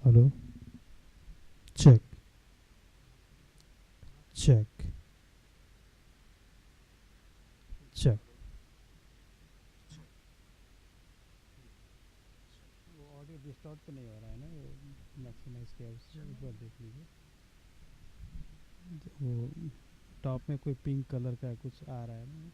Hello. Check. Check. Check. वो audio distort तो नहीं हो रहा है ना? वो मैक्सिमाइज किया उससे एक बार देख लीजिए। वो टॉप में कोई पिंक कलर का कुछ आ रहा है ना?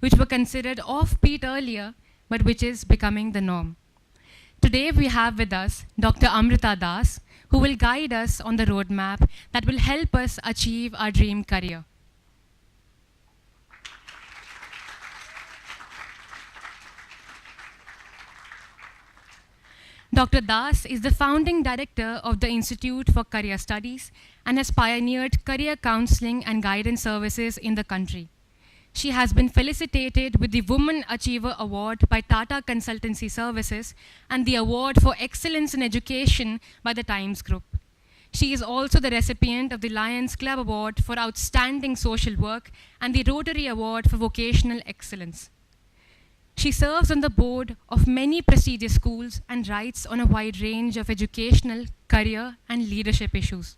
which were considered offbeat earlier, but which is becoming the norm. Today we have with us Dr. Amrita Das, who will guide us on the roadmap that will help us achieve our dream career. Dr. Das is the founding director of the Institute for Career Studies and has pioneered career counseling and guidance services in the country. She has been felicitated with the Women Achiever Award by Tata Consultancy Services and the Award for Excellence in Education by the Times Group. She is also the recipient of the Lions Club Award for Outstanding Social Work and the Rotary Award for Vocational Excellence. She serves on the board of many prestigious schools and writes on a wide range of educational, career, and leadership issues.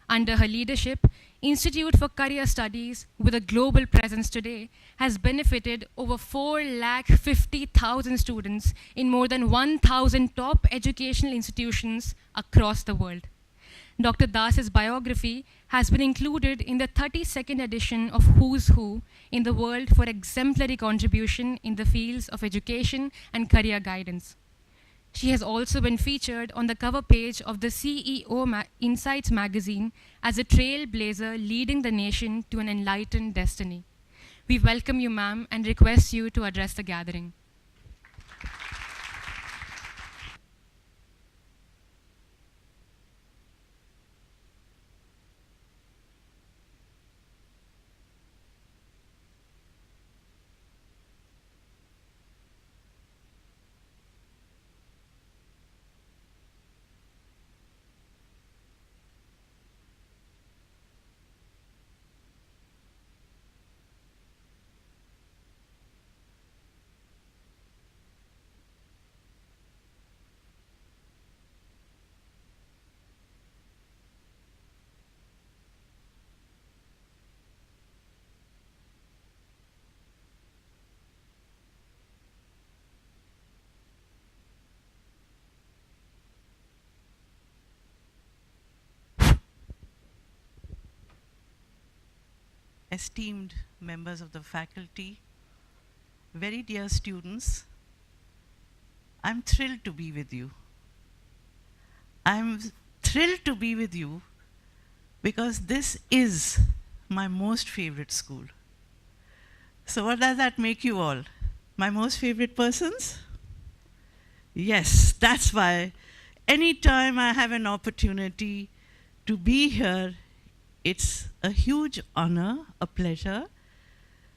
Under her leadership, Institute for Career Studies, with a global presence today, has benefited over 450,000 students in more than 1,000 top educational institutions across the world. Dr. Das's biography has been included in the 32nd edition of Who's Who in the world for exemplary contribution in the fields of education and career guidance. She has also been featured on the cover page of the CEO Insights magazine as a trailblazer leading the nation to an enlightened destiny. We welcome you, ma'am, and request you to address the gathering. Esteemed members of the faculty, very dear students, I'm thrilled to be with you. I'm thrilled to be with you because this is my most favorite school. So what does that make you all? My most favorite persons? Yes, that's why anytime I have an opportunity to be here, it's a huge honor, a pleasure,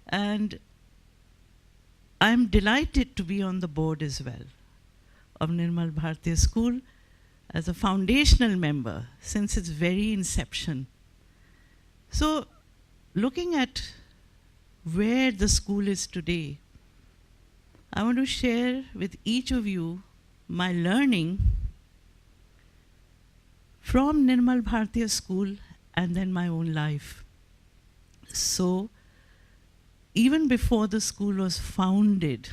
and I'm delighted to be on the board as well of Nirmal Bharatiya School as a foundational member since its very inception. So, looking at where the school is today, I want to share with each of you my learning from Nirmal Bharatiya School and then my own life. So, even before the school was founded,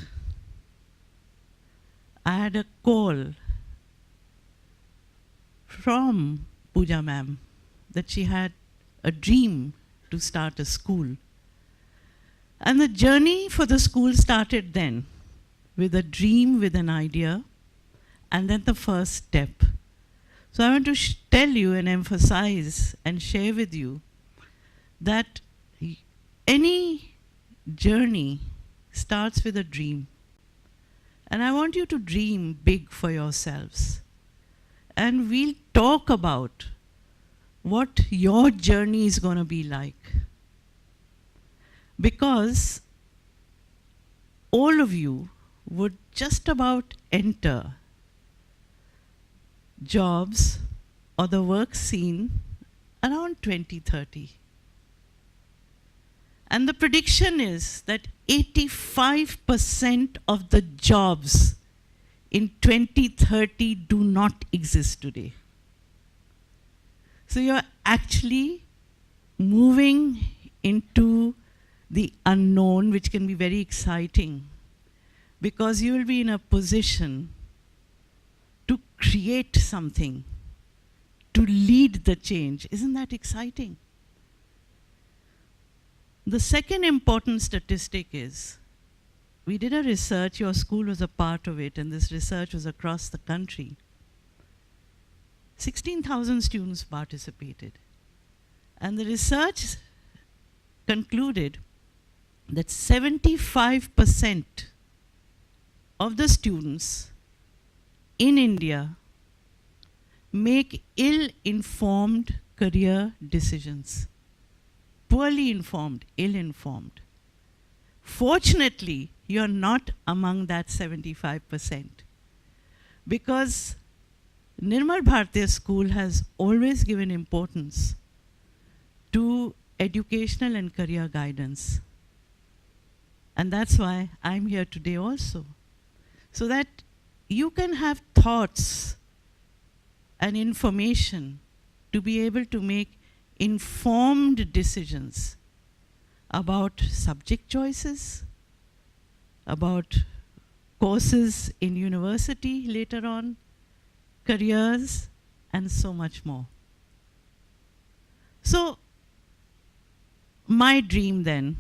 I had a call from Pooja ma'am that she had a dream to start a school. And the journey for the school started then, with a dream, with an idea, and then the first step. So I want to tell you and emphasize and share with you that any journey starts with a dream. And I want you to dream big for yourselves. And we'll talk about what your journey is going to be like. Because all of you would just about enter jobs or the work scene around 2030. And the prediction is that 85% of the jobs in 2030 do not exist today. So you're actually moving into the unknown, which can be very exciting, because you will be in a position to create something, to lead the change. Isn't that exciting? The second important statistic is, we did a research, your school was a part of it, and this research was across the country. 16,000 students participated. And the research concluded that 75% of the students in India make ill-informed career decisions. Poorly informed, ill-informed. Fortunately, you're not among that 75%, because Nirmal Bharatiya School has always given importance to educational and career guidance. And that's why I'm here today also, so that you can have thoughts and information to be able to make informed decisions about subject choices, about courses in university later on, careers, and so much more. So, my dream then,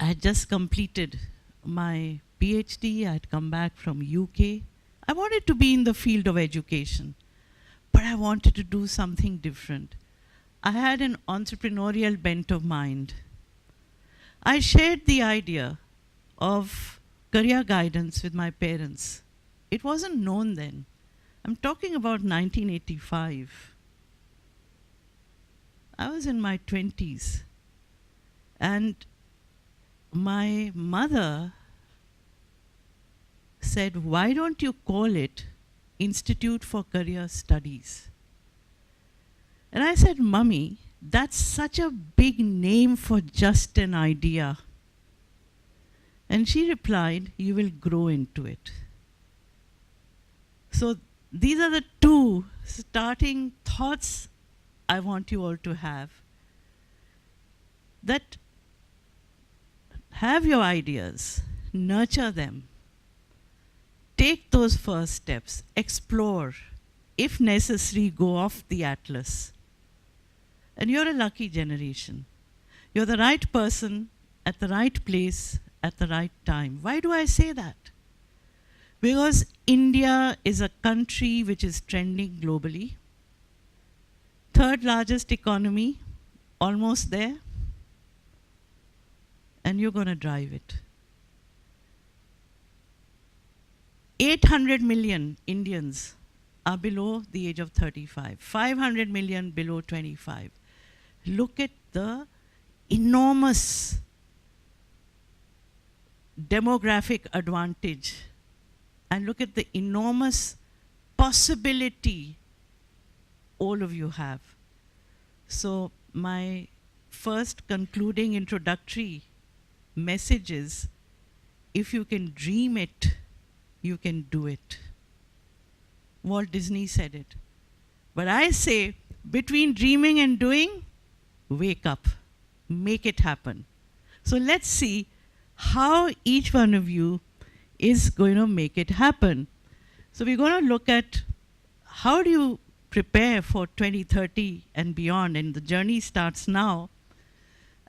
I had just completed my PhD, I had come back from UK. I wanted to be in the field of education, but I wanted to do something different. I had an entrepreneurial bent of mind. I shared the idea of career guidance with my parents. It wasn't known then. I'm talking about 1985. I was in my 20s. And my mother said, why don't you call it Institute for Career Studies? And I said, Mummy, that's such a big name for just an idea. And she replied, you will grow into it. So these are the two starting thoughts I want you all to have. That have your ideas, nurture them, take those first steps, explore, if necessary, go off the atlas. And you're a lucky generation. You're the right person at the right place at the right time. Why do I say that? Because India is a country which is trending globally. Third largest economy, almost there. And you're going to drive it. 800 million Indians are below the age of 35. 500 million below 25. Look at the enormous demographic advantage, and look at the enormous possibility all of you have. So my first concluding introductory message is, if you can dream it, you can do it. Walt Disney said it. But I say, between dreaming and doing, wake up, make it happen. So let's see how each one of you is going to make it happen. So we're going to look at how do you prepare for 2030 and beyond, and the journey starts now.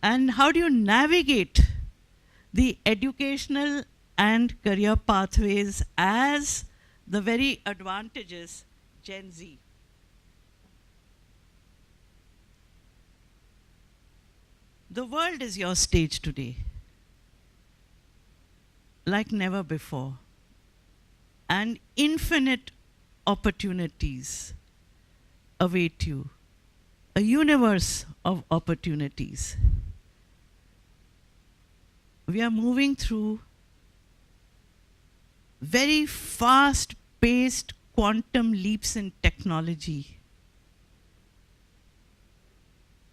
And how do you navigate the educational and career pathways as the very advantages Gen Z. The world is your stage today, like never before, and infinite opportunities await you, a universe of opportunities. We are moving through very fast-paced quantum leaps in technology,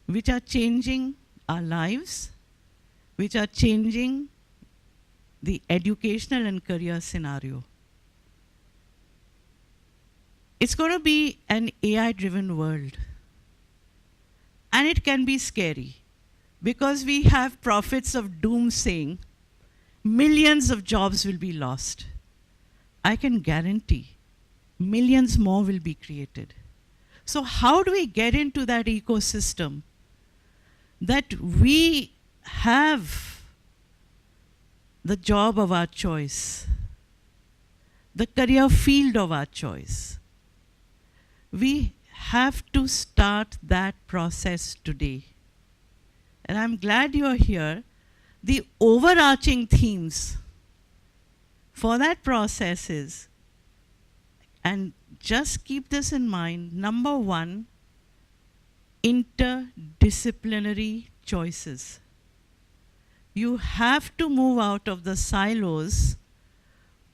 which are changing our lives, which are changing the educational and career scenario. It's going to be an AI-driven world. And it can be scary, because we have prophets of doom saying millions of jobs will be lost. I can guarantee millions more will be created. So how do we get into that ecosystem that we have the job of our choice, the career field of our choice. We have to start that process today. And I'm glad you're here. The overarching themes for that process is, and just keep this in mind, number one, interdisciplinary choices. You have to move out of the silos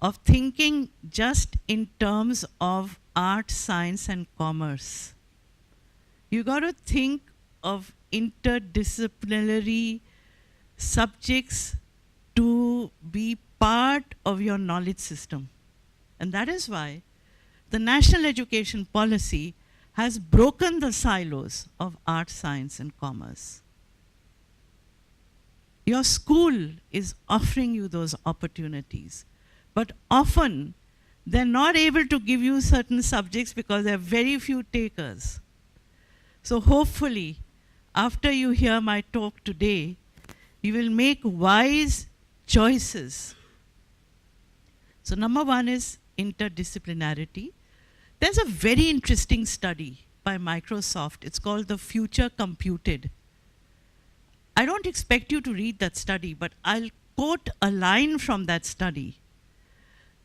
of thinking just in terms of art, science, and commerce. You got to think of interdisciplinary subjects to be part of your knowledge system. And that is why the National Education Policy has broken the silos of art, science, and commerce. Your school is offering you those opportunities, but often they're not able to give you certain subjects because there are very few takers. So hopefully, after you hear my talk today, you will make wise choices. So number one is interdisciplinarity. There's a very interesting study by Microsoft. It's called The Future Computed. I don't expect you to read that study, but I'll quote a line from that study,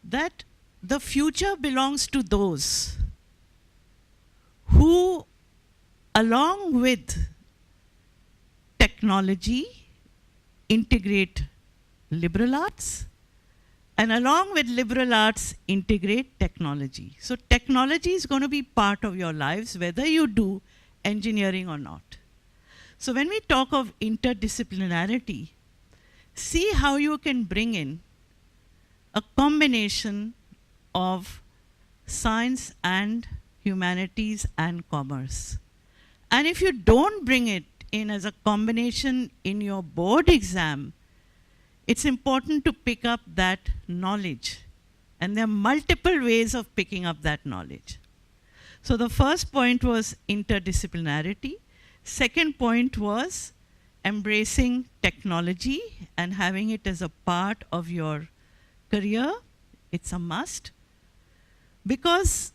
that the future belongs to those who, along with technology, integrate liberal arts, and along with liberal arts, integrate technology. So technology is going to be part of your lives, whether you do engineering or not. So when we talk of interdisciplinarity, see how you can bring in a combination of science and humanities and commerce. And if you don't bring it in as a combination in your board exam, it's important to pick up that knowledge. And there are multiple ways of picking up that knowledge. So the first point was interdisciplinarity. Second point was embracing technology and having it as a part of your career. It's a must. Because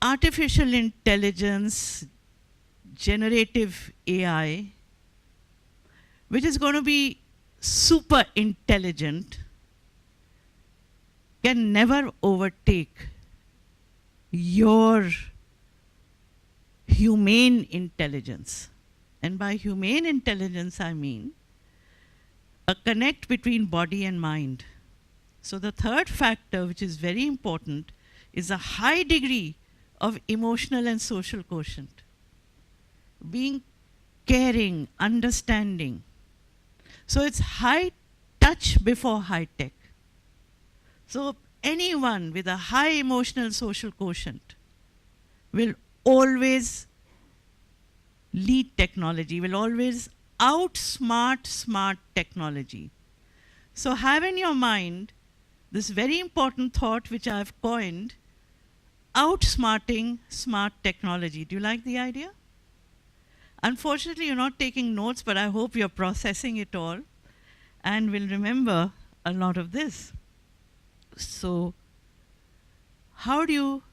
artificial intelligence, generative AI, which is going to be super intelligent, can never overtake your humane intelligence. And by humane intelligence, I mean a connect between body and mind. So the third factor, which is very important, is a high degree of emotional and social quotient. Being caring, understanding. So it's high touch before high tech. So anyone with a high emotional social quotient will always lead technology, will always outsmart smart technology. So have in your mind this very important thought which I've coined, outsmarting smart technology. Do you like the idea? Unfortunately, you're not taking notes, but I hope you're processing it all and will remember a lot of this. So how do you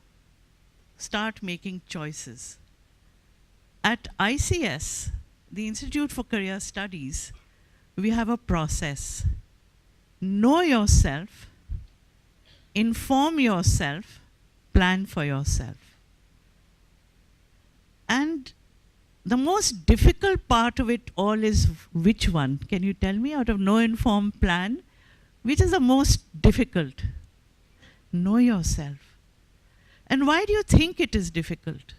start making choices? At ICS, the Institute for Career Studies, we have a process. Know yourself, inform yourself, plan for yourself. And the most difficult part of it all is which one? Can you tell me, out of know, inform, plan? Which is the most difficult? Know yourself. And why do you think it is difficult?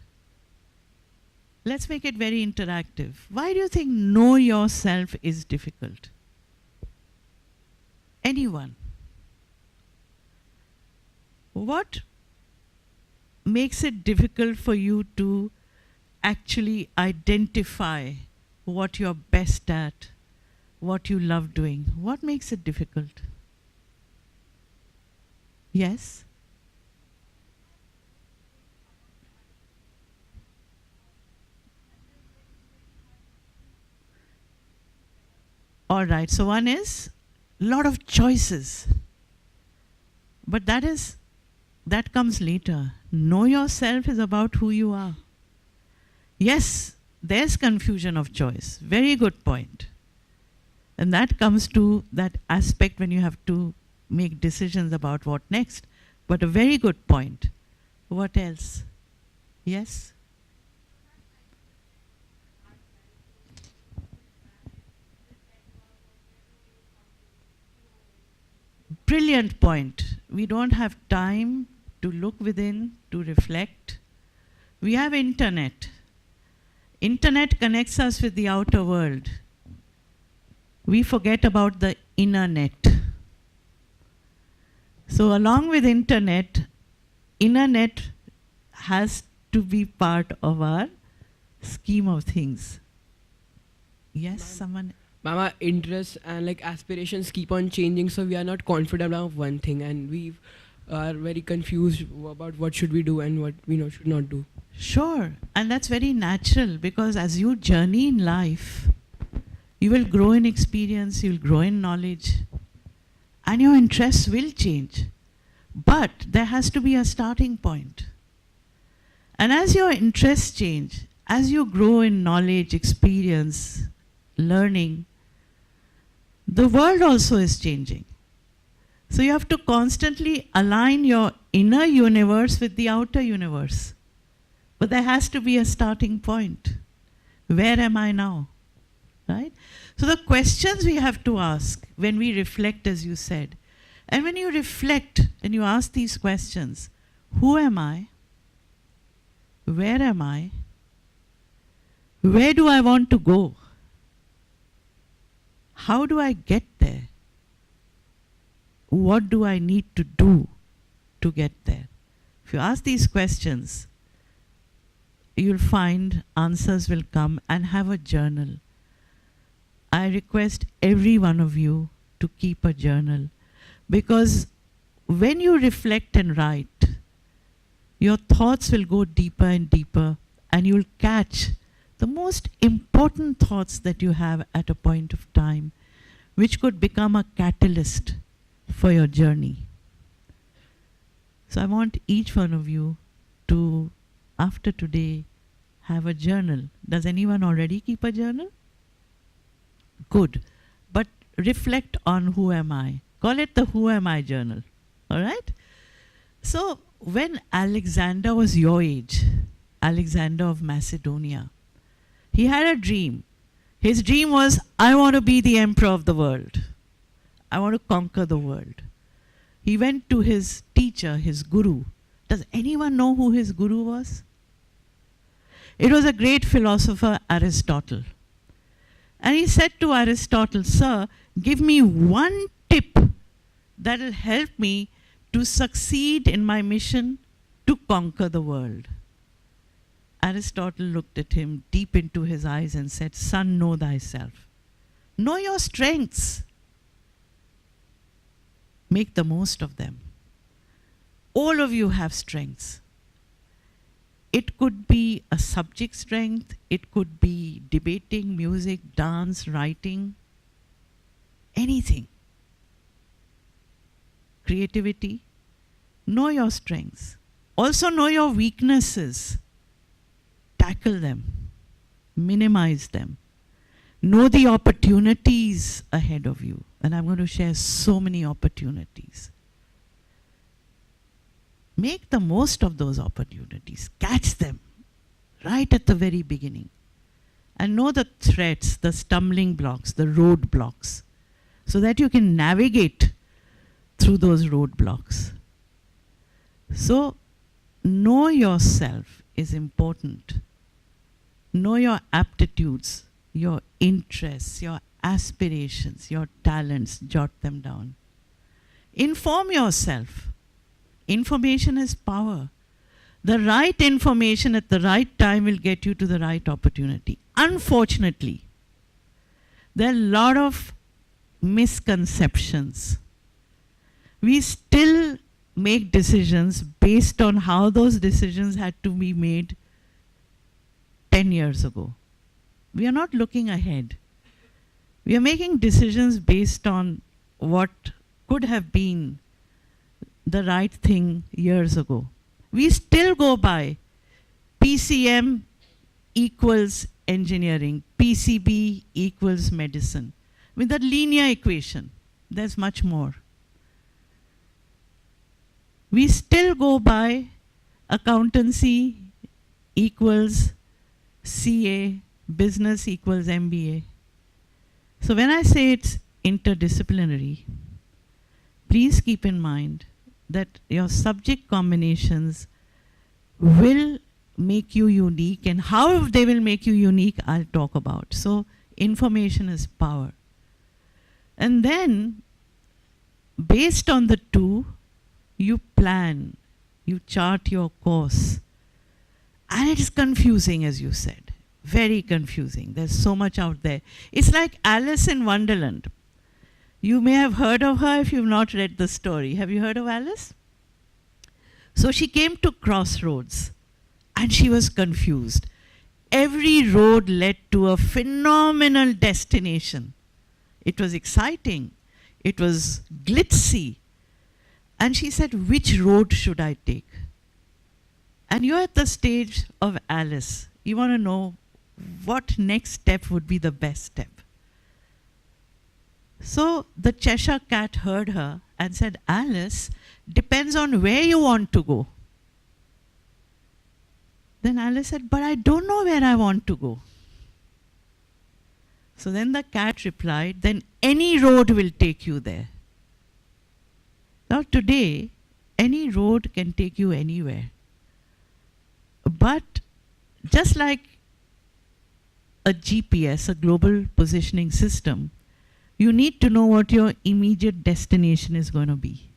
Let's make it very interactive. Why do you think know yourself is difficult? Anyone? What makes it difficult for you to actually identify what you're best at, what you love doing? What makes it difficult? Yes? All right, so one is lot of choices. But that comes later. Know yourself is about who you are. Yes, there's confusion of choice. Very good point. And that comes to that aspect when you have to make decisions about what next. But a very good point. What else? Yes? Brilliant point. We don't have time to look within, to reflect. We have internet. Internet connects us with the outer world. We forget about the inner net. So along with internet has to be part of our scheme of things. Yes, someone? Ma'am, our interests and like aspirations keep on changing, so we are not confident of one thing, and we are very confused about what should we do and what we should not do. Sure, and that's very natural, because as you journey in life, you will grow in experience, you will grow in knowledge, and your interests will change. But there has to be a starting point. And as your interests change, as you grow in knowledge, experience, learning, the world also is changing. So you have to constantly align your inner universe with the outer universe. But there has to be a starting point. Where am I now? Right? So the questions we have to ask when we reflect, as you said, and when you reflect and you ask these questions, who am I? Where am I? Where do I want to go? How do I get there? What do I need to do to get there? If you ask these questions, you'll find answers will come, and have a journal. I request every one of you to keep a journal, because when you reflect and write, your thoughts will go deeper and deeper, and you'll catch the most important thoughts that you have at a point of time, which could become a catalyst for your journey. So I want each one of you to, after today, have a journal. Does anyone already keep a journal? Good. But reflect on who am I. Call it the Who Am I journal. All right? So when Alexander was your age, Alexander of Macedonia, he had a dream. His dream was, I want to be the emperor of the world. I want to conquer the world. He went to his teacher, his guru. Does anyone know who his guru was? It was a great philosopher, Aristotle. And he said to Aristotle, sir, give me one tip that will help me to succeed in my mission to conquer the world. Aristotle looked at him deep into his eyes and said, son, know thyself. Know your strengths. Make the most of them. All of you have strengths. It could be a subject strength, it could be debating, music, dance, writing, anything. Creativity. Know your strengths. Also know your weaknesses. Tackle them. Minimize them. Know the opportunities ahead of you. And I'm going to share so many opportunities. Make the most of those opportunities. Catch them right at the very beginning. And know the threats, the stumbling blocks, the roadblocks, so that you can navigate through those roadblocks. So, know yourself is important. Know your aptitudes, your interests, your aspirations, your talents, jot them down. Inform yourself. Information is power. The right information at the right time will get you to the right opportunity. Unfortunately, there are a lot of misconceptions. We still make decisions based on how those decisions had to be made 10 years ago. We are not looking ahead. We are making decisions based on what could have been the right thing years ago. We still go by PCM equals engineering, PCB equals medicine. With that linear equation, there's much more. We still go by accountancy equals CA, business equals MBA. So when I say it's interdisciplinary, please keep in mind that your subject combinations will make you unique, and how they will make you unique, I'll talk about. So information is power. And then, based on the two, you plan, you chart your course. And it is confusing, as you said. Very confusing. There's so much out there. It's like Alice in Wonderland. You may have heard of her if you've not read the story. Have you heard of Alice? So she came to crossroads and she was confused. Every road led to a phenomenal destination. It was exciting. It was glitzy. And she said, which road should I take? And you're at the stage of Alice. You want to know what next step would be the best step. So the Cheshire Cat heard her and said, Alice, depends on where you want to go. Then Alice said, but I don't know where I want to go. So then the cat replied, then any road will take you there. Now today, any road can take you anywhere. But just like a GPS, a global positioning system, you need to know what your immediate destination is going to be.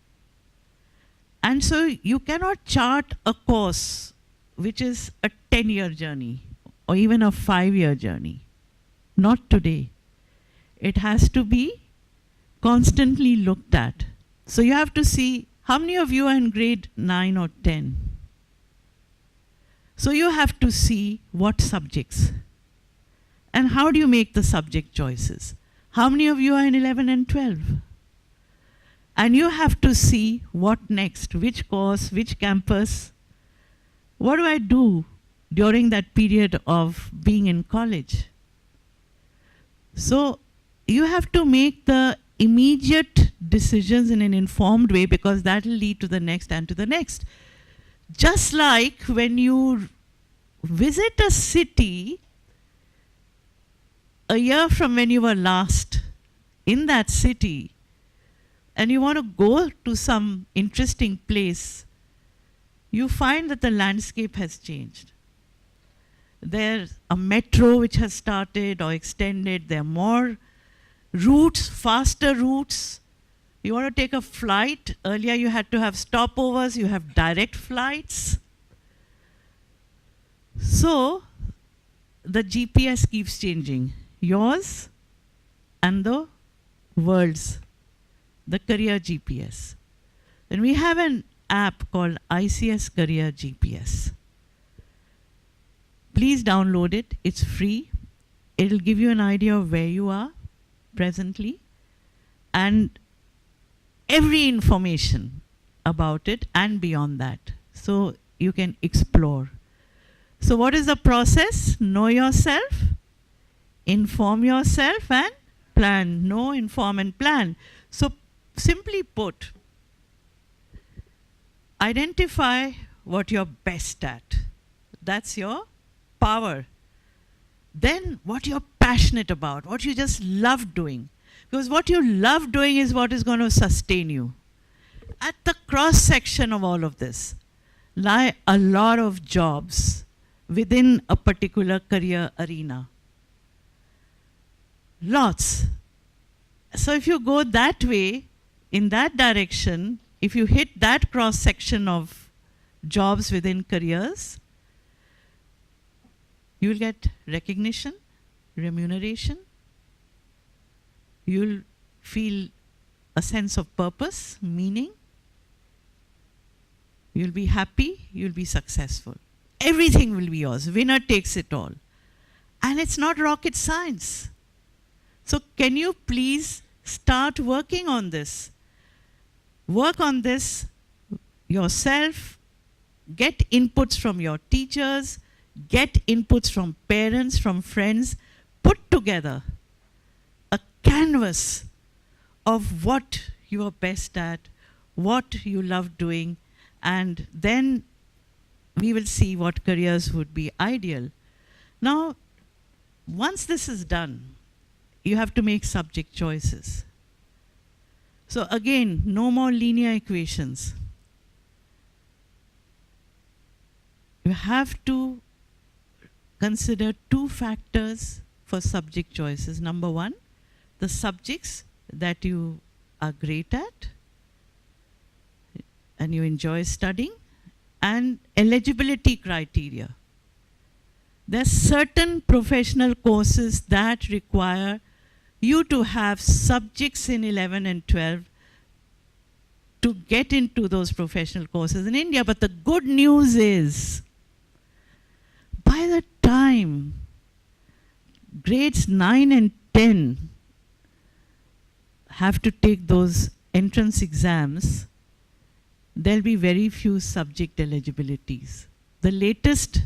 And so you cannot chart a course which is a 10-year journey or even a 5-year journey. Not today. It has to be constantly looked at. So you have to see how many of you are in grade 9 or 10. So you have to see what subjects and how do you make the subject choices. How many of you are in 11 and 12? And you have to see what next, which course, which campus. What do I do during that period of being in college? So you have to make the immediate decisions in an informed way because that will lead to the next and to the next. Just like when you visit a city a year from when you were last in that city and you want to go to some interesting place, you find that the landscape has changed. There's a metro which has started or extended. There are more routes, faster routes. You want to take a flight. Earlier you had to have stopovers. You have direct flights. So the GPS keeps changing. Yours and the world's, the career GPS. And we have an app called ICS Career GPS. Please download it. It's free. It'll give you an idea of where you are presently and every information about it and beyond that. So you can explore. So what is the process? Know yourself, inform yourself and plan. Know, inform and plan. So simply put, identify what you're best at. That's your power. Then what you're passionate about, what you just love doing. Because what you love doing is what is going to sustain you. At the cross section of all of this lie a lot of jobs within a particular career arena. Lots. So if you go that way, in that direction, if you hit that cross section of jobs within careers, you'll get recognition, remuneration. You'll feel a sense of purpose, meaning. You'll be happy, you'll be successful. Everything will be yours. Winner takes it all. And it's not rocket science. So can you please start working on this? Work on this yourself, get inputs from your teachers, get inputs from parents, from friends, put together a canvas of what you are best at, what you love doing, and then we will see what careers would be ideal. Now, once this is done, you have to make subject choices. So again, no more linear equations. You have to consider two factors for subject choices. Number one, the subjects that you are great at and you enjoy studying, and eligibility criteria. There are certain professional courses that require you to have subjects in 11 and 12 to get into those professional courses in India. But the good news is, by the time grades 9 and 10 have to take those entrance exams, there'll be very few subject eligibilities. The latest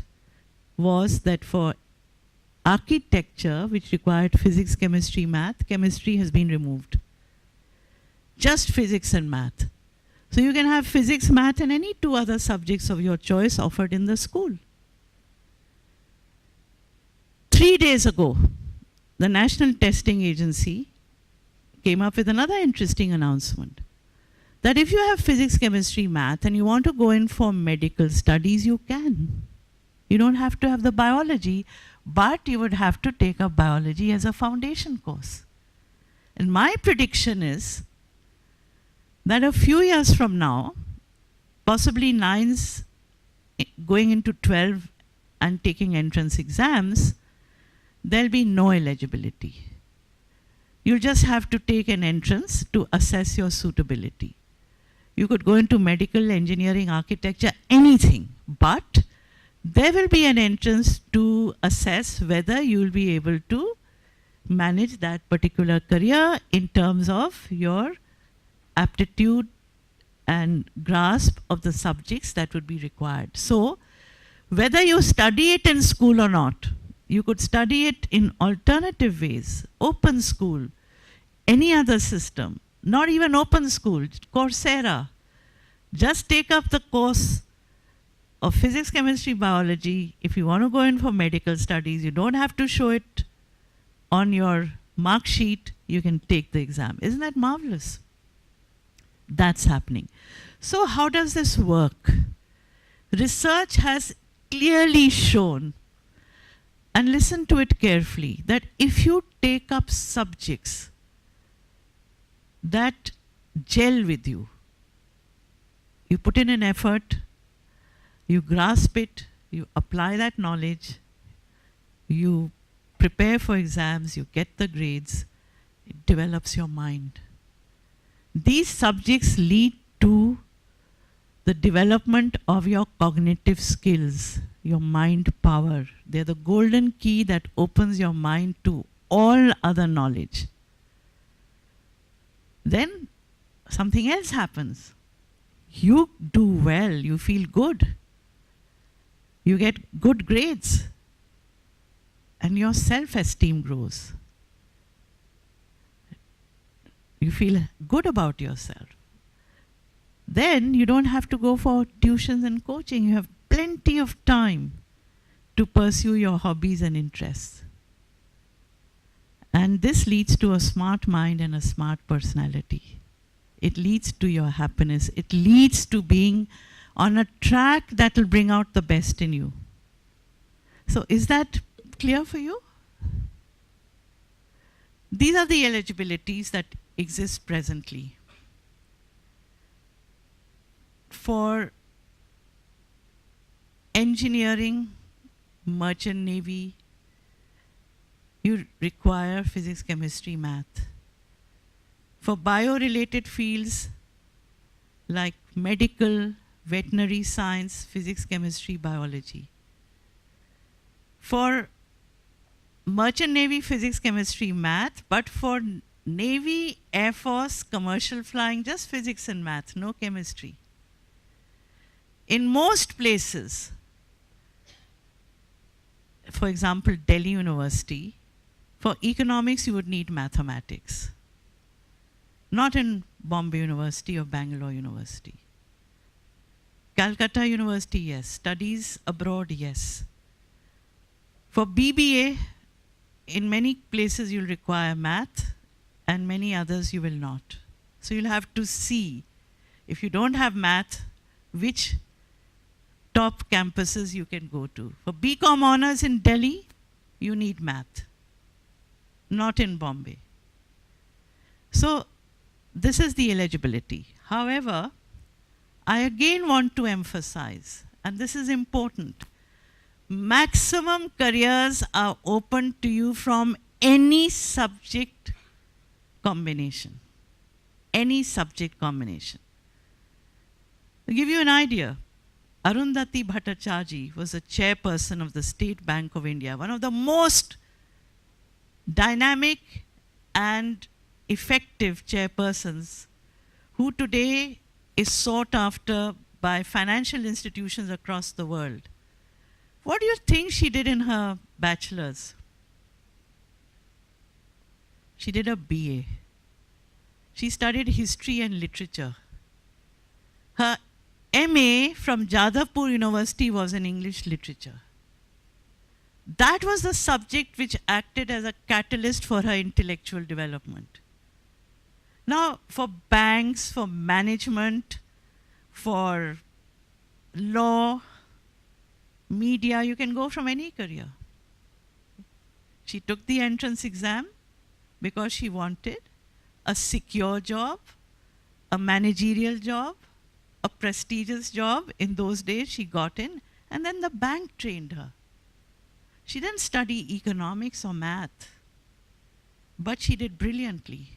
was that for architecture, which required physics, chemistry, math, chemistry has been removed. Just physics and math. So you can have physics, math, and any two other subjects of your choice offered in the school. 3 days ago, the National Testing Agency came up with another interesting announcement, that if you have physics, chemistry, math, and you want to go in for medical studies, you can. You don't have to have the biology, but you would have to take up biology as a foundation course. And my prediction is that a few years from now, possibly 9s going into 12 and taking entrance exams, there'll be no eligibility. You'll just have to take an entrance to assess your suitability. You could go into medical, engineering, architecture, anything, but there will be an entrance to assess whether you will be able to manage that particular career in terms of your aptitude and grasp of the subjects that would be required. So, whether you study it in school or not, you could study it in alternative ways, open school, any other system, not even open school, Coursera. Just take up the course of physics, chemistry, biology. If you want to go in for medical studies, you don't have to show it on your mark sheet, you can take the exam. Isn't that marvelous? That's happening. So how does this work? Research has clearly shown, and listen to it carefully, that if you take up subjects that gel with you, you put in an effort, you grasp it, you apply that knowledge, you prepare for exams, you get the grades, it develops your mind. These subjects lead to the development of your cognitive skills, your mind power. They're the golden key that opens your mind to all other knowledge. Then something else happens. You do well, you feel good. You get good grades. And your self-esteem grows. You feel good about yourself. Then you don't have to go for tuitions and coaching. You have plenty of time to pursue your hobbies and interests. And this leads to a smart mind and a smart personality. It leads to your happiness. It leads to being on a track that will bring out the best in you. So is that clear for you? These are the eligibilities that exist presently. For engineering, merchant navy, you require physics, chemistry, math. For bio-related fields like medical, veterinary science, physics, chemistry, biology. For Merchant Navy, physics, chemistry, math, but for Navy, Air Force, commercial flying, just physics and math, no chemistry. In most places, for example, Delhi University, for economics you would need mathematics. Not in Bombay University or Bangalore University. Calcutta University, yes. Studies abroad, yes. For BBA, in many places you'll require math, and many others you will not. So you'll have to see, if you don't have math, which top campuses you can go to. For BCom honors in Delhi, you need math, not in Bombay. So this is the eligibility. However, I again want to emphasize, and this is important, maximum careers are open to you from any subject combination. Any subject combination. To give you an idea, Arundhati Bhattacharjee was a chairperson of the State Bank of India, one of the most dynamic and effective chairpersons, who today is sought after by financial institutions across the world. What do you think she did in her bachelor's? She did a BA. She studied history and literature. Her MA from Jadavpur University was in English literature. That was the subject which acted as a catalyst for her intellectual development. Now, for banks, for management, for law, media, you can go from any career. She took the entrance exam because she wanted a secure job, a managerial job, a prestigious job. In those days, she got in, and then the bank trained her. She didn't study economics or math, but she did brilliantly.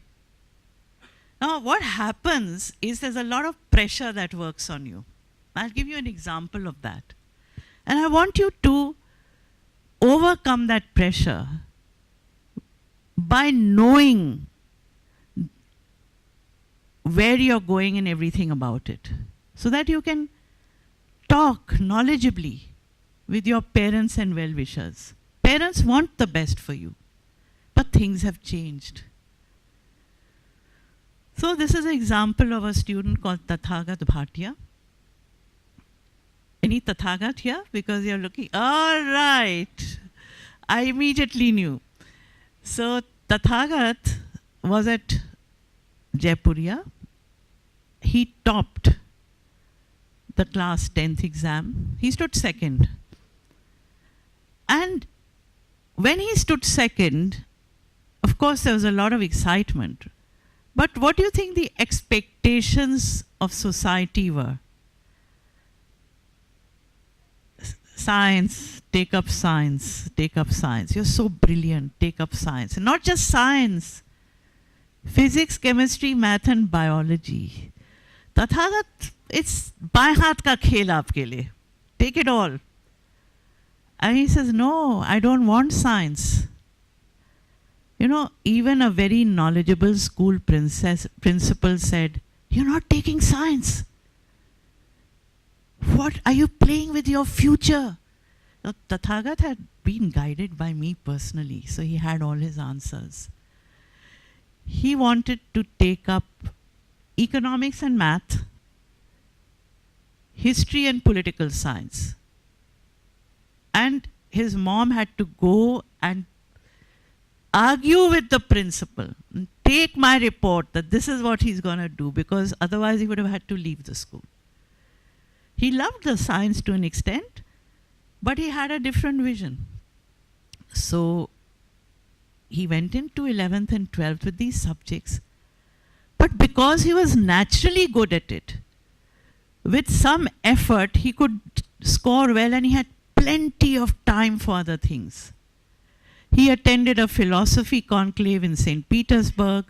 Now, what happens is there's a lot of pressure that works on you. I'll give you an example of that. And I want you to overcome that pressure by knowing where you're going and everything about it, so that you can talk knowledgeably with your parents and well-wishers. Parents want the best for you, but things have changed. So this is an example of a student called Tathagat Bhatia. Any Tathagat here? Because you're looking, all right. I immediately knew. So Tathagat was at Jaipuria. He topped the class 10th exam. He stood second. And when he stood second, of course there was a lot of excitement. But what do you think the expectations of society were? Science, take up science, take up science. You're so brilliant, take up science. And not just science, physics, chemistry, math and biology. Tathagat, it's baएं हाथ का खेल आपके लिए. Take it all. And he says, no, I don't want science. You know, even a very knowledgeable school principal said, you're not taking science. What are you playing with your future? Now, Tathagat had been guided by me personally, so he had all his answers. He wanted to take up economics and math, history and political science. And his mom had to go and argue with the principal, take my report that this is what he's going to do, because otherwise he would have had to leave the school. He loved the science to an extent, but he had a different vision. So he went into 11th and 12th with these subjects. But because he was naturally good at it, with some effort he could score well, and he had plenty of time for other things. He attended a philosophy conclave in St. Petersburg.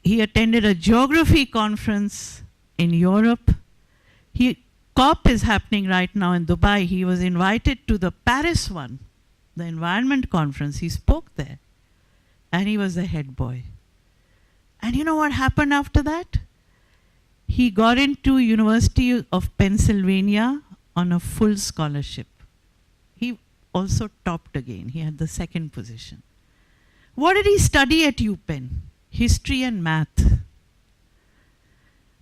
He attended a geography conference in Europe. COP is happening right now in Dubai. He was invited to the Paris one. the environment conference. He spoke there. And he was the head boy. And you know what happened after that? He got into University of Pennsylvania on a full scholarship. He also topped again. He had the second position. What did he study at UPenn? History and math.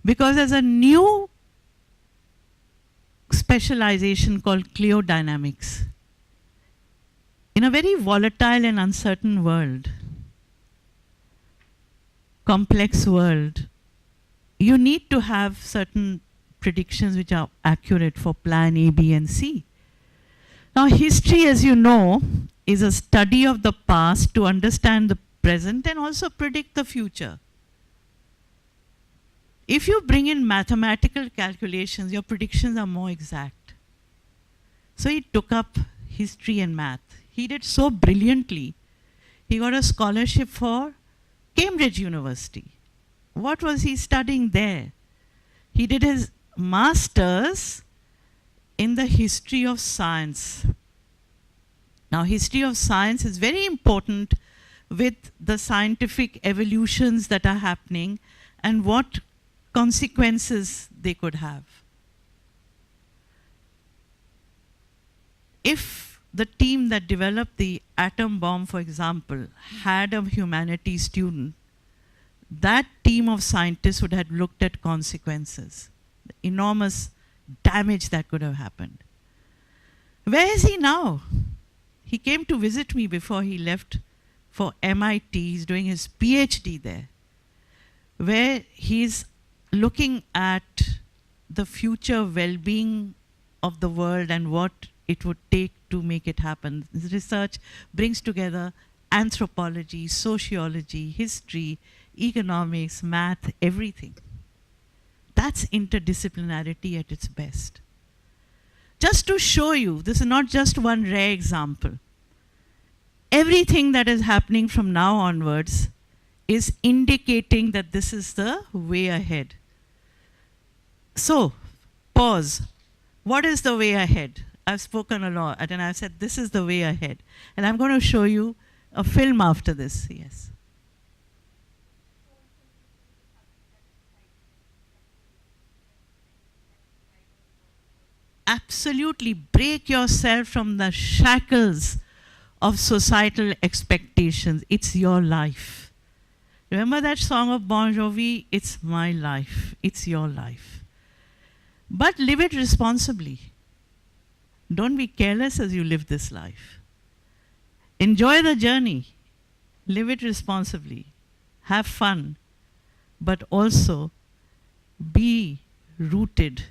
Because there's a new specialization called cliodynamics. In a very volatile and uncertain world, complex world, you need to have certain predictions which are accurate for plan A, B, and C. Now, history, as you know, is a study of the past to understand the present and also predict the future. If you bring in mathematical calculations, your predictions are more exact. So he took up history and math. He did so brilliantly. He got a scholarship for Cambridge University. What was he studying there? He did his master's in the history of science. Now, history of science is very important with the scientific evolutions that are happening and what consequences they could have. If the team that developed the atom bomb, for example, had a humanities student, that team of scientists would have looked at consequences, the enormous damage that could have happened. Where is he now? He came to visit me before he left for MIT. He's doing his PhD there, where he's looking at the future well-being of the world and what it would take to make it happen. His research brings together anthropology, sociology, history, economics, math, everything. That's interdisciplinarity at its best. Just to show you, this is not just one rare example. Everything that is happening from now onwards is indicating that this is the way ahead. So, pause. What is the way ahead? I've spoken a lot and I've said this is the way ahead. And I'm going to show you a film after this. Yes. Absolutely break yourself from the shackles of societal expectations. It's your life. Remember that song of Bon Jovi? It's my life. It's your life. But live it responsibly. Don't be careless as you live this life. Enjoy the journey. Live it responsibly. Have fun. But also be rooted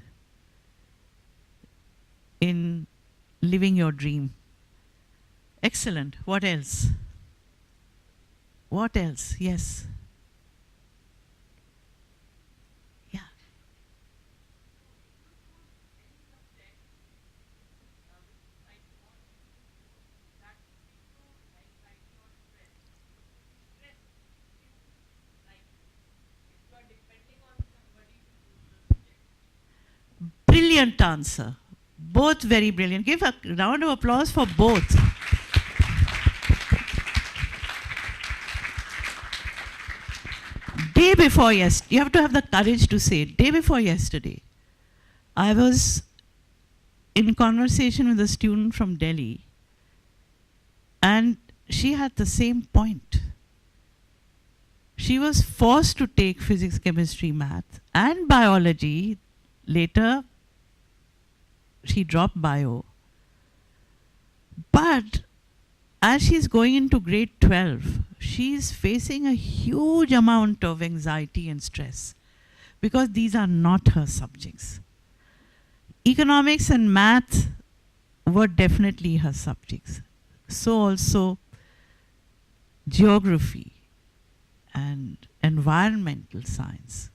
in living your dream. Excellent. What else? What else? Yes. Yeah. Brilliant answer. Both very brilliant. Give a round of applause for both. Day before yesterday, you have to have the courage to say it. Day before yesterday, I was in conversation with a student from Delhi, and she had the same point. She was forced to take physics, chemistry, math, and biology. Later, she dropped bio. But as she's going into grade 12, she's facing a huge amount of anxiety and stress because these are not her subjects. Economics and math were definitely her subjects. So also geography and environmental science.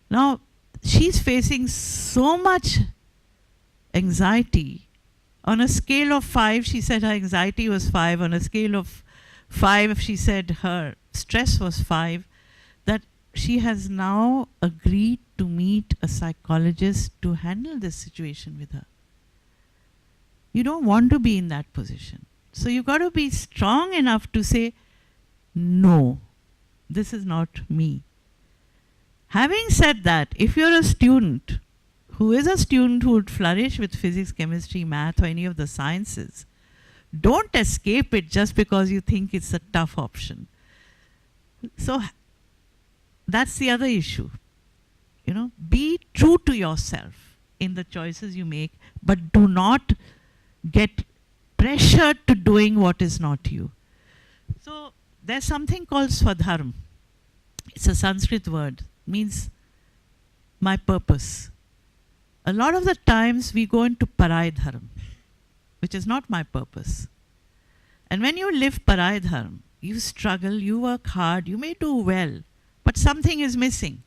Now, she's facing so much anxiety. On a scale of 5, she said her anxiety was 5. On a scale of 5, she said her stress was 5. That she has now agreed to meet a psychologist to handle this situation with her. You don't want to be in that position. So you got to be strong enough to say, no, this is not me. Having said that, if you're a student who is a student who would flourish with physics, chemistry, math, or any of the sciences, don't escape it just because you think it's a tough option. So that's the other issue. You know, be true to yourself in the choices you make, but do not get pressured to doing what is not you. So there's something called Swadharma. It's a Sanskrit word, means my purpose. A lot of the times we go into Parai Dharma, which is not my purpose. And when you live Parai Dharma, you struggle, you work hard, you may do well, but something is missing.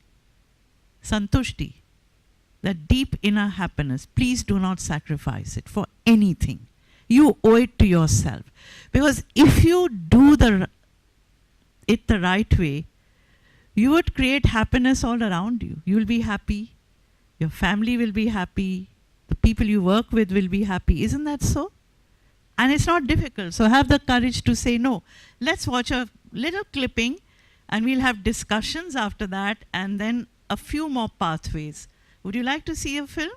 Santushti, that deep inner happiness. Please do not sacrifice it for anything. You owe it to yourself. Because if you do it the right way, you would create happiness all around you. You will be happy. Your family will be happy. The people you work with will be happy. Isn't that so? And it's not difficult. So have the courage to say no. Let's watch a little clipping and we'll have discussions after that and then a few more pathways. Would you like to see a film?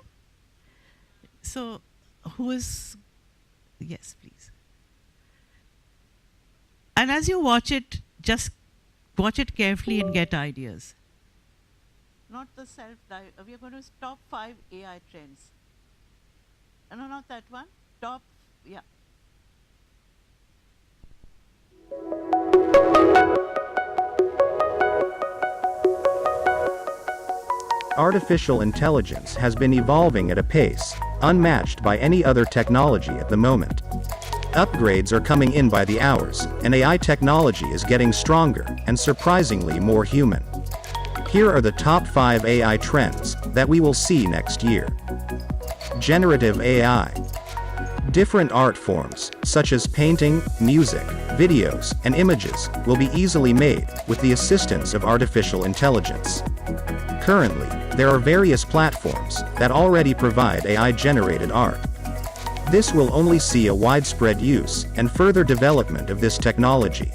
So who is... Yes, please. And as you watch it, just watch it carefully and get ideas. Not the we are going to top 5 AI trends. No, not that one. Top, yeah. Artificial intelligence has been evolving at a pace unmatched by any other technology at the moment. Upgrades are coming in by the hours, and AI technology is getting stronger and surprisingly more human. Here are the top 5 AI trends that we will see next year. Generative AI. Different art forms, such as painting, music, videos, and images, will be easily made with the assistance of artificial intelligence. Currently, there are various platforms that already provide AI-generated art. This will only see a widespread use and further development of this technology.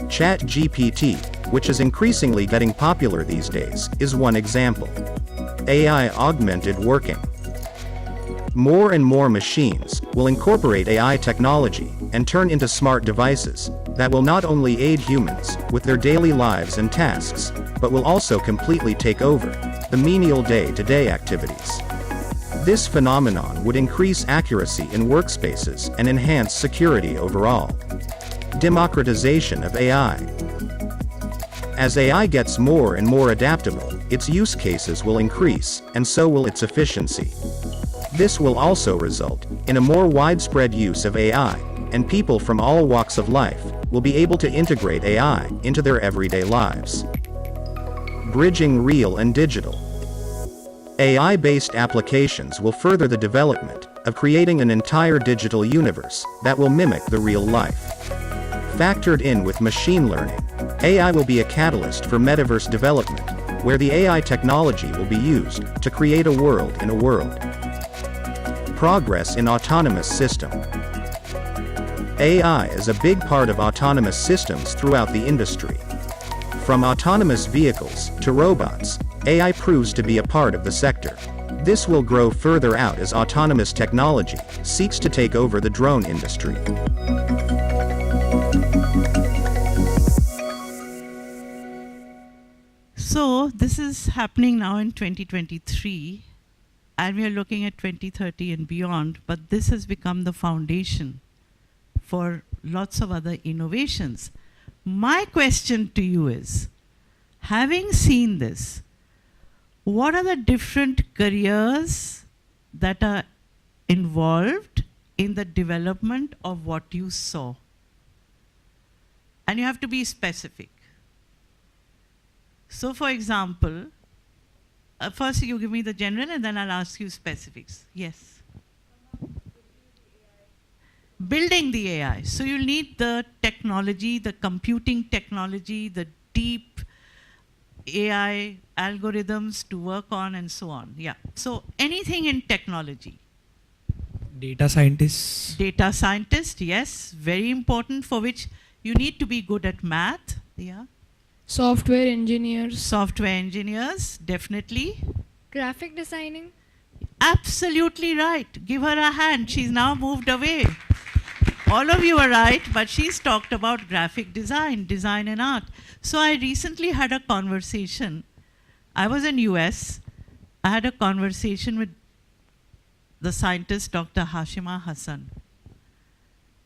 ChatGPT, which is increasingly getting popular these days, is one example. AI augmented working. More and more machines will incorporate AI technology and turn into smart devices that will not only aid humans with their daily lives and tasks, but will also completely take over the menial day-to-day activities. This phenomenon would increase accuracy in workspaces and enhance security overall. Democratization of AI. As AI gets more and more adaptable, its use cases will increase, and so will its efficiency. This will also result in a more widespread use of AI, and people from all walks of life will be able to integrate AI into their everyday lives. Bridging real and digital. AI-based applications will further the development of creating an entire digital universe that will mimic the real life. Factored in with machine learning, AI will be a catalyst for metaverse development, where the AI technology will be used to create a world in a world. Progress in autonomous system. AI is a big part of autonomous systems throughout the industry. From autonomous vehicles to robots, AI proves to be a part of the sector. This will grow further out as autonomous technology seeks to take over the drone industry. So this is happening now in 2023, and we are looking at 2030 and beyond, but this has become the foundation for lots of other innovations. My question to you is, having seen this, what are the different careers that are involved in the development of what you saw? And you have to be specific. So for example, first you give me the general and then I'll ask you specifics. Yes. Building the AI. So you'll need the technology, the computing technology, the deep AI algorithms to work on and so on. Yeah. So anything in technology. Data scientists. Data scientist, yes, very important, for which you need to be good at math. Yeah. Software engineers. Software engineers, definitely. Graphic designing. Absolutely right. Give her a hand. She's now moved away. All of you are right, but she's talked about graphic design, design and art. So I recently had a conversation. I was in US. I had a conversation with the scientist, Dr. Hashima Hassan.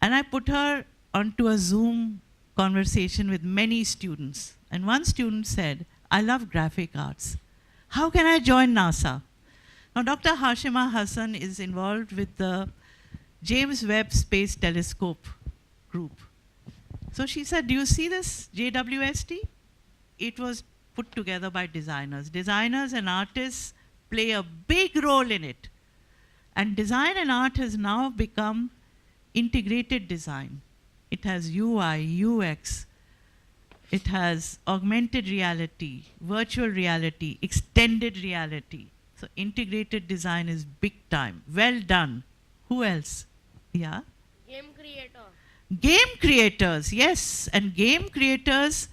And I put her onto a Zoom conversation with many students. And one student said, I love graphic arts. How can I join NASA? Now, Dr. Hashima Hassan is involved with the James Webb Space Telescope group. So she said, do you see this JWST? It was put together by designers. Designers and artists play a big role in it. And design and art has now become integrated design. It has UI, UX, it has augmented reality, virtual reality, extended reality. So integrated design is big time. Well done. Who else? Yeah? Game creator. Game creators, yes. And game creators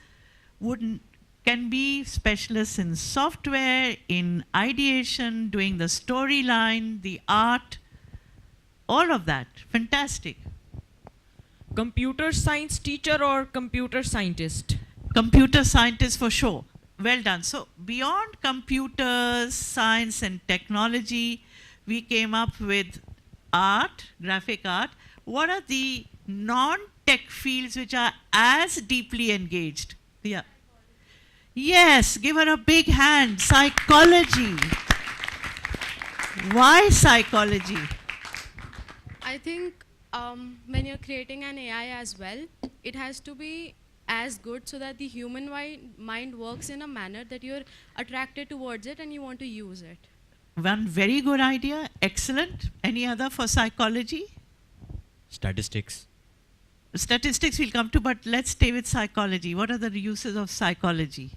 can be specialists in software, in ideation, doing the storyline, the art, all of that. Fantastic. Computer science teacher or computer scientist? Computer scientist for sure. Well done. So beyond computers, science and technology, we came up with art, graphic art. What are the non-tech fields which are as deeply engaged? Yeah. Yes, give her a big hand. Psychology. Why psychology? I think when you're creating an AI as well, it has to be as good so that the human mind works in a manner that you're attracted towards it and you want to use it. One very good idea. Excellent. Any other for psychology? Statistics. Statistics we'll come to, but let's stay with psychology. What are the uses of psychology?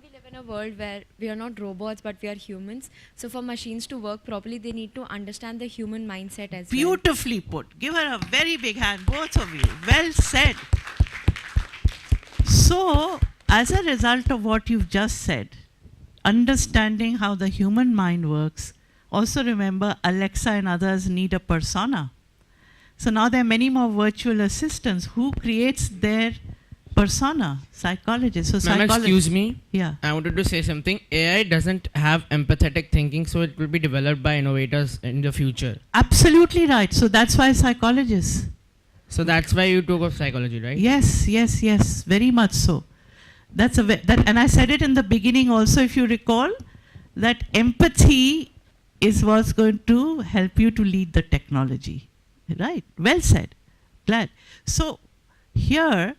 We live in a world where we are not robots, but we are humans. So for machines to work properly, they need to understand the human mindset as well. Beautifully put. Give her a very big hand, both of you. Well said. So, as a result of what you've just said, understanding how the human mind works, also remember Alexa and others need a persona. So now there are many more virtual assistants. Who creates their persona? Psychologists. So Ma'am, excuse me. Yeah. I wanted to say something. AI doesn't have empathetic thinking, so it will be developed by innovators in the future. Absolutely right. So that's why psychologists. So that's why you took up psychology, right? Yes, yes, yes. Very much so. That's and I said it in the beginning also, if you recall, that empathy is what's going to help you to lead the technology. Right. Well said. Glad. So here,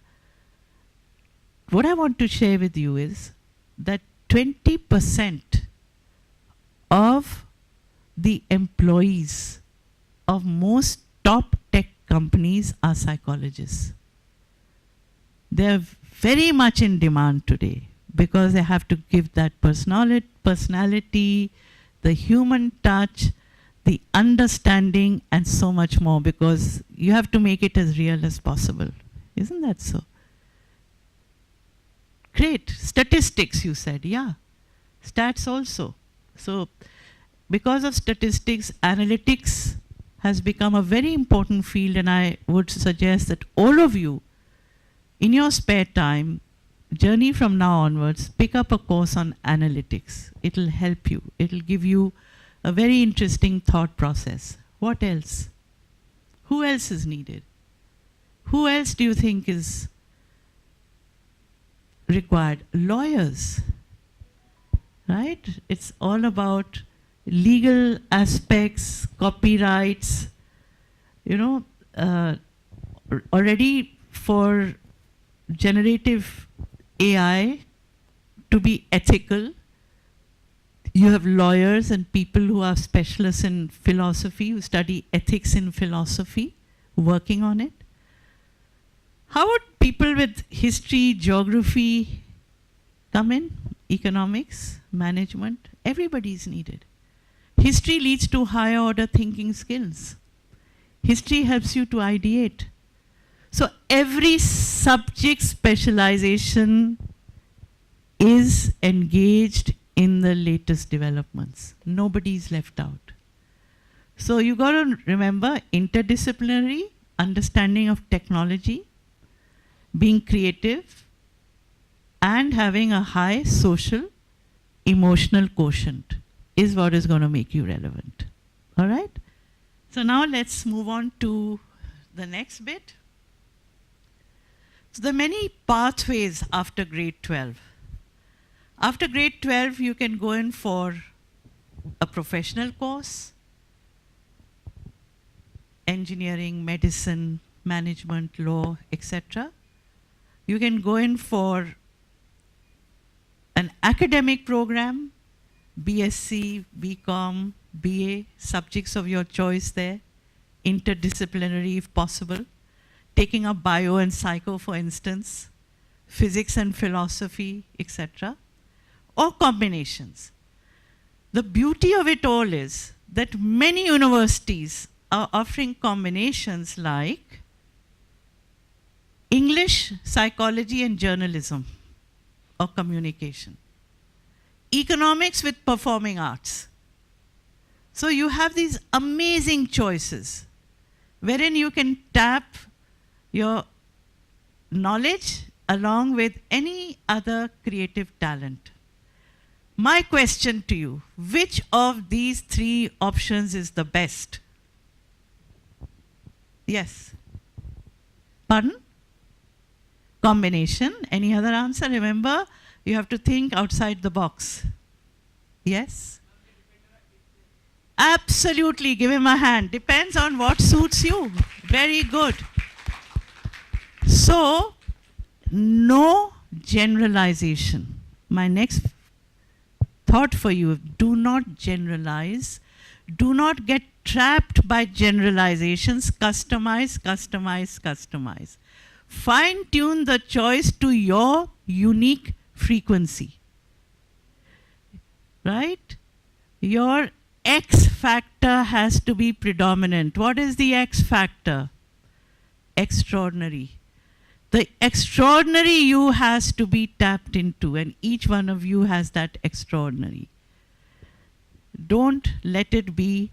what I want to share with you is that 20% of the employees of most top tech companies are psychologists. They're very much in demand today because they have to give that personality, the human touch, the understanding, and so much more, because you have to make it as real as possible. Isn't that so? Great. Statistics, you said. Yeah. Stats also. So, because of statistics, analytics has become a very important field, and I would suggest that all of you, in your spare time, journey from now onwards, pick up a course on analytics. It'll help you. It'll give you a very interesting thought process. What else? Who else is needed? Who else do you think is required? Lawyers, right? It's all about legal aspects, copyrights, you know, already for generative AI to be ethical, you have lawyers and people who are specialists in philosophy, who study ethics in philosophy, working on it. How would people with history, geography come in? Economics, management, everybody is needed. History leads to higher order thinking skills. History helps you to ideate. So every subject specialization is engaged in the latest developments. Nobody is left out. So you got to remember interdisciplinary understanding of technology, being creative, and having a high social, emotional quotient is what is going to make you relevant. All right? So now let's move on to the next bit. So there are many pathways after grade 12. After grade 12, you can go in for a professional course, engineering, medicine, management, law, etc. You can go in for an academic program, BSc, BCom, BA, subjects of your choice there, interdisciplinary if possible, taking up bio and psycho, for instance, physics and philosophy, etc., or combinations. The beauty of it all is that many universities are offering combinations like English, psychology, and journalism or communication, economics with performing arts. So you have these amazing choices wherein you can tap your knowledge along with any other creative talent. My question to you, which of these three options is the best? Yes. Pardon? Combination. Any other answer? Remember, you have to think outside the box. Yes? Absolutely. Give him a hand. Depends on what suits you. Very good. So, no generalization. My next thought for you, do not generalize. Do not get trapped by generalizations. Customize, customize, customize. Fine-tune the choice to your unique frequency. Right? Your X factor has to be predominant. What is the X factor? Extraordinary. The extraordinary you has to be tapped into, and each one of you has that extraordinary. Don't let it be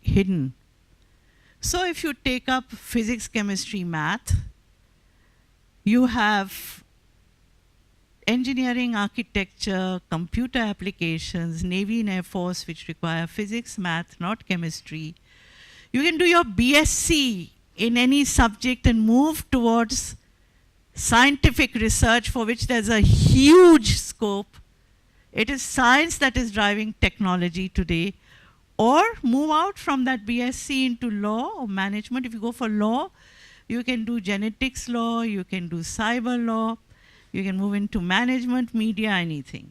hidden. So if you take up physics, chemistry, math, you have engineering, architecture, computer applications, Navy and Air Force, which require physics, math, not chemistry. You can do your BSc in any subject and move towards scientific research, for which there's a huge scope. It is science that is driving technology today. Or move out from that BSc into law or management. If you go for law, you can do genetics law, you can do cyber law, you can move into management, media, anything.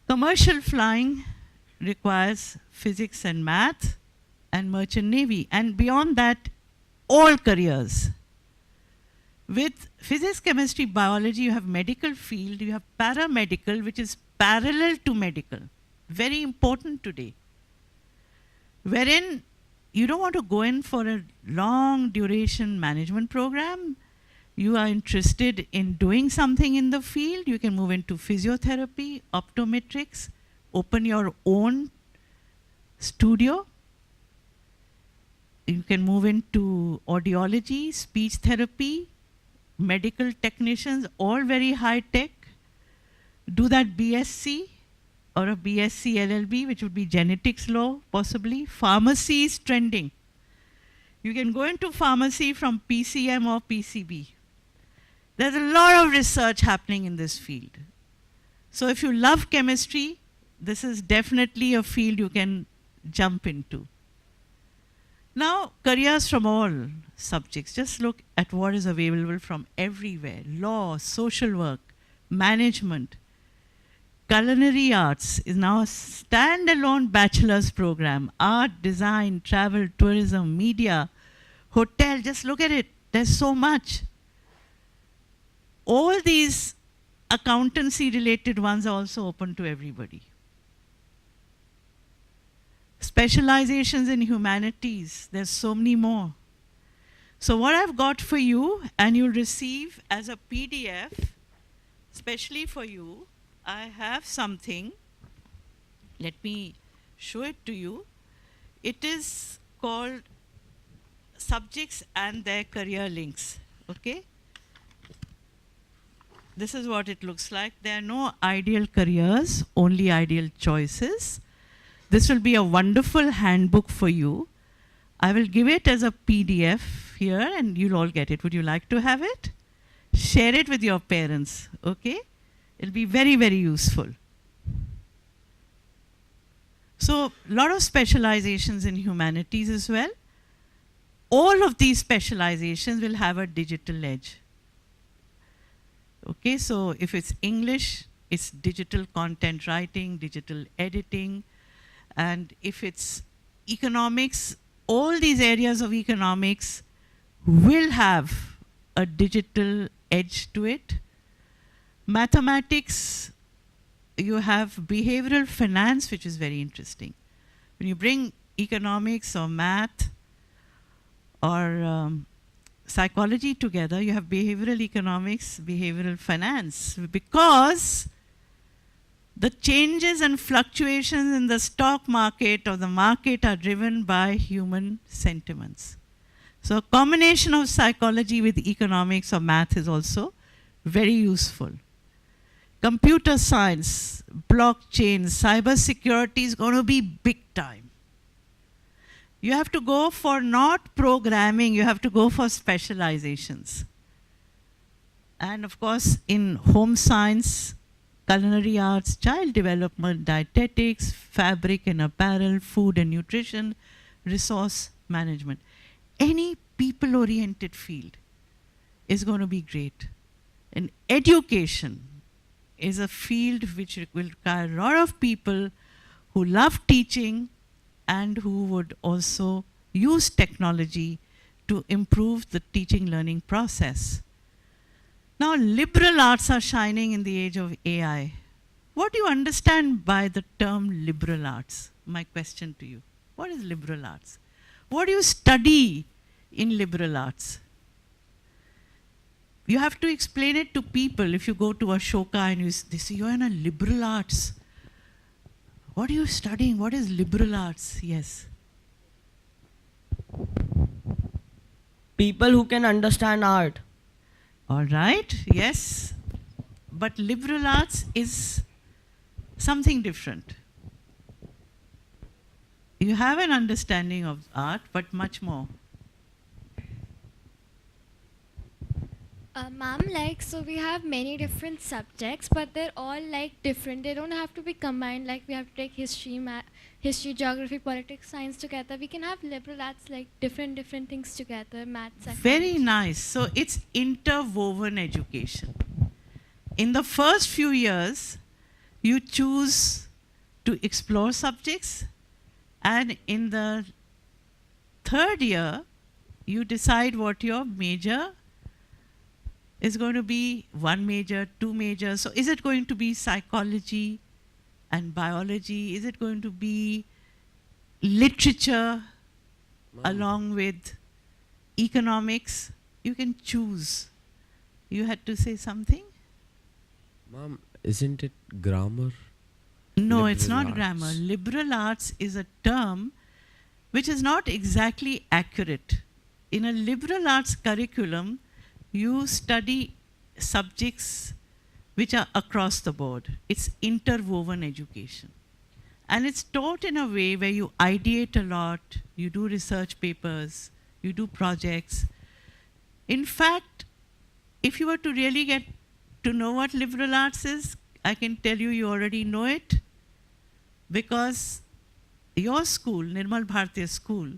Commercial flying requires physics and math and merchant navy. And beyond that, all careers. With physics, chemistry, biology, you have medical field, you have paramedical, which is parallel to medical. Very important today. Wherein you don't want to go in for a long duration management program. You are interested in doing something in the field, you can move into physiotherapy, optometrics, open your own studio. You can move into audiology, speech therapy, medical technicians, all very high tech. Do that BSc or a BSc LLB, which would be genetics law, possibly. Pharmacy is trending. You can go into pharmacy from PCM or PCB. There's a lot of research happening in this field. So if you love chemistry, this is definitely a field you can jump into. Now, careers from all subjects. Just look at what is available from everywhere. Law, social work, management. Culinary arts is now a standalone bachelor's program. Art, design, travel, tourism, media, hotel. Just look at it. There's so much. All these accountancy related ones are also open to everybody. Specializations in humanities, there's so many more. So what I've got for you, and you'll receive as a PDF, especially for you, I have something. Let me show it to you. It is called Subjects and Their Career Links. Okay? This is what it looks like. There are no ideal careers, only ideal choices. This will be a wonderful handbook for you. I will give it as a PDF here and you'll all get it. Would you like to have it? Share it with your parents, okay? It'll be very, very useful. So, a lot of specializations in humanities as well. All of these specializations will have a digital edge. Okay, so if it's English, it's digital content writing, digital editing, and if it's economics, all these areas of economics will have a digital edge to it. Mathematics, you have behavioral finance, which is very interesting. When you bring economics or math or psychology together, you have behavioral economics, behavioral finance, because the changes and fluctuations in the stock market or the market are driven by human sentiments. So a combination of psychology with economics or math is also very useful. Computer science, blockchain, cyber security is going to be big time. You have to go for not programming, you have to go for specializations. And of course, in home science, culinary arts, child development, dietetics, fabric and apparel, food and nutrition, resource management. Any people-oriented field is going to be great. And education is a field which will require a lot of people who love teaching and who would also use technology to improve the teaching learning process. Now, liberal arts are shining in the age of AI. What do you understand by the term liberal arts? My question to you. What is liberal arts? What do you study in liberal arts? You have to explain it to people. If you go to Ashoka and they say, you're in a liberal arts. What are you studying? What is liberal arts? Yes. People who can understand art. All right, yes. But liberal arts is something different. You have an understanding of art, but much more. Ma'am, like, so we have many different subjects, but they're all like different. They don't have to be combined. Like, we have to take history, history, geography, politics, science together. We can have liberal arts, like different things together, maths. Very nice. So it's interwoven education. In the first few years, you choose to explore subjects, and in the third year, you decide what your major is going to be. One major, two majors. So is it going to be psychology and biology? Is it going to be literature along with economics? You can choose. You had to say something? Ma'am, isn't it grammar? No, Liberal it's not arts. grammar. Liberal arts is a term which is not exactly accurate. In a liberal arts curriculum, you study subjects which are across the board. It's interwoven education. And it's taught in a way where you ideate a lot, you do research papers, you do projects. In fact, if you were to really get to know what liberal arts is, I can tell you, you already know it, because your school, Nirmal Bharatiya School,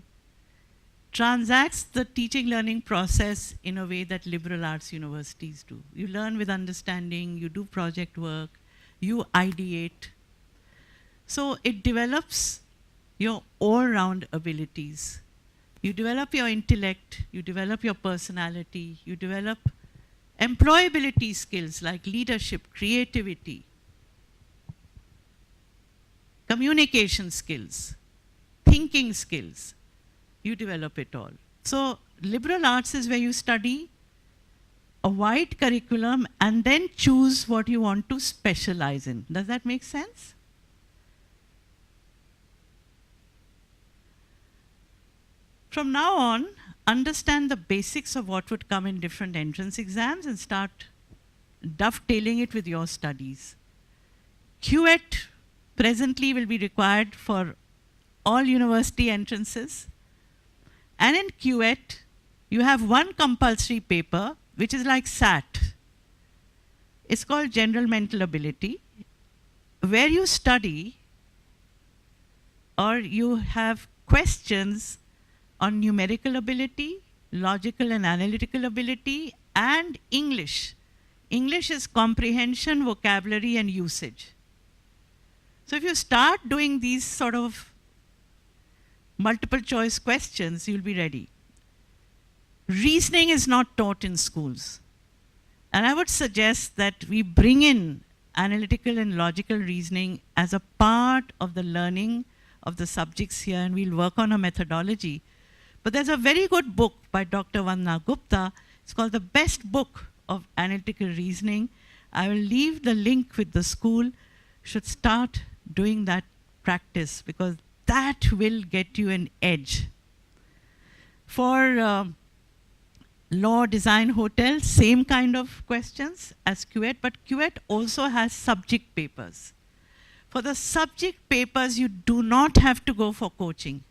transacts the teaching learning process in a way that liberal arts universities do. You learn with understanding, you do project work, you ideate. So it develops your all-round abilities. You develop your intellect, you develop your personality, you develop employability skills like leadership, creativity, communication skills. thinking skills, you develop it all. So liberal arts is where you study a wide curriculum and then choose what you want to specialize in. Does that make sense? From now on, understand the basics of what would come in different entrance exams and start dovetailing it with your studies. QET presently will be required for all university entrances. And in QET, you have one compulsory paper, which is like SAT. It's called General Mental Ability, where you study or you have questions on numerical ability, logical and analytical ability, and English. English is comprehension, vocabulary, and usage. So if you start doing these sort of multiple choice questions, you'll be ready. Reasoning is not taught in schools. And I would suggest that we bring in analytical and logical reasoning as a part of the learning of the subjects here, and we'll work on a methodology. But there's a very good book by Dr. Vandana Gupta. It's called The Best Book of Analytical Reasoning. I will leave the link with the school. Should start doing that practice, because that will get you an edge. For law, design, hotel, same kind of questions as QET, but QET also has subject papers. For the subject papers, you do not have to go for coaching.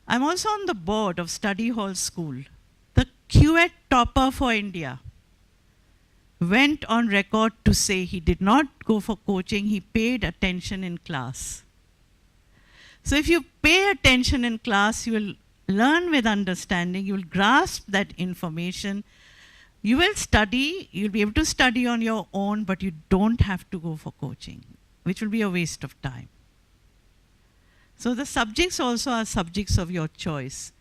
I'm also on the board of Study Hall School. The QET topper for India went on record to say he did not go for coaching, he paid attention in class. So if you pay attention in class, you will learn with understanding, you will grasp that information, you will study, you'll be able to study on your own, but you don't have to go for coaching, which will be a waste of time. So the subjects also are subjects of your choice.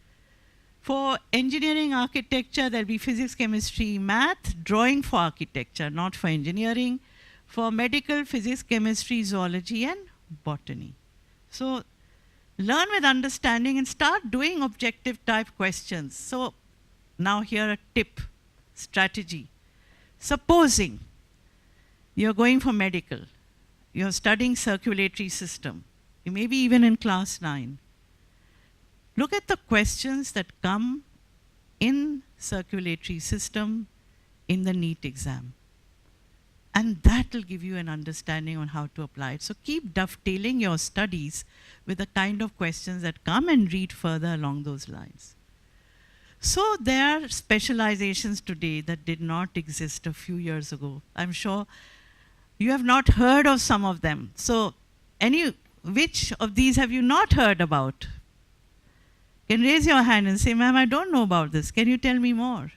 For engineering, architecture, there'll be physics, chemistry, math, drawing for architecture, not for engineering. For medical, physics, chemistry, zoology, and botany. So learn with understanding and start doing objective type questions. So now here a tip, strategy. Supposing you're going for medical, you're studying circulatory system, you may be even in class 9. Look at the questions that come in circulatory system in the NEET exam. And that will give you an understanding on how to apply it. So keep dovetailing your studies with the kind of questions that come and read further along those lines. So there are specializations today that did not exist a few years ago. I'm sure you have not heard of some of them. So which of these have you not heard about? You can raise your hand and say, ma'am, I don't know about this. Can you tell me more?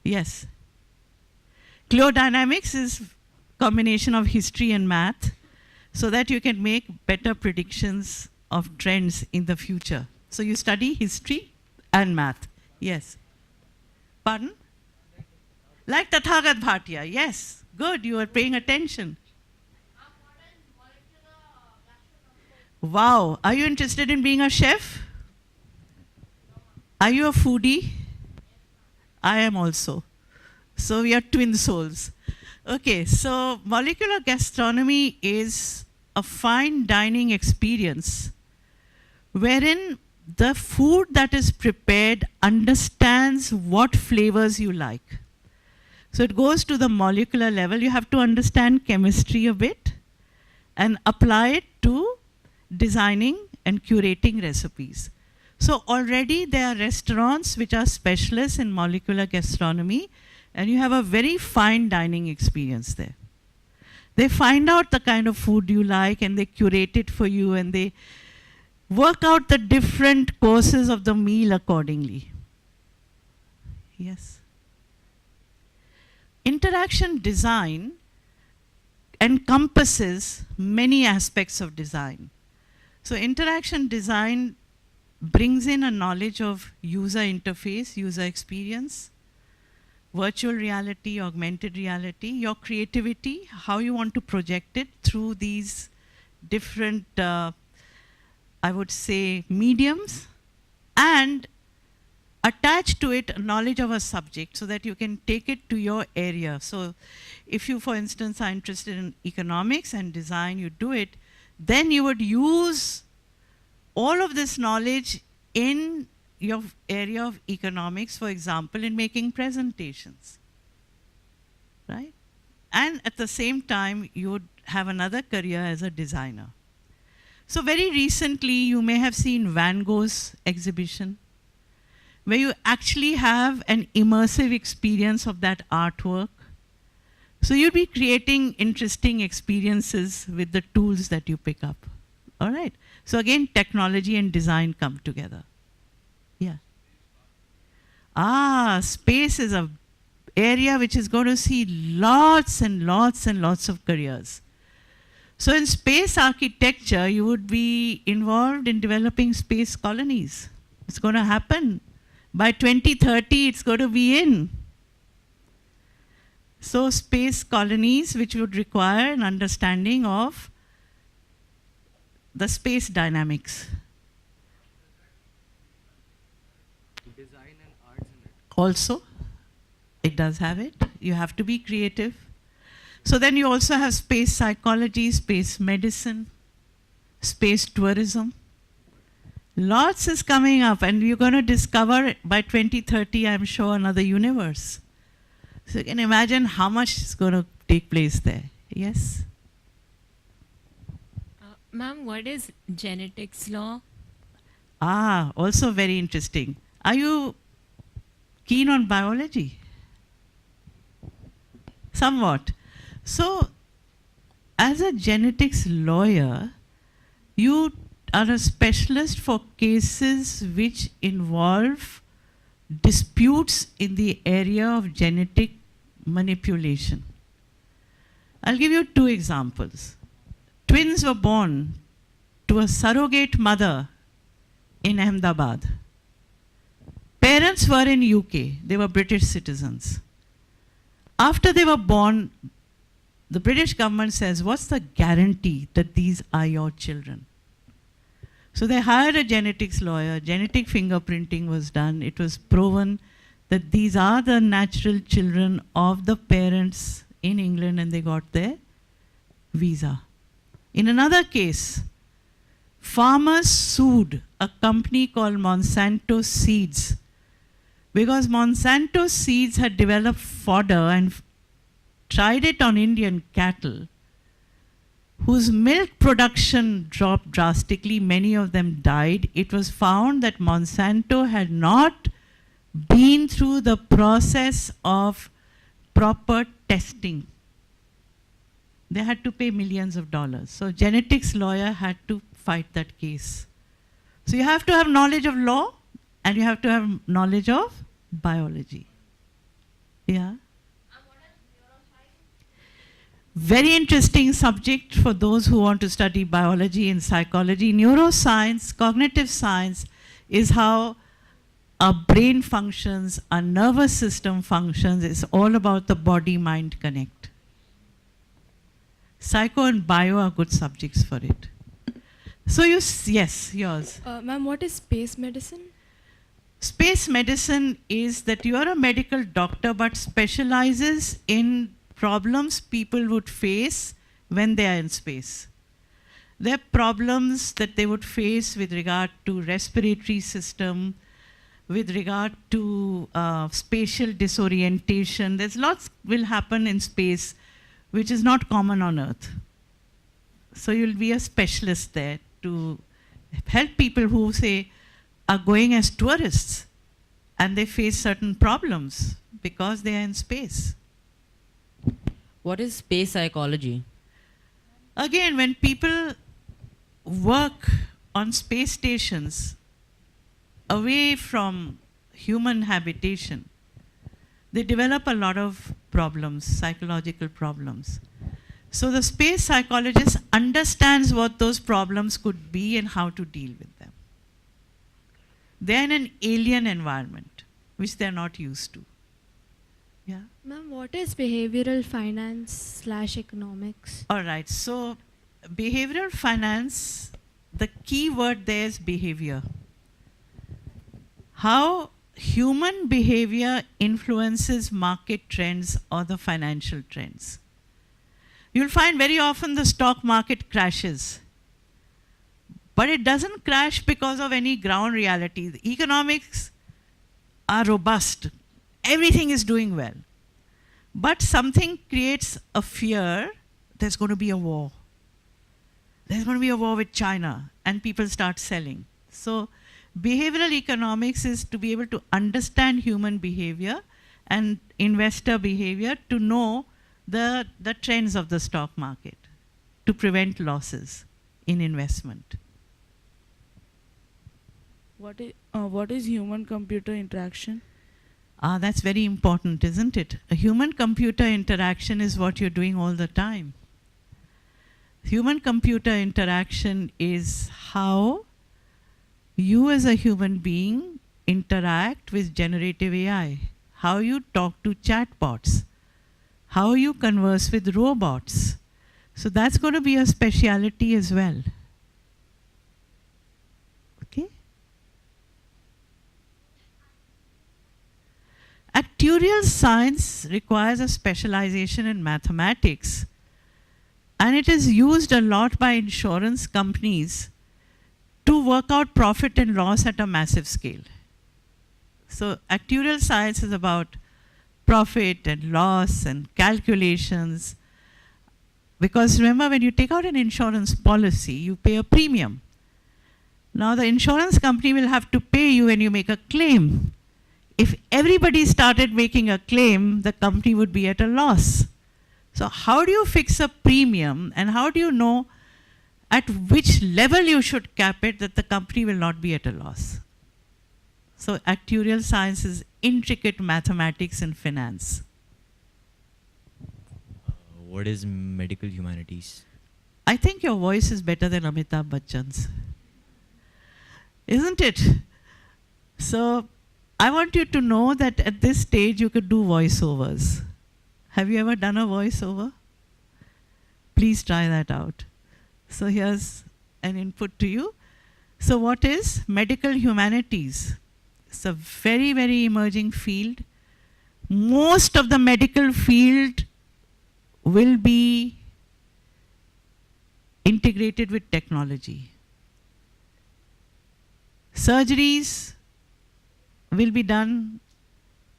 Yes. Cliodynamics is combination of history and math, so that you can make better predictions of trends in the future. So you study history and math. Yes. Pardon? Like Tathagat Bhatia. Yes. Good, you are paying attention. Wow. Are you interested in being a chef? Are you a foodie? I am also. So we are twin souls. Okay, so molecular gastronomy is a fine dining experience wherein the food that is prepared understands what flavors you like. So it goes to the molecular level. You have to understand chemistry a bit and apply it to designing and curating recipes. So already there are restaurants which are specialists in molecular gastronomy, and you have a very fine dining experience there. They find out the kind of food you like and they curate it for you, and they work out the different courses of the meal accordingly. Yes. Interaction design encompasses many aspects of design. So interaction design brings in a knowledge of user interface, user experience, virtual reality, augmented reality, your creativity, how you want to project it through these different, I would say, mediums, and attach to it knowledge of a subject so that you can take it to your area. So if you, for instance, are interested in economics and design, you do it, then you would use all of this knowledge in your area of economics, for example, in making presentations, right? And at the same time, you would have another career as a designer. So very recently, you may have seen Van Gogh's exhibition, where you actually have an immersive experience of that artwork. So you'll be creating interesting experiences with the tools that you pick up. All right. So again, technology and design come together. Yeah. Space is an area which is going to see lots and lots and lots of careers. So in space architecture, you would be involved in developing space colonies. It's going to happen. By 2030, it's going to be in. So space colonies, which would require an understanding of the space dynamics. Design and arts in it. Also, it does have it. You have to be creative. So then you also have space psychology, space medicine, space tourism. Lots is coming up, and you're going to discover by 2030, I'm sure, another universe. So you can imagine how much is going to take place there. Yes? Ma'am, what is genetics law? Also very interesting. Are you keen on biology? Somewhat. So, as a genetics lawyer, you are a specialist for cases which involve disputes in the area of genetic manipulation. I'll give you 2 examples. Twins were born to a surrogate mother in Ahmedabad. Parents were in UK. They were British citizens. After they were born, the British government says, what's the guarantee that these are your children? So they hired a genetics lawyer, genetic fingerprinting was done. It was proven that these are the natural children of the parents in England, and they got their visa. In another case, farmers sued a company called Monsanto Seeds because Monsanto Seeds had developed fodder and tried it on Indian cattle, whose milk production dropped drastically. Many of them died. It was found that Monsanto had not been through the process of proper testing. They had to pay millions of dollars. So genetics lawyer had to fight that case. So you have to have knowledge of law and you have to have knowledge of biology. Yeah. Very interesting subject for those who want to study biology and psychology. Neuroscience, cognitive science is how our brain functions, our nervous system functions. It's all about the body-mind connect. Psycho and bio are good subjects for it. So yes, yours. Ma'am, what is space medicine? Space medicine is that you are a medical doctor but specializes in problems people would face when they are in space. There are problems that they would face with regard to respiratory system, with regard to spatial disorientation. There's lots will happen in space which is not common on Earth. So you'll be a specialist there to help people who, say, are going as tourists and they face certain problems because they are in space. What is space psychology? Again, when people work on space stations away from human habitation, they develop a lot of problems, psychological problems. So the space psychologist understands what those problems could be and how to deal with them. They're in an alien environment, which they're not used to. Yeah. Ma'am, what is behavioral finance / economics? All right. So, behavioral finance, the key word there is behavior. How human behavior influences market trends or the financial trends. You'll find very often the stock market crashes. But it doesn't crash because of any ground reality. The economics are robust. Everything is doing well. But something creates a fear, there's going to be a war. There's going to be a war with China, and people start selling. So behavioral economics is to be able to understand human behavior and investor behavior to know the trends of the stock market, to prevent losses in investment. What is human-computer interaction? That's very important, isn't it? A human-computer interaction is what you're doing all the time. Human-computer interaction is how you as a human being interact with generative AI, how you talk to chatbots, how you converse with robots. So that's going to be a speciality as well. Okay? Actuarial science requires a specialization in mathematics, and it is used a lot by insurance companies to work out profit and loss at a massive scale. So actuarial science is about profit and loss and calculations. Because remember, when you take out an insurance policy, you pay a premium. Now the insurance company will have to pay you when you make a claim. If everybody started making a claim, the company would be at a loss. So how do you fix a premium, and how do you know at which level you should cap it that the company will not be at a loss? So actuarial science is intricate mathematics and finance. What is medical humanities? I think your voice is better than Amitabh Bachchan's. Isn't it? So I want you to know that at this stage you could do voiceovers. Have you ever done a voiceover? Please try that out. So here's an input to you. So what is medical humanities? It's a very, very emerging field. Most of the medical field will be integrated with technology. Surgeries will be done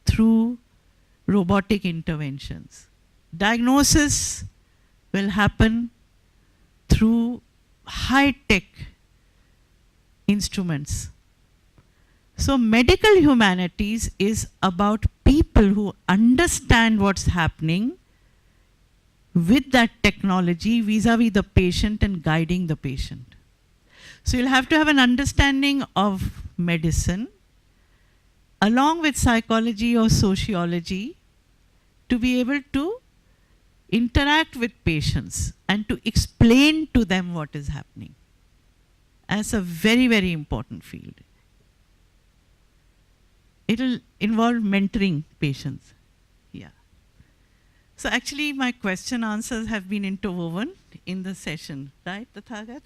through robotic interventions. Diagnosis will happen through high-tech instruments. So medical humanities is about people who understand what's happening with that technology vis-a-vis the patient and guiding the patient. So you'll have to have an understanding of medicine along with psychology or sociology to be able to interact with patients and to explain to them what is happening. And it's a very, very important field. It'll involve mentoring patients. Yeah. So actually my question answers have been interwoven in the session, right, Tathagat?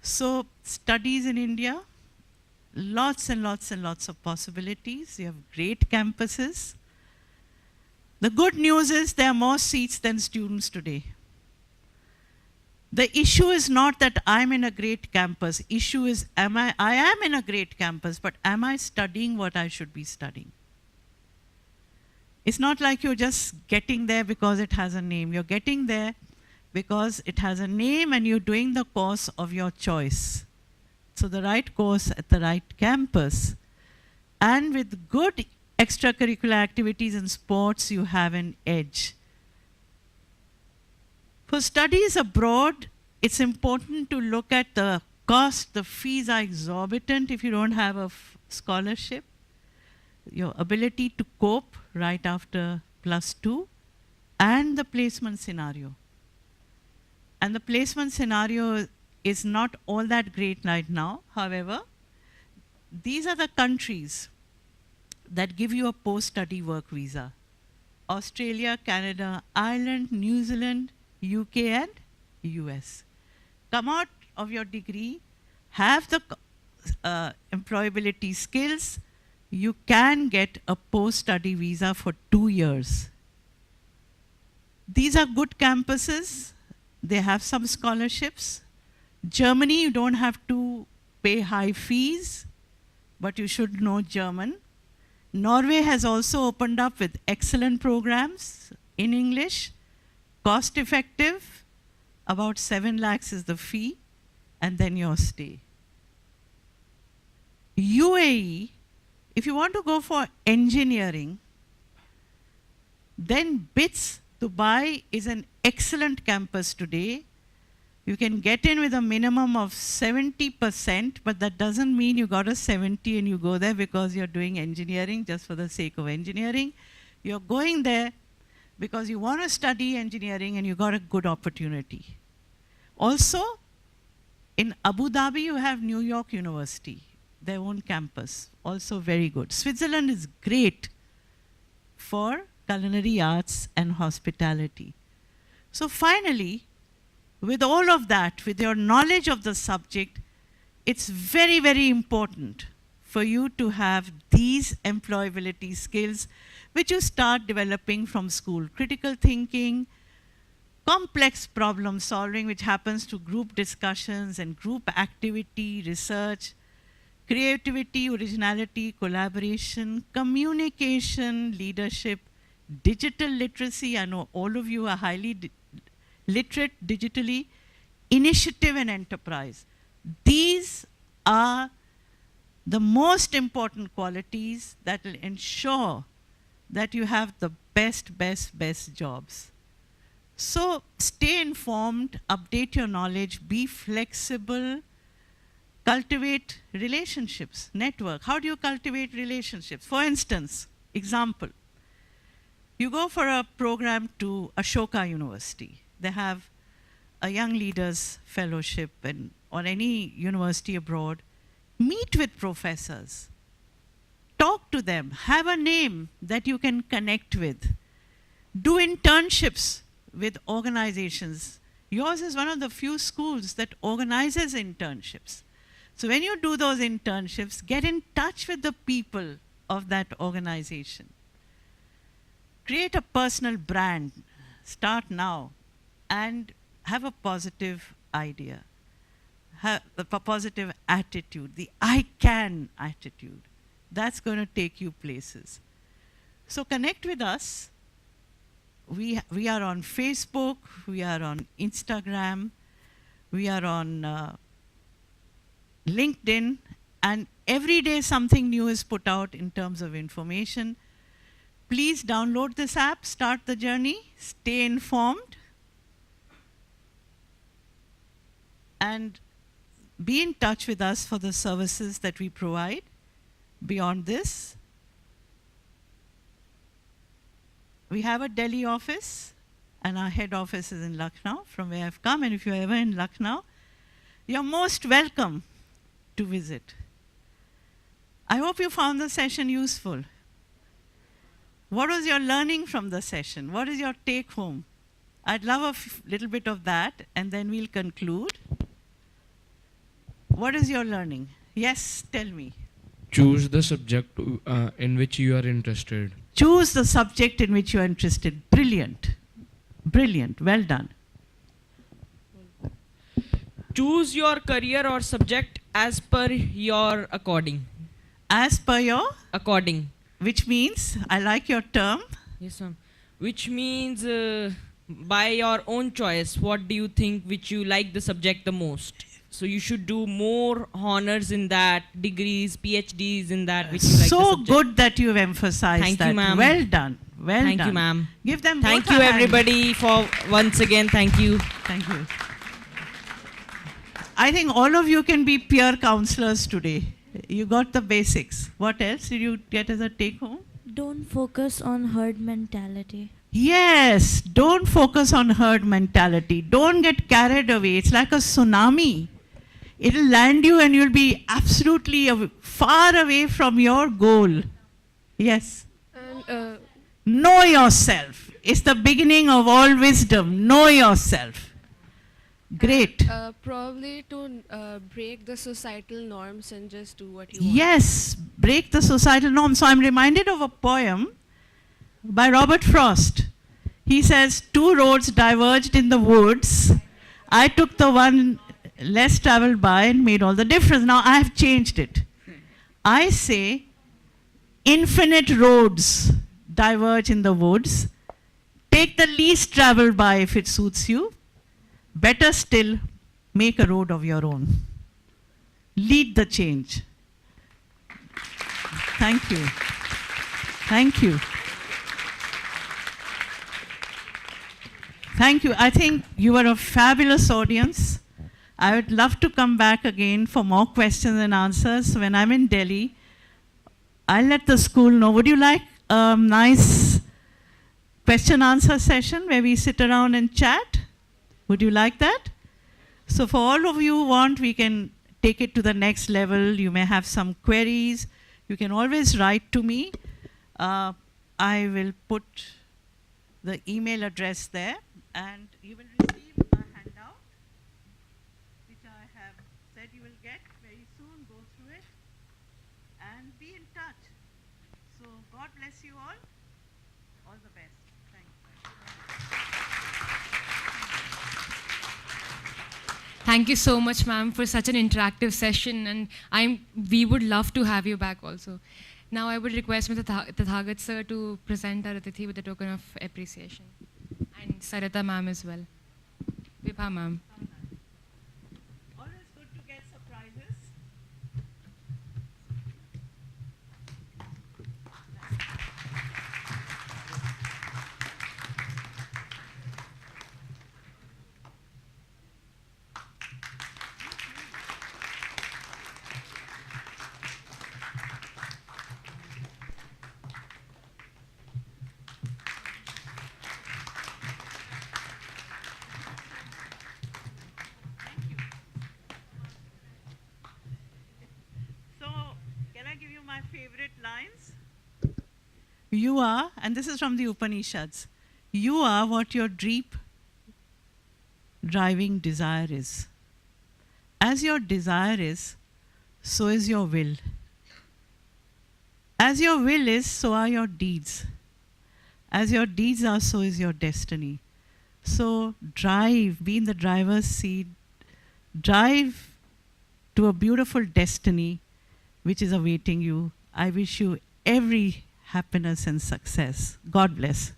So studies in India, lots and lots and lots of possibilities. You have great campuses. The good news is there are more seats than students today. The issue is not that I'm in a great campus. Issue is I am in a great campus, but am I studying what I should be studying? It's not like you're just getting there because it has a name. You're getting there because it has a name and you're doing the course of your choice. So the right course at the right campus. And with good extracurricular activities and sports, you have an edge. For studies abroad, it's important to look at the cost. The fees are exorbitant if you don't have a scholarship. Your ability to cope right after +2 and the placement scenario. And the placement scenario is not all that great right now. However, these are the countries that give you a post-study work visa. Australia, Canada, Ireland, New Zealand, UK and US. Come out of your degree, have the employability skills, you can get a post-study visa for 2 years. These are good campuses. They have some scholarships. Germany, you don't have to pay high fees, but you should know German. Norway has also opened up with excellent programs in English, cost effective, about 7 lakhs is the fee, and then your stay. UAE, if you want to go for engineering, then BITS Dubai is an excellent campus today. You can get in with a minimum of 70%, but that doesn't mean you got a 70 and you go there because you're doing engineering just for the sake of engineering. You're going there because you want to study engineering and you got a good opportunity. Also, in Abu Dhabi, you have New York University, their own campus, also very good. Switzerland is great for culinary arts and hospitality. So finally, with all of that, with your knowledge of the subject, it's very, very important for you to have these employability skills, which you start developing from school. Critical thinking, complex problem solving, which happens to group discussions and group activity, research, creativity, originality, collaboration, communication, leadership, digital literacy. I know all of you are highly literate digitally, initiative and enterprise. These are the most important qualities that will ensure that you have the best jobs. So stay informed, update your knowledge, be flexible, cultivate relationships, network. How do you cultivate relationships? For instance, example, you go for a program to Ashoka University. They have a young leaders fellowship or any university abroad. Meet with professors. Talk to them. Have a name that you can connect with. Do internships with organizations. Yours is one of the few schools that organizes internships. So when you do those internships, get in touch with the people of that organization. Create a personal brand. Start now. And have a positive idea. Have a positive attitude. The I can attitude. That's going to take you places. So connect with us. We are on Facebook. We are on Instagram. We are on LinkedIn. And every day something new is put out in terms of information. Please download this app. Start the journey. Stay informed. And be in touch with us for the services that we provide. Beyond this, we have a Delhi office, and our head office is in Lucknow, from where I've come. And if you're ever in Lucknow, you're most welcome to visit. I hope you found the session useful. What was your learning from the session? What is your take home? I'd love a little bit of that, and then we'll conclude. What is your learning? Yes, tell me. Choose the subject in which you are interested. Choose the subject in which you are interested. Brilliant. Brilliant. Well done. Choose your career or subject as per your according. As per your? According. Which means, I like your term. Yes, ma'am. Which means by your own choice, what do you think which you like the subject the most? So you should do more honors in that, degrees, PhDs in that which you like the subject. So good that you've emphasized Thank that. you, ma'am. Well done. Well done. Thank you, ma'am. Give them Thank both you, a hand. everybody, for once again. Thank you. Thank you. I think all of you can be peer counselors today. You got the basics. What else did you get as a take home? Don't focus on herd mentality. Yes, don't focus on herd mentality. Don't get carried away. It's like a tsunami. It'll land you and you'll be absolutely far away from your goal. Yes. And, Know yourself. It's the beginning of all wisdom. Know yourself. Great. probably to break the societal norms and just do what you want. Yes, break the societal norm. So I'm reminded of a poem by Robert Frost. He says, two roads diverged in the woods. I took the one less traveled by and made all the difference. Now I have changed it. I say, infinite roads diverge in the woods. Take the least traveled by if it suits you. Better still, make a road of your own. Lead the change. Thank you. Thank you. Thank you. I think you are a fabulous audience. I would love to come back again for more questions and answers. When I'm in Delhi, I'll let the school know. Would you like a nice question-answer session where we sit around and chat? Would you like that? So for all of you who want, we can take it to the next level. You may have some queries. You can always write to me. I will put the email address there, and you will receive a handout, which I have said you will get very soon. Go through it and be in touch. So God bless you all. All the best. Thanks. Thank you so much, ma'am, for such an interactive session, and we would love to have you back also. Now I would request Mr. Tathagat sir to present our Atithi with a token of appreciation, and Sarita ma'am as well. Vibha ma'am. Always good to get surprises. So, can I give you my favorite lines? You are, and this is from the Upanishads, you are what your deep driving desire is. As your desire is, so is your will. As your will is, so are your deeds. As your deeds are, so is your destiny. So drive, be in the driver's seat, drive to a beautiful destiny which is awaiting you. I wish you every happiness and success. God bless.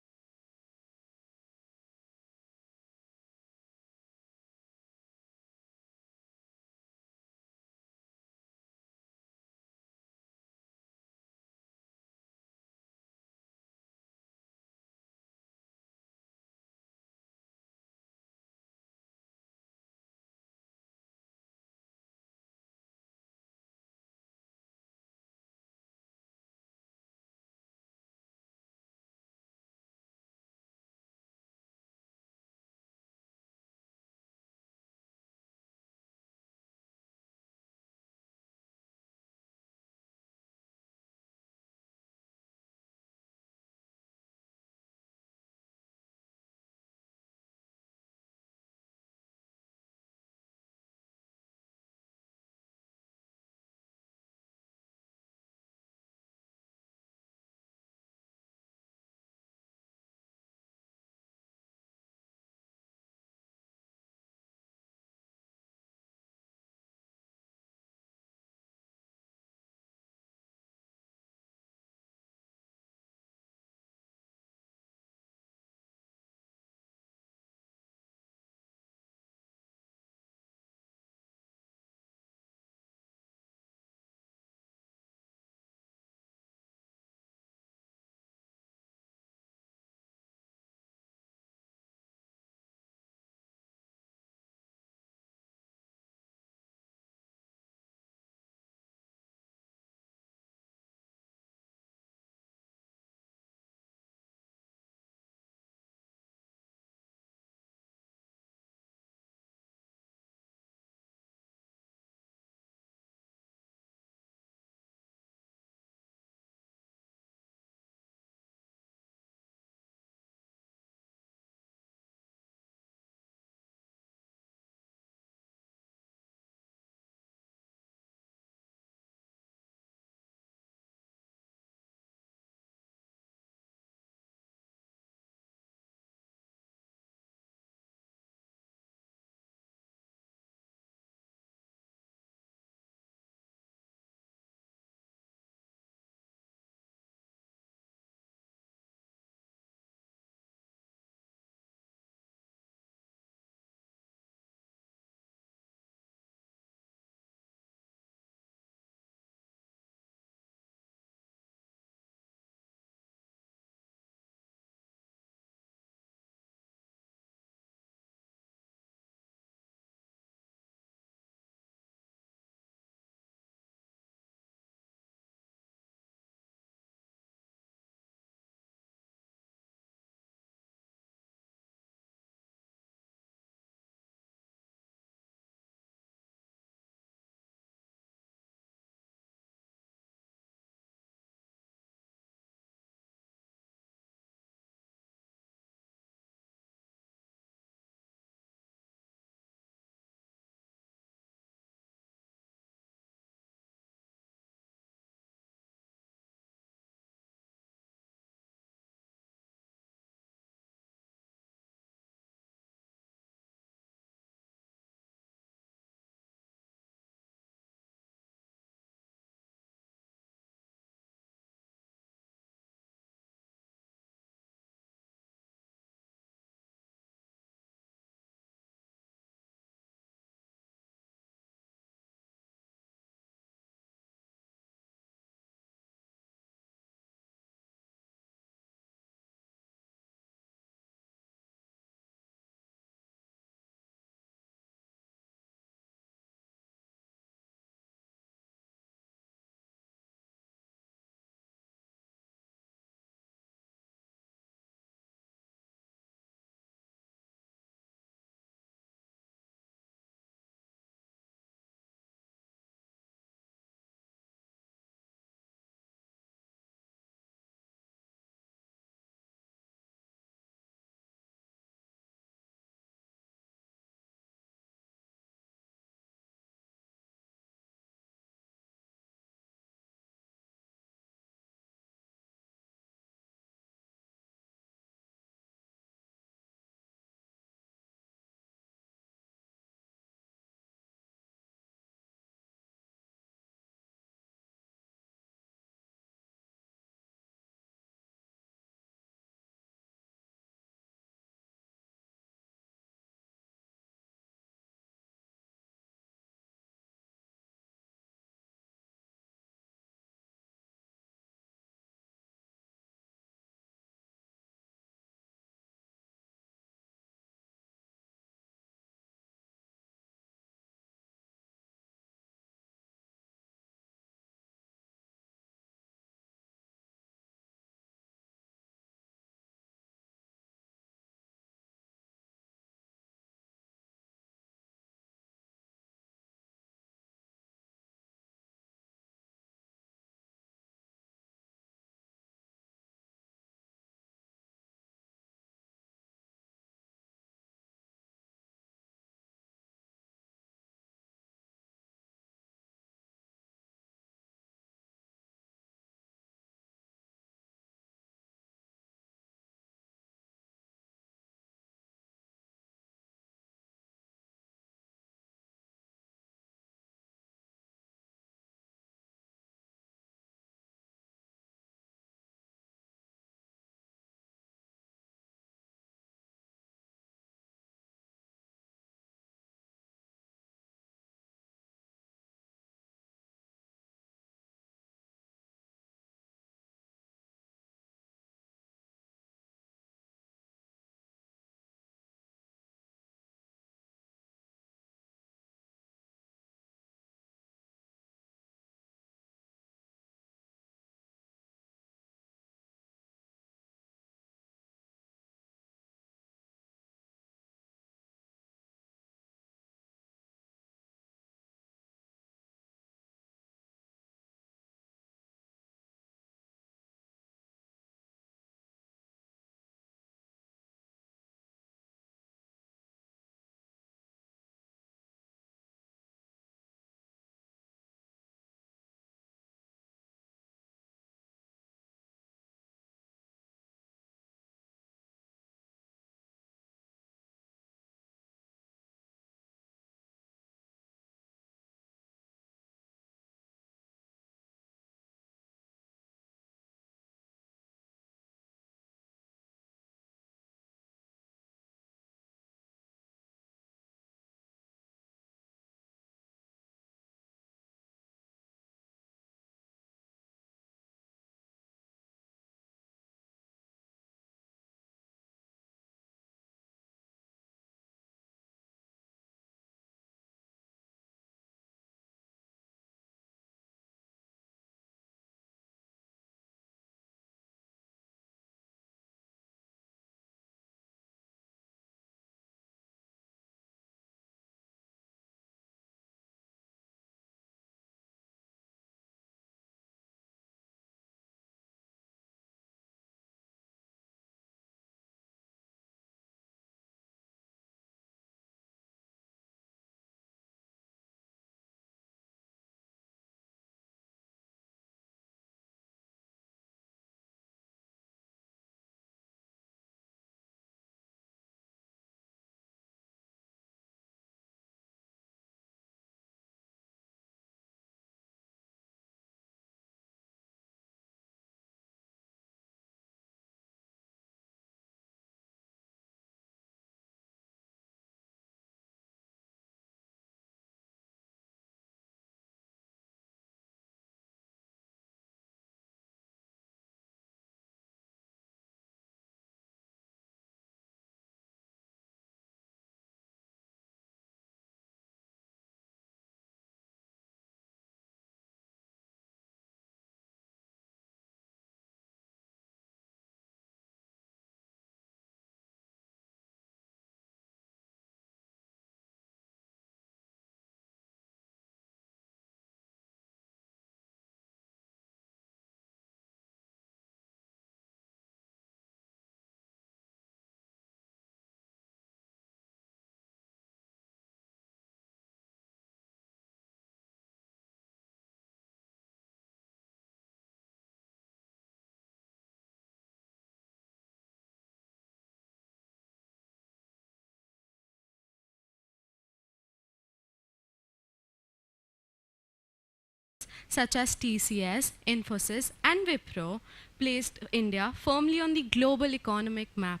such as TCS, Infosys, and Wipro placed India firmly on the global economic map.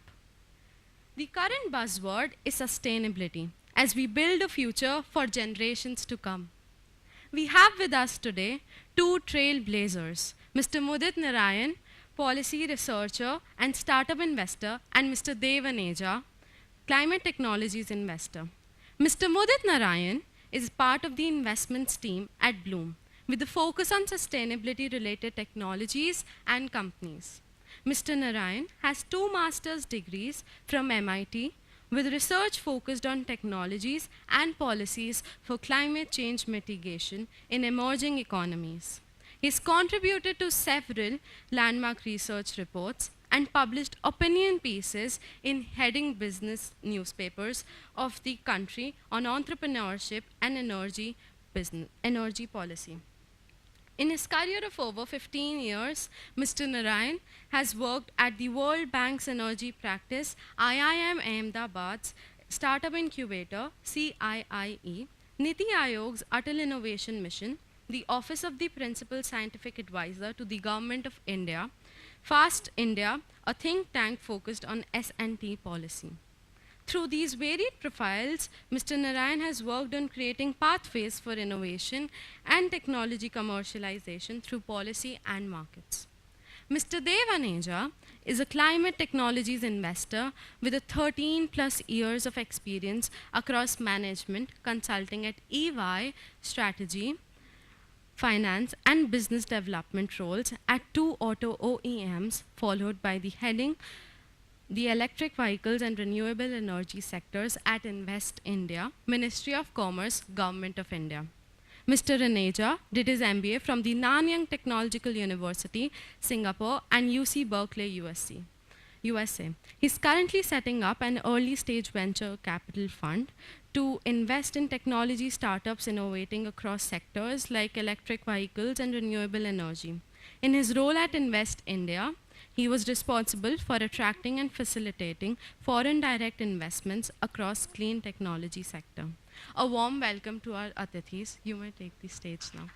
The current buzzword is sustainability as we build a future for generations to come. We have with us today two trailblazers, Mr. Mudit Narayan, policy researcher and startup investor, and Mr. Dev Aneja, climate technologies investor. Mr. Mudit Narayan is part of the investments team at Bloom with a focus on sustainability related technologies and companies. Mr. Narayan has 2 master's degrees from MIT with research focused on technologies and policies for climate change mitigation in emerging economies. He has contributed to several landmark research reports and published opinion pieces in heading business newspapers of the country on entrepreneurship and energy policy. In his career of over 15 years, Mr. Narayan has worked at the World Bank's energy practice, IIM Ahmedabad's Startup Incubator, CIIE, Niti Aayog's Atal Innovation Mission, the Office of the Principal Scientific Advisor to the Government of India, FAST India, a think tank focused on S&T policy. Through these varied profiles, Mr. Narayan has worked on creating pathways for innovation and technology commercialization through policy and markets. Mr. Dev Aneja is a climate technologies investor with a 13+ years of experience across management, consulting at EY, strategy, finance, and business development roles at 2 auto OEMs, followed by the heading the electric vehicles and renewable energy sectors at Invest India, Ministry of Commerce, Government of India. Mr. Aneja did his MBA from the Nanyang Technological University, Singapore, and UC Berkeley, USA. He's currently setting up an early stage venture capital fund to invest in technology startups innovating across sectors like electric vehicles and renewable energy. In his role at Invest India, he was responsible for attracting and facilitating foreign direct investments across clean technology sector. A warm welcome to our Atithis. You may take the stage now.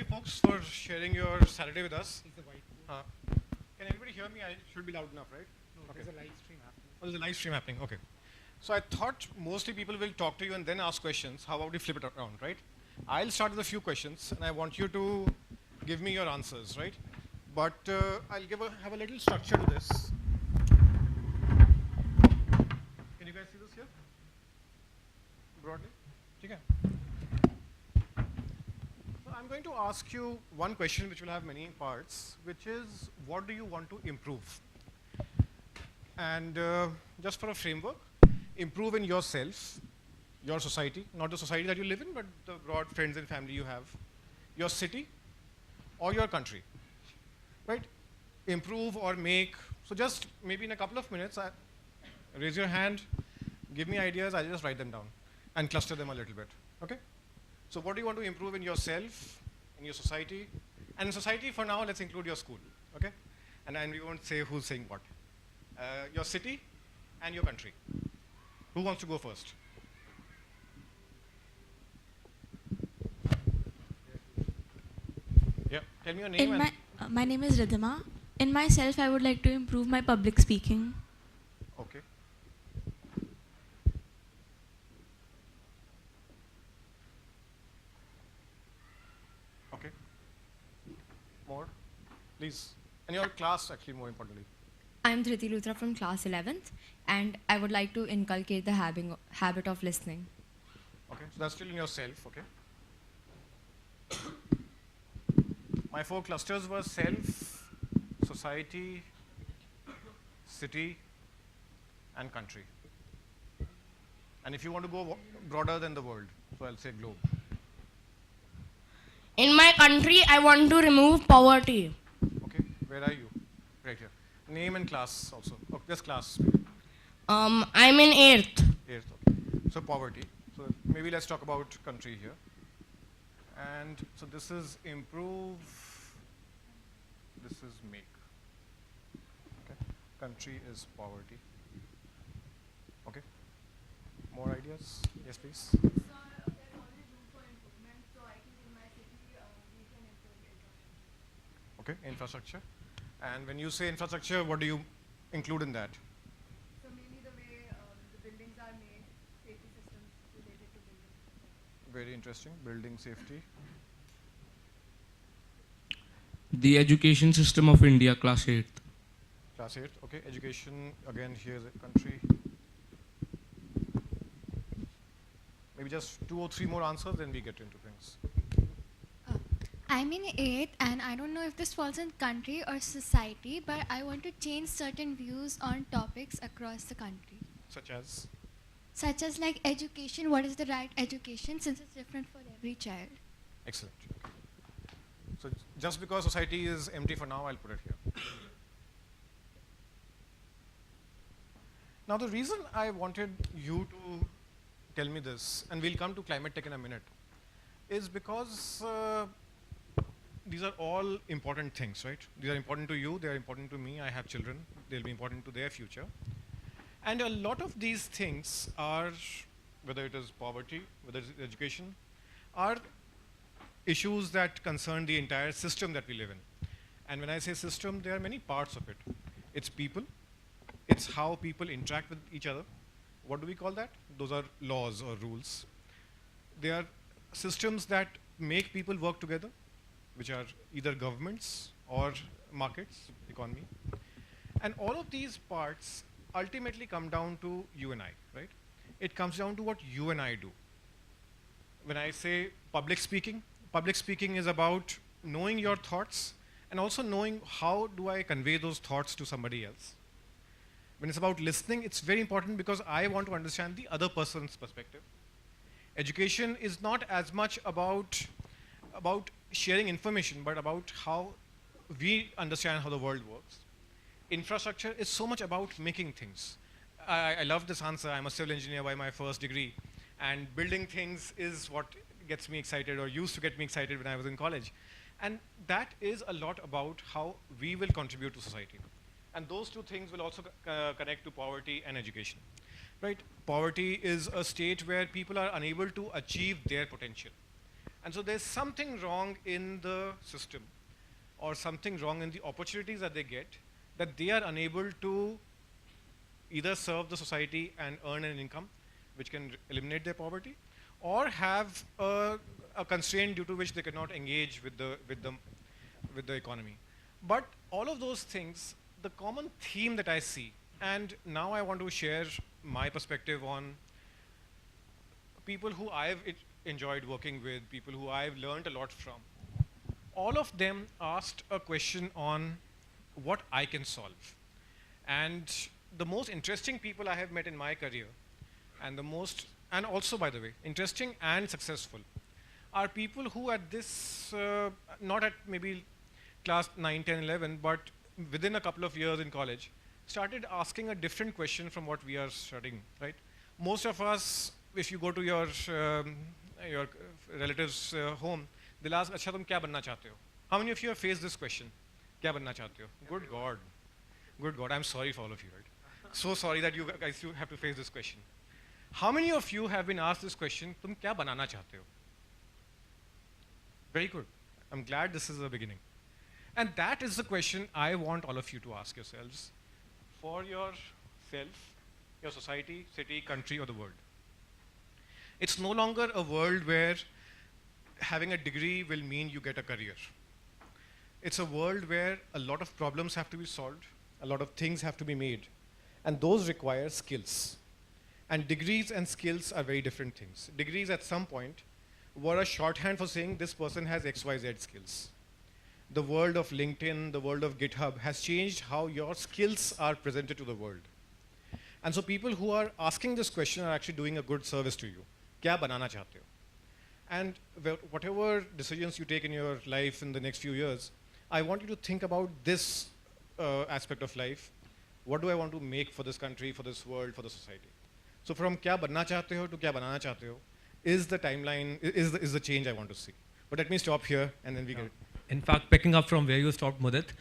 Folks, for sharing your Saturday with us. Can everybody hear me? I should be loud enough, right? No, okay. There's a live stream happening. Oh, there's a live stream happening. Okay. So I thought mostly people will talk to you and then ask questions. How about we flip it around, right? I'll start with a few questions and I want you to give me your answers, right? But I'll have a little structure to this. Can you guys see this here? Broadly? Okay. I'm going to ask you one question which will have many parts, which is, what do you want to improve? And just for a framework, improve in yourself, your society, not the society that you live in, but the broad friends and family you have, your city, or your country, right? Improve or make. So just maybe in a couple of minutes, raise your hand, give me ideas, I'll just write them down and cluster them a little bit, okay? So what do you want to improve in yourself, in your society? And in society, for now, let's include your school, okay? And we won't say who's saying what. Your city and your country. Who wants to go first? Yeah, tell me your name. My name is Ridhima. In myself, I would like to improve my public speaking. Okay. Okay. More, please. And your class, actually, more importantly. I'm Dhriti Luthra from class 11th, and I would like to inculcate the habit of listening. Okay, so that's still in yourself, okay? My 4 clusters were self, society, city, and country. And if you want to go broader than the world, so I'll say globe. In my country, I want to remove poverty. Okay, where are you? Right here. Name and class also. Okay, just class. I'm in 8th. 8th, okay. So poverty. So maybe let's talk about country here. And so this is improve, this is make. Okay. Country is poverty. Okay. More ideas? Yes, please. Okay, infrastructure. And when you say infrastructure, what do you include in that? So mainly the way the buildings are made, safety systems related to buildings. Very interesting. Building safety. The education system of India, class 8th. Class 8th, okay. Education, again, here's a country. Maybe just 2 or 3 more answers, then we get into things. I'm in 8th, and I don't know if this falls in country or society, but I want to change certain views on topics across the country. Such as? Such as like education, what is the right education, since it's different for every child. Excellent. So just because society is empty for now, I'll put it here. Now the reason I wanted you to tell me this, and we'll come to climate tech in a minute, is because these are all important things, right? These are important to you, they are important to me, I have children, they'll be important to their future. And a lot of these things are, whether it is poverty, whether it's education, are issues that concern the entire system that we live in. And when I say system, there are many parts of it. It's people, it's how people interact with each other. What do we call that? Those are laws or rules. They are systems that make people work together, which are either governments or markets, economy. And all of these parts ultimately come down to you and I, right? It comes down to what you and I do. When I say public speaking is about knowing your thoughts and also knowing how do I convey those thoughts to somebody else. When it's about listening, it's very important because I want to understand the other person's perspective. Education is not as much about sharing information, but about how we understand how the world works. Infrastructure is so much about making things. I love this answer. I'm a civil engineer by my first degree, and building things is what gets me excited, or used to get me excited when I was in college. And that is a lot about how we will contribute to society. And those two things will also connect to poverty and education. Right? Poverty is a state where people are unable to achieve their potential. And so there's something wrong in the system, or something wrong in the opportunities that they get, that they are unable to either serve the society and earn an income, which can eliminate their poverty, or have a constraint due to which they cannot engage with the economy. But all of those things, the common theme that I see, and now I want to share my perspective on people who I've enjoyed working with, people who I've learned a lot from. All of them asked a question on what I can solve. And the most interesting people I have met in my career, and and also, by the way, interesting and successful, are people who at this, not at maybe class 9, 10, 11, but within a couple of years in college, started asking a different question from what we are studying, right? Most of us, if you go to your relatives' home, they'll ask, "Acha, tum kya banna chahte ho?" How many of you have faced this question? Kya banna chahte ho? Good God. Good God, I'm sorry for all of you, right? So sorry that you guys have to face this question. How many of you have been asked this question, "Tum kya banana chahte ho?" Very good. I'm glad this is the beginning. And that is the question I want all of you to ask yourselves for yourself, your society, city, country, or the world. It's no longer a world where having a degree will mean you get a career. It's a world where a lot of problems have to be solved, a lot of things have to be made, and those require skills. And degrees and skills are very different things. Degrees at some point were a shorthand for saying this person has XYZ skills. The world of LinkedIn, the world of GitHub has changed how your skills are presented to the world. And so people who are asking this question are actually doing a good service to you. Kya banana chahte ho? And whatever decisions you take in your life in the next few years, I want you to think about this aspect of life. What do I want to make for this country, for this world, for the society? So from kya banna chahte ho to kya banana chahte ho is the timeline, is the change I want to see. But let me stop here and then we get it. In fact, picking up from where you stopped, Mudit,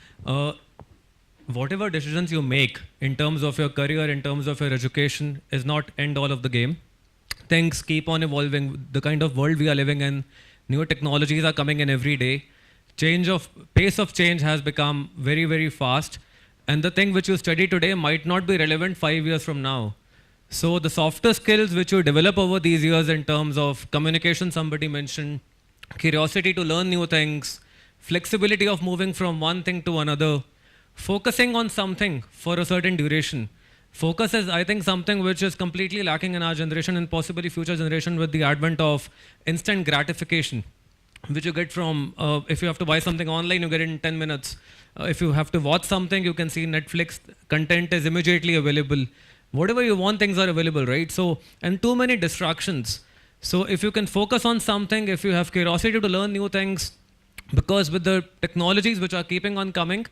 whatever decisions you make in terms of your career, in terms of your education, is not end all of the game. Things keep on evolving. The kind of world we are living in, new technologies are coming in every day. Pace of change has become very, very fast. And the thing which you study today might not be relevant 5 years from now. So the softer skills which you develop over these years in terms of communication, somebody mentioned, curiosity to learn new things, flexibility of moving from one thing to another, focusing on something for a certain duration. Focus is, I think, something which is completely lacking in our generation and possibly future generation with the advent of instant gratification, which you get from, if you have to buy something online, you get it in 10 minutes. If you have to watch something, you can see Netflix content is immediately available. Whatever you want, things are available, right? So, and too many distractions. So if you can focus on something, if you have curiosity to learn new things, because with the technologies which are keeping on coming,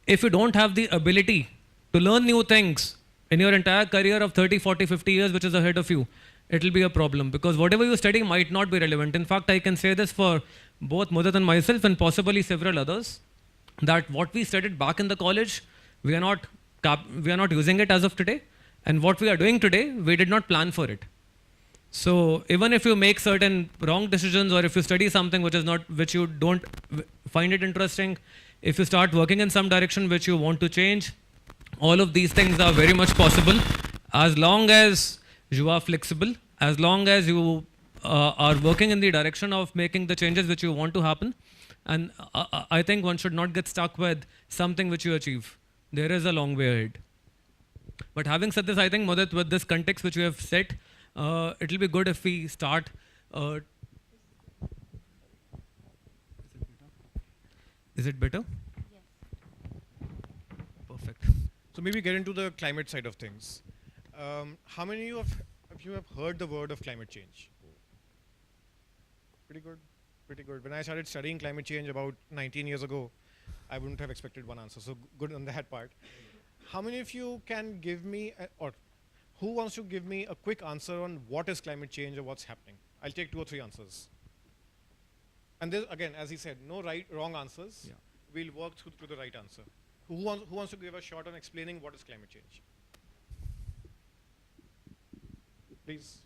if you don't have the ability to learn new things in your entire career of 30, 40, 50 years, which is ahead of you, it will be a problem because whatever you study might not be relevant. In fact, I can say this for both Mudit and myself and possibly several others, that what we studied back in the college, we are not using it as of today. And what we are doing today, we did not plan for it. So even if you make certain wrong decisions or if you study something which you don't find it interesting, if you start working in some direction which you want to change, all of these things are very much possible as long as you are flexible, as long as you are working in the direction of making the changes which you want to happen. And I think one should not get stuck with something which you achieve. There is a long way ahead. But having said this, I think, Mudit, with this context which we have set, it will be good if we start. Is it better? Yes. Perfect. So maybe get into the climate side of things. How many of you have heard the word of climate change? Pretty good. Pretty good. When I started studying climate change about 19 years ago, I wouldn't have expected one answer. So good on that part. How many of you can give me, or who wants to give me a quick answer on what is climate change or what's happening? I'll take 2 or 3 answers. And there, again, as he said, no wrong answers. Yeah. We'll work through the right answer. Who wants to give a shot on explaining what is climate change? Please.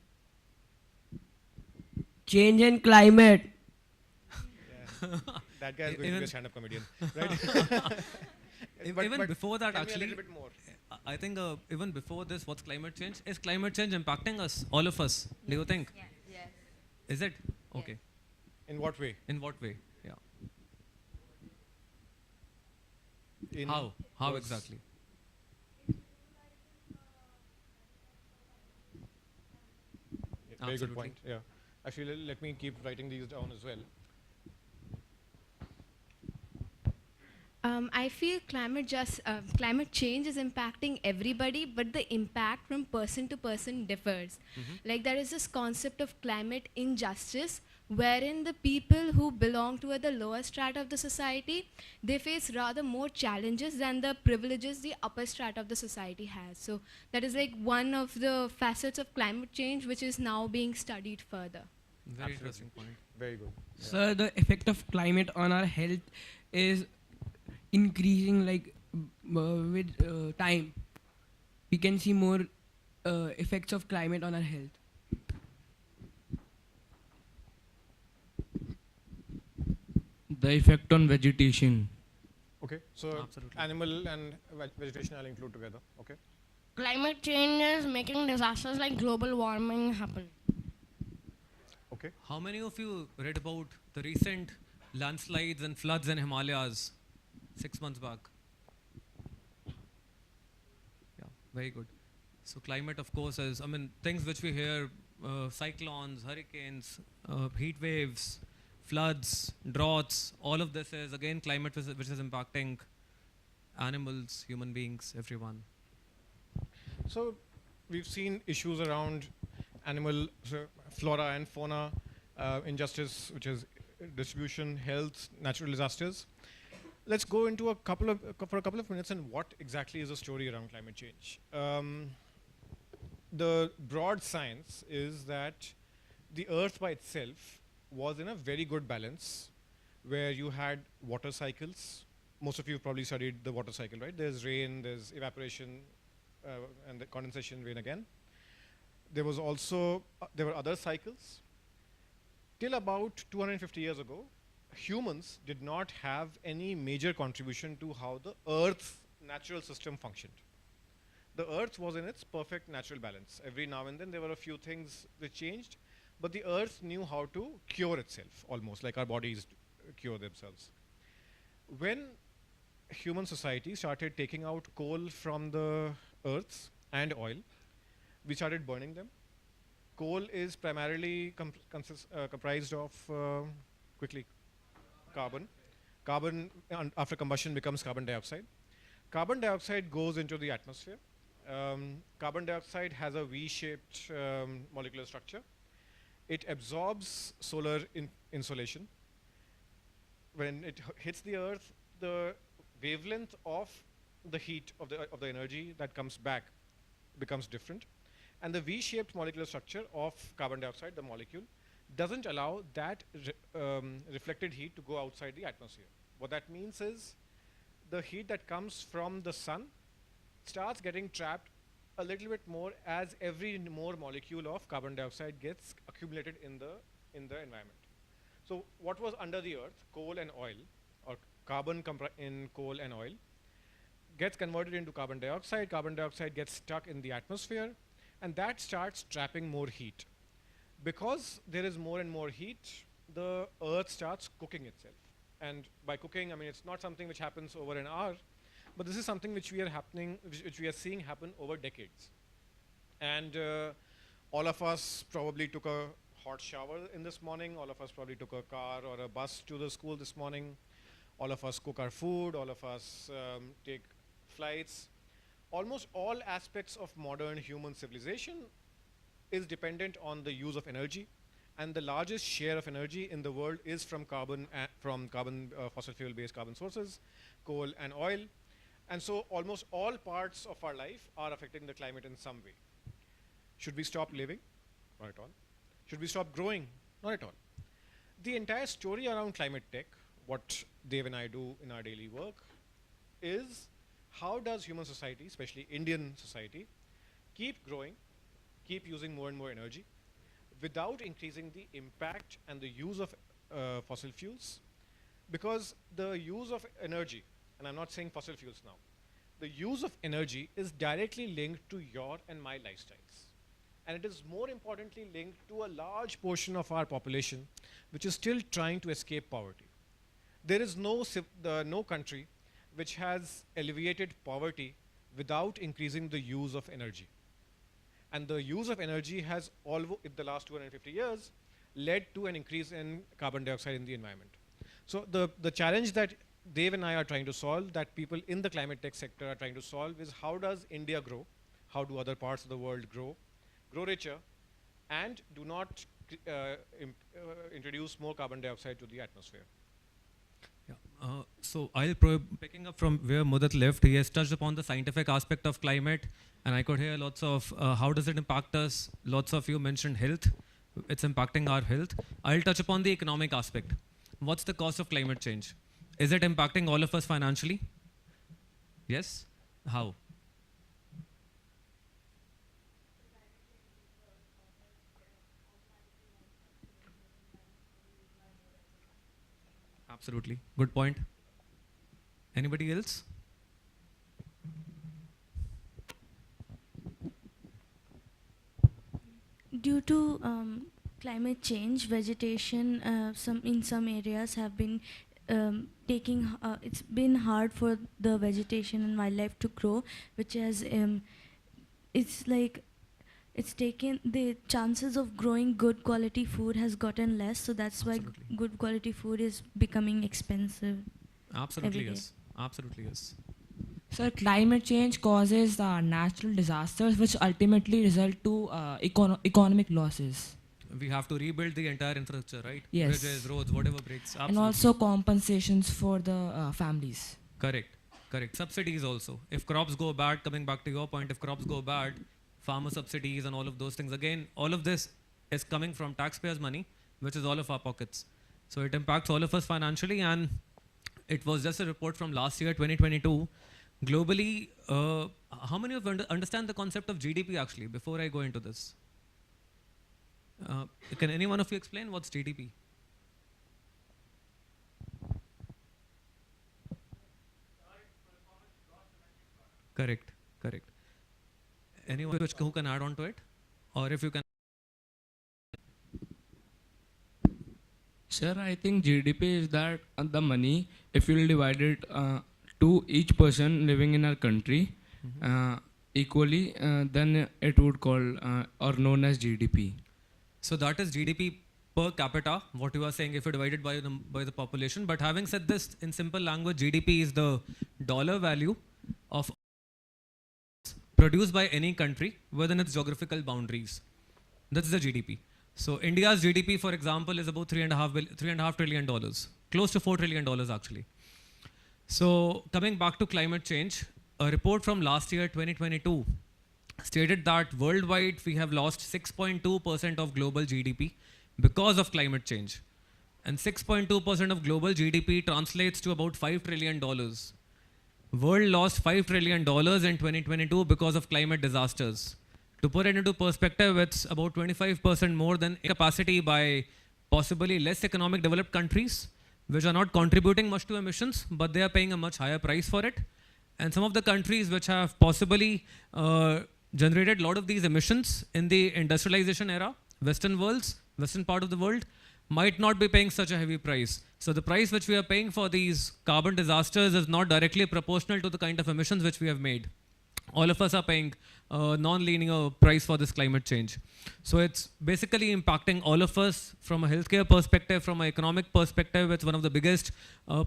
Change in climate. Yeah. That guy is going to be a stand-up comedian, right? Even before that, actually, a little bit more. I think even before this, what's climate change? Is climate change impacting us, all of us? Yes. Do you think? Yes. Yes. Is it? Okay. In what way? In what way? Yeah. In How exactly? Very good point. Yeah. Actually, let me keep writing these down as well. I feel climate change is impacting everybody, but the impact from person to person differs. Like there is this concept of climate injustice, wherein the people who belong to the lower strata of the society, they face rather more challenges than the privileges the upper strata of the society has. So that is like one of the facets of climate change which is now being studied further. Very interesting point. Very good. Yeah. So the effect of climate on our health is increasing with time. We can see more effects of climate on our health. The effect on vegetation. Okay, so absolutely. Animal and vegetation I'll include together. Okay. Climate change is making disasters like global warming happen. Okay. How many of you read about the recent landslides and floods in Himalayas 6 months back? Yeah, very good. So climate, of course, is, things which we hear, cyclones, hurricanes, heat waves, floods, droughts, all of this is again climate which is impacting animals, human beings, everyone. So we've seen issues around animal flora and fauna injustice, which is distribution, health, natural disasters. Let's go into for a couple of minutes and what exactly is the story around climate change. The broad science is that the Earth by itself was in a very good balance, where you had water cycles. Most of you have probably studied the water cycle, right? There's rain, there's evaporation, and the condensation, rain again. There was also, there were other cycles. Till about 250 years ago, humans did not have any major contribution to how the Earth's natural system functioned. The Earth was in its perfect natural balance. Every now and then there were a few things that changed, but the Earth knew how to cure itself, almost like our bodies cure themselves. When human society started taking out coal from the Earth and oil, we started burning them. Coal is primarily comprised of, quickly, carbon. Carbon, after combustion, becomes carbon dioxide. Carbon dioxide goes into the atmosphere. Carbon dioxide has a V-shaped molecular structure. It absorbs solar insolation. When it hits the Earth, the wavelength of the heat of the energy that comes back becomes different. And the V-shaped molecular structure of carbon dioxide, the molecule, doesn't allow that reflected heat to go outside the atmosphere. What that means is the heat that comes from the sun starts getting trapped a little bit more as every more molecule of carbon dioxide gets accumulated in the environment. So what was under the Earth, coal and oil, or carbon in coal and oil, gets converted into carbon dioxide. Carbon dioxide gets stuck in the atmosphere, and that starts trapping more heat. Because there is more and more heat, the Earth starts cooking itself. And by cooking, I mean it's not something which happens over an hour, but this is something which we are seeing happen over decades. And all of us probably took a hot shower in this morning. All of us probably took a car or a bus to the school this morning. All of us cook our food. All of us take flights. Almost all aspects of modern human civilization is dependent on the use of energy, and the largest share of energy in the world is from fossil fuel-based carbon sources, coal and oil. And so almost all parts of our life are affecting the climate in some way. Should we stop living? Not at all. Should we stop growing? Not at all. The entire story around climate tech, what Dev and I do in our daily work, is how does human society, especially Indian society, keep growing, keep using more and more energy without increasing the impact and the use of fossil fuels? Because the use of energy, and I'm not saying fossil fuels now, the use of energy is directly linked to your and my lifestyles. And it is more importantly linked to a large portion of our population which is still trying to escape poverty. There is no country which has alleviated poverty without increasing the use of energy. And the use of energy has, in the last 250 years, led to an increase in carbon dioxide in the environment. So the challenge that Dev and I are trying to solve, that people in the climate tech sector are trying to solve, is how does India grow? How do other parts of the world grow richer, and do not introduce more carbon dioxide to the atmosphere? Yeah. So picking up from where Mudit left, he has touched upon the scientific aspect of climate, and I could hear lots of how does it impact us. Lots of you mentioned health. It's impacting our health. I'll touch upon the economic aspect. What's the cost of climate change? Is it impacting all of us financially? Yes? How? Absolutely. Good point. Anybody else? Due to climate change, vegetation in some areas have been it's been hard for the vegetation and wildlife to grow, which has it's taken, the chances of growing good quality food has gotten less, so that's why good quality food is becoming expensive. Absolutely yes. Absolutely yes. So climate change causes natural disasters which ultimately result to economic losses. we have to rebuild the entire infrastructure, right? Yes. Bridges, roads, whatever breaks. And Absolutely. also compensations for the families. Correct, correct. Subsidies also. If crops go bad, coming back to your point, if crops go bad, farmer subsidies and all of those things. Again, all of this is coming from taxpayers' money, which is all of our pockets. So it impacts all of us financially. And it was just a report from last year, 2022. Globally, how many of you understand the concept of GDP actually, before I go into this? Can any one of you explain what's GDP? Correct, correct. Anyone who can add on to it? Or if you can. Sir, I think GDP is that the money, if you will divide it to each person living in our country equally, then it would call or known as GDP. So that is GDP per capita, what you are saying, if you divide it by the population. But having said this, in simple language, GDP is the dollar value of produced by any country within its geographical boundaries. That's the GDP. So India's GDP, for example, is about $3.5 trillion, close to $4 trillion actually. So coming back to climate change, a report from last year, 2022, stated that worldwide we have lost 6.2% of global GDP because of climate change. And 6.2% of global GDP translates to about $5 trillion. World lost $5 trillion in 2022 because of climate disasters. To put it into perspective, it's about 25% more than capacity by possibly less economic developed countries, which are not contributing much to emissions, but they are paying a much higher price for it. And some of the countries which have possibly generated a lot of these emissions in the industrialization era, Western part of the world, might not be paying such a heavy price. So the price which we are paying for these carbon disasters is not directly proportional to the kind of emissions which we have made. All of us are paying a non-linear price for this climate change. So it's basically impacting all of us from a healthcare perspective, from an economic perspective. It's one of the biggest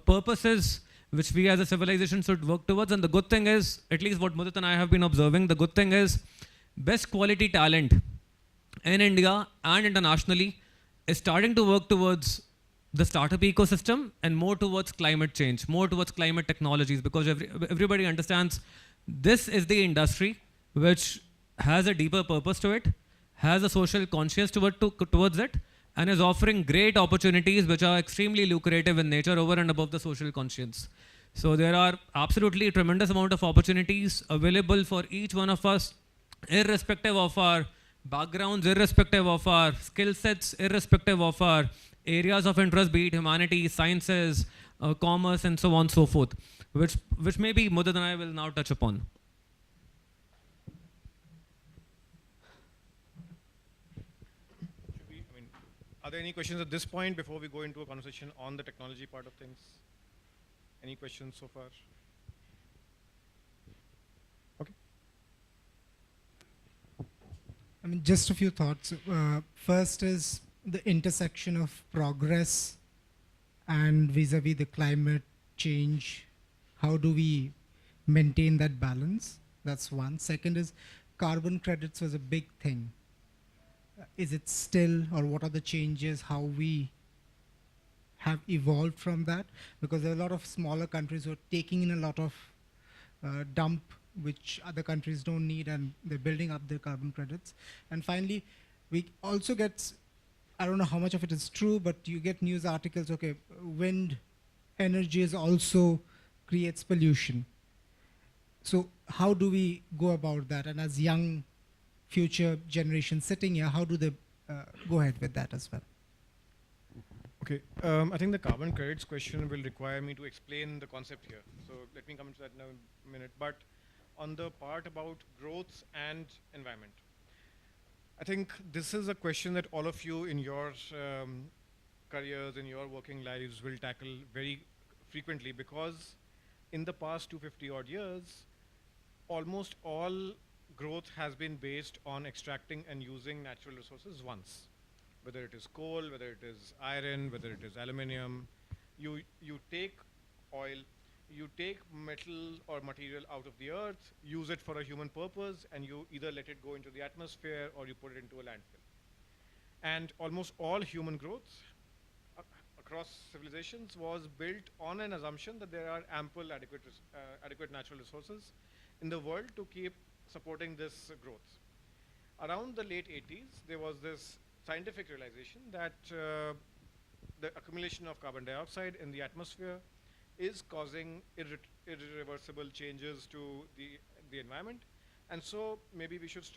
purposes which we as a civilization should work towards. And the good thing is, at least what Mudit and I have been observing, the good thing is best quality talent in India and internationally is starting to work towards the startup ecosystem and more towards climate change, more towards climate technologies, because everybody understands this is the industry which has a deeper purpose to it, has a social conscience towards it, and is offering great opportunities which are extremely lucrative in nature over and above the social conscience. So there are absolutely a tremendous amount of opportunities available for each one of us, irrespective of our backgrounds, irrespective of our skill sets, irrespective of our areas of interest, be it humanities, sciences, commerce, and so on and so forth, which maybe Mudit and I will now touch upon. Are there any questions at this point before we go into a conversation on the technology part of things? Any questions so far? Okay. I mean, just a few thoughts. First is the intersection of progress and vis-a-vis the climate change. How do we maintain that balance? That's one. Second is carbon credits was a big thing. Is it still, or what are the changes, how we have evolved from that? Because there are a lot of smaller countries who are taking in a lot of dump which other countries don't need, and they're building up their carbon credits. And finally, we also get, I don't know how much of it is true, but you get news articles, okay, wind energy is also creates pollution. So how do we go about that? And as young future generation sitting here, how do they go ahead with that as well? Okay, I think the carbon credits question will require me to explain the concept here. So let me come to that in a minute. But on the part about growth and environment, I think this is a question that all of you in your careers, in your working lives will tackle very frequently, because in the past 250 odd years, almost all growth has been based on extracting and using natural resources once. Whether it is coal, whether it is iron, whether it is aluminium, you take oil, you take metal or material out of the earth, use it for a human purpose, and you either let it go into the atmosphere or you put it into a landfill. And almost all human growth across civilizations was built on an assumption that there are ample, adequate natural resources in the world to keep supporting this growth. Around the late 80s, there was this scientific realization that the accumulation of carbon dioxide in the atmosphere is causing irreversible changes to the environment. And so maybe we should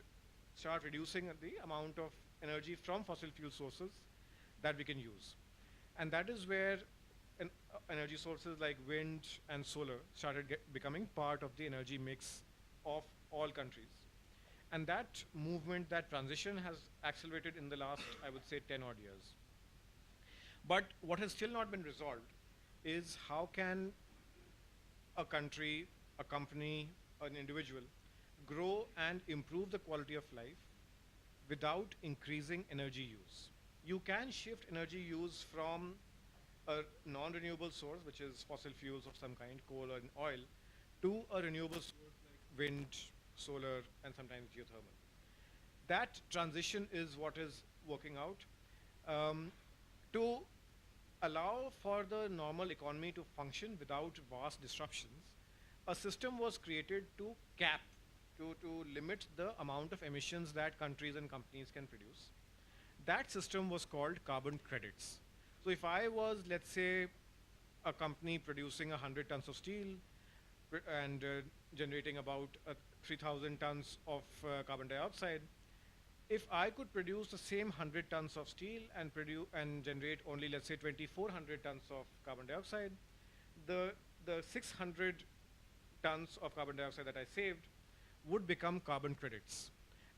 start reducing the amount of energy from fossil fuel sources that we can use. And that is where energy sources like wind and solar started becoming part of the energy mix of all countries. And that movement, that transition has accelerated in the last, I would say, 10 odd years. But what has still not been resolved is how can a country, a company, an individual grow and improve the quality of life without increasing energy use. You can shift energy use from a non-renewable source, which is fossil fuels of some kind, coal or oil, to a renewable source like wind, solar, and sometimes geothermal. That transition is what is working out. To allow for the normal economy to function without vast disruptions, a system was created to cap, to limit the amount of emissions that countries and companies can produce. That system was called carbon credits. So if I was, let's say, a company producing 100 tons of steel and generating about 3,000 tons of carbon dioxide, if I could produce the same 100 tons of steel and generate only, let's say, 2,400 tons of carbon dioxide, the 600 tons of carbon dioxide that I saved would become carbon credits.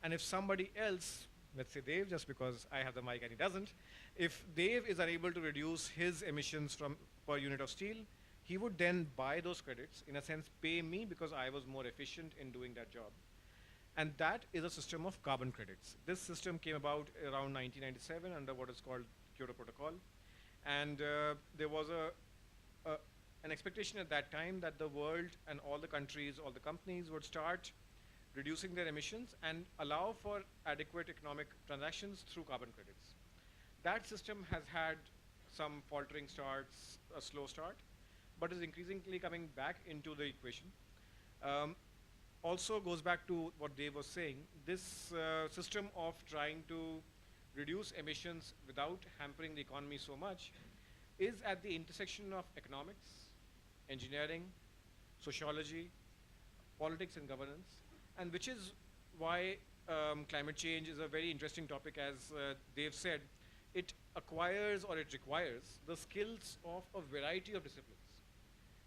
And if somebody else, let's say Dave, just because I have the mic and he doesn't, if Dave is unable to reduce his emissions from per unit of steel, he would then buy those credits, in a sense pay me because I was more efficient in doing that job. And that is a system of carbon credits. This system came about around 1997 under what is called Kyoto Protocol. And there was an expectation at that time that the world and all the countries, all the companies would start reducing their emissions and allow for adequate economic transactions through carbon credits. That system has had some faltering starts, a slow start, but is increasingly coming back into the equation. Also goes back to what Dave was saying, this system of trying to reduce emissions without hampering the economy so much is at the intersection of economics, engineering, sociology, politics and governance, and which is why climate change is a very interesting topic. As Dave said, it acquires or it requires the skills of a variety of disciplines.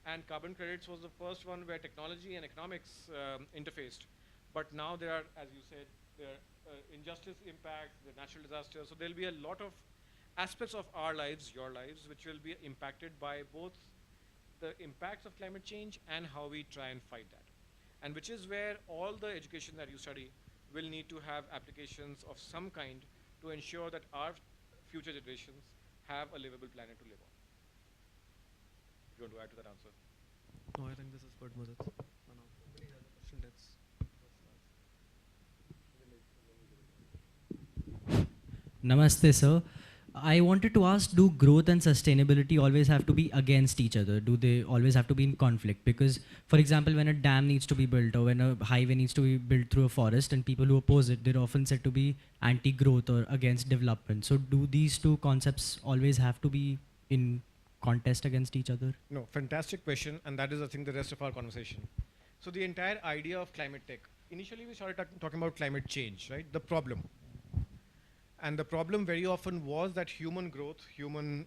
And carbon credits was the first one where technology and economics interfaced. But now there are, as you said, there are injustice impacts, the natural disasters. So there'll be a lot of aspects of our lives, your lives, which will be impacted by both the impacts of climate change and how we try and fight that. And which is where all the education that you study will need to have applications of some kind to ensure that our future generations have a livable planet to live on. If you want to add to that answer. No, I think this is good, Mudit. Nobody has a question, Namaste, sir. I wanted to ask, do growth and sustainability always have to be against each other? Do they always have to be in conflict? Because, for example, when a dam needs to be built or when a highway needs to be built through a forest, and people who oppose it, they're often said to be anti-growth or against development. So do these two concepts always have to be in contest against each other? No, fantastic question, and that is, I think, the rest of our conversation. So the entire idea of climate tech, initially we started talking about climate change, right? The problem. And the problem very often was that human growth, human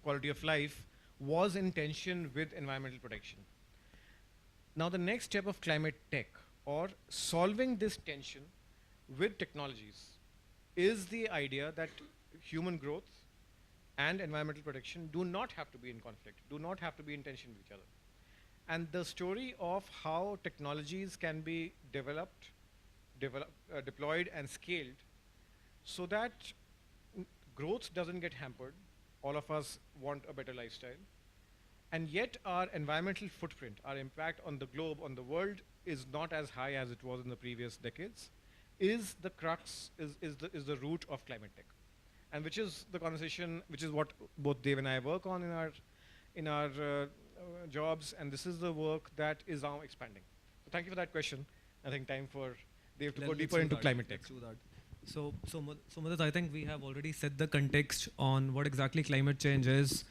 quality of life was in tension with environmental protection. Now the next step of climate tech, or solving this tension with technologies, is the idea that human growth and environmental protection do not have to be in conflict, do not have to be in tension with each other. And the story of how technologies can be developed, deployed and scaled so that growth doesn't get hampered. All of us want a better lifestyle. And yet our environmental footprint, our impact on the globe, on the world, is not as high as it was in the previous decades. is the crux, is the root of climate tech, and which is the conversation, which is what both Dave and I work on in our jobs, and this is the work that is now expanding. So thank you for that question. I think time for Dave to go deeper into climate tech. Let's do that. So Madhut, I think we have already set the context on what exactly climate change is,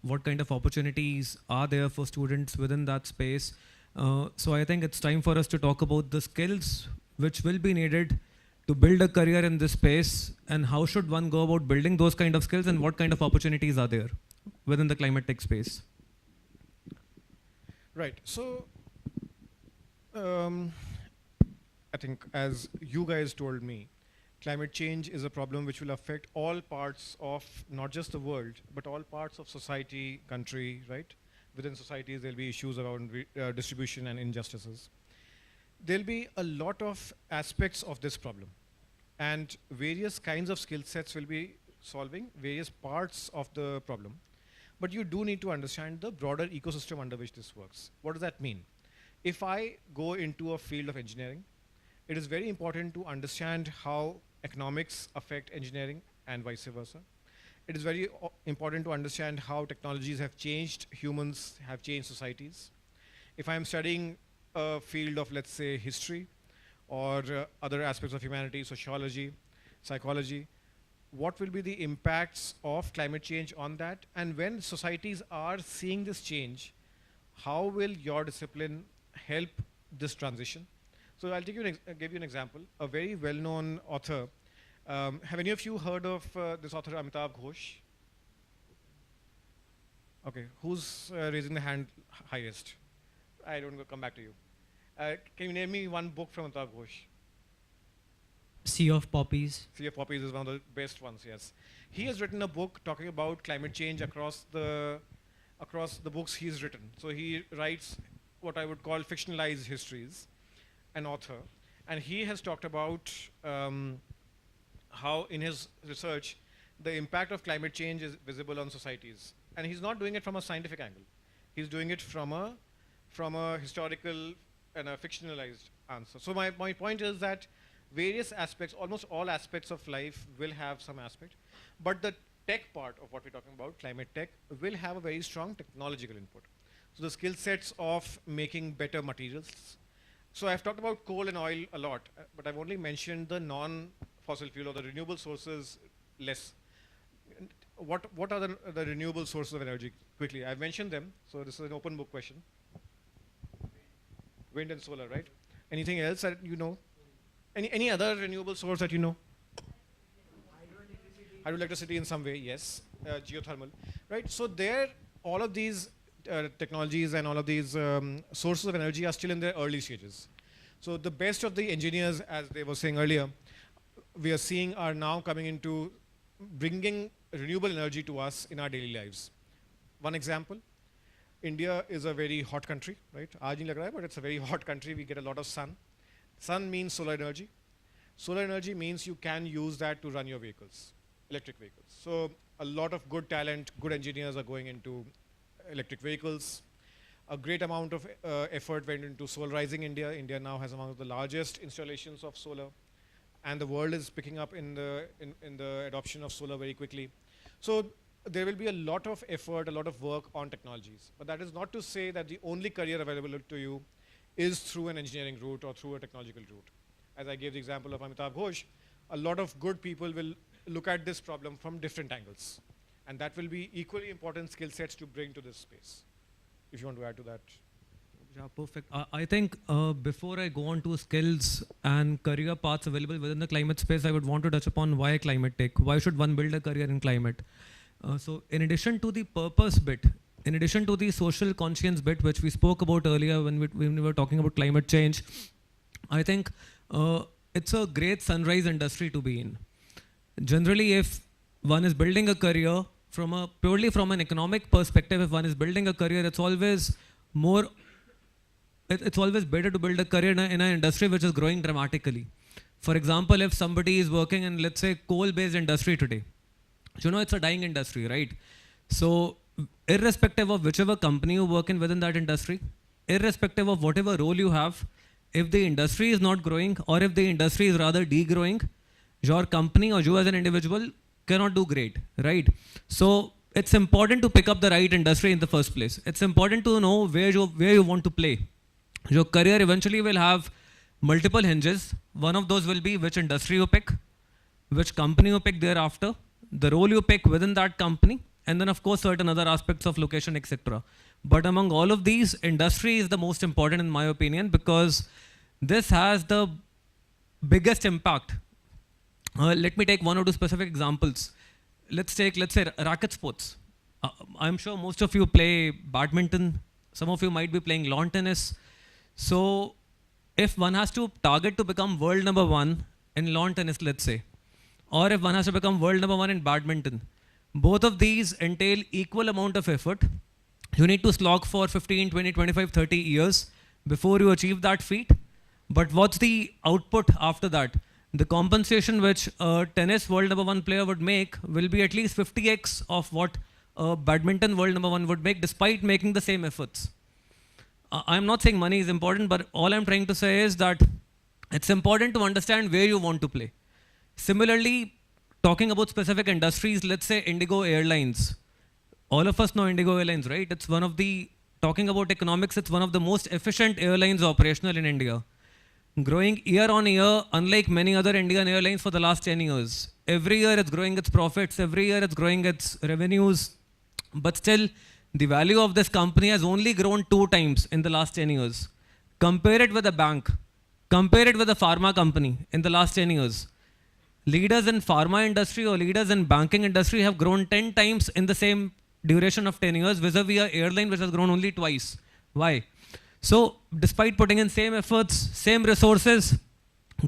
what kind of opportunities are there for students within that space. So I think it's time for us to talk about the skills which will be needed to build a career in this space, and how should one go about building those kind of skills, and what kind of opportunities are there within the climate tech space. Right. So I think, as you guys told me, climate change is a problem which will affect all parts of not just the world, but all parts of society, country, right? Within societies, there'll be issues around distribution and injustices. There'll be a lot of aspects of this problem, and various kinds of skill sets will be solving various parts of the problem. But you do need to understand the broader ecosystem under which this works. What does that mean? If I go into a field of engineering, it is very important to understand how economics affect engineering and vice versa. It is very important to understand how technologies have changed humans, have changed societies. If I'm studying a field of, let's say, history or other aspects of humanity, sociology, psychology, what will be the impacts of climate change on that? And when societies are seeing this change, how will your discipline help this transition? So I'll give you an example. A very well-known author. Have any of you heard of this author, Amitabh Ghosh? Okay, who's raising the hand highest? I don't go come back to you. Can you name me one book from Amitabh Ghosh? Sea of Poppies. Sea of Poppies is one of the best ones, yes. He has written a book talking about climate change across the books he's written. So he writes what I would call fictionalized histories, an author. And he has talked about how in his research, the impact of climate change is visible on societies. And he's not doing it from a scientific angle. He's doing it from a historical and a fictionalized answer. So my point is that various aspects, almost all aspects of life will have some aspect. But the tech part of what we're talking about, climate tech, will have a very strong technological input. So the skill sets of making better materials. So I've talked about coal and oil a lot, but I've only mentioned the non-fossil fuel or the renewable sources less. What are the renewable sources of energy? Quickly, I've mentioned them. So this is an open book question. Wind and solar, right? Anything else that you know? Any other renewable source that you know? Hydroelectricity in some way, yes. Geothermal, right? So all of these technologies and all of these sources of energy are still in their early stages. So the best of the engineers, as they were saying earlier, we are seeing are now coming into bringing renewable energy to us in our daily lives. One example, India is a very hot country, right? Aaj nahi lag raha hai, but it's a very hot country. We get a lot of sun. Sun means solar energy. Solar energy means you can use that to run your vehicles, electric vehicles. So a lot of good talent, good engineers are going into electric vehicles. A great amount of effort went into solarizing India. India now has among the largest installations of solar, and the world is picking up in the adoption of solar very quickly. So there will be a lot of effort, a lot of work on technologies. But that is not to say that the only career available to you is through an engineering route or through a technological route. As I gave the example of Amitabh Ghosh, a lot of good people will look at this problem from different angles. And that will be equally important skill sets to bring to this space. If you want to add to that. Yeah, perfect. I think before I go on to skills and career paths available within the climate space, I would want to touch upon why climate tech. Why should one build a career in climate? So in addition to the purpose bit, in addition to the social conscience bit, which we spoke about earlier when we were talking about climate change, I think it's a great sunrise industry to be in. Generally, if one is building a career purely from an economic perspective, if one is building a career, it's always better to build a career in an industry which is growing dramatically. For example, if somebody is working in, let's say, coal-based industry today, you know, it's a dying industry, right? So irrespective of whichever company you work in within that industry, irrespective of whatever role you have, if the industry is not growing, or if the industry is rather degrowing, your company or you as an individual cannot do great, right? So it's important to pick up the right industry in the first place. It's important to know where you want to play. Your career eventually will have multiple hinges. One of those will be which industry you pick, which company you pick thereafter, the role you pick within that company, and then of course certain other aspects of location, etc. But among all of these, industry is the most important in my opinion, because this has the biggest impact. Let me take one or two specific examples. Let's say racket sports. I'm sure most of you play badminton. Some of you might be playing lawn tennis. So if one has to target to become world number one in lawn tennis, let's say, or if one has to become world number one in badminton, both of these entail equal amount of effort. You need to slog for 15, 20, 25, 30 years before you achieve that feat. But what's the output after that? The compensation which a tennis world number one player would make will be at least 50x of what a badminton world number one would make, despite making the same efforts. I'm not saying money is important, but all I'm trying to say is that it's important to understand where you want to play. Similarly, talking about specific industries, let's say Indigo Airlines. All of us know Indigo Airlines, right? It's one of the, talking about economics, it's one of the most efficient airlines operational in India. Growing year on year, unlike many other Indian airlines for the last 10 years. Every year it's growing its profits, every year it's growing its revenues, but still the value of this company has only grown 2 times in the last 10 years. Compare it with a bank, compare it with a pharma company in the last 10 years. Leaders in pharma industry or leaders in banking industry have grown 10 times in the same duration of 10 years vis-a-vis an airline which has grown only twice. Why? So despite putting in same efforts, same resources,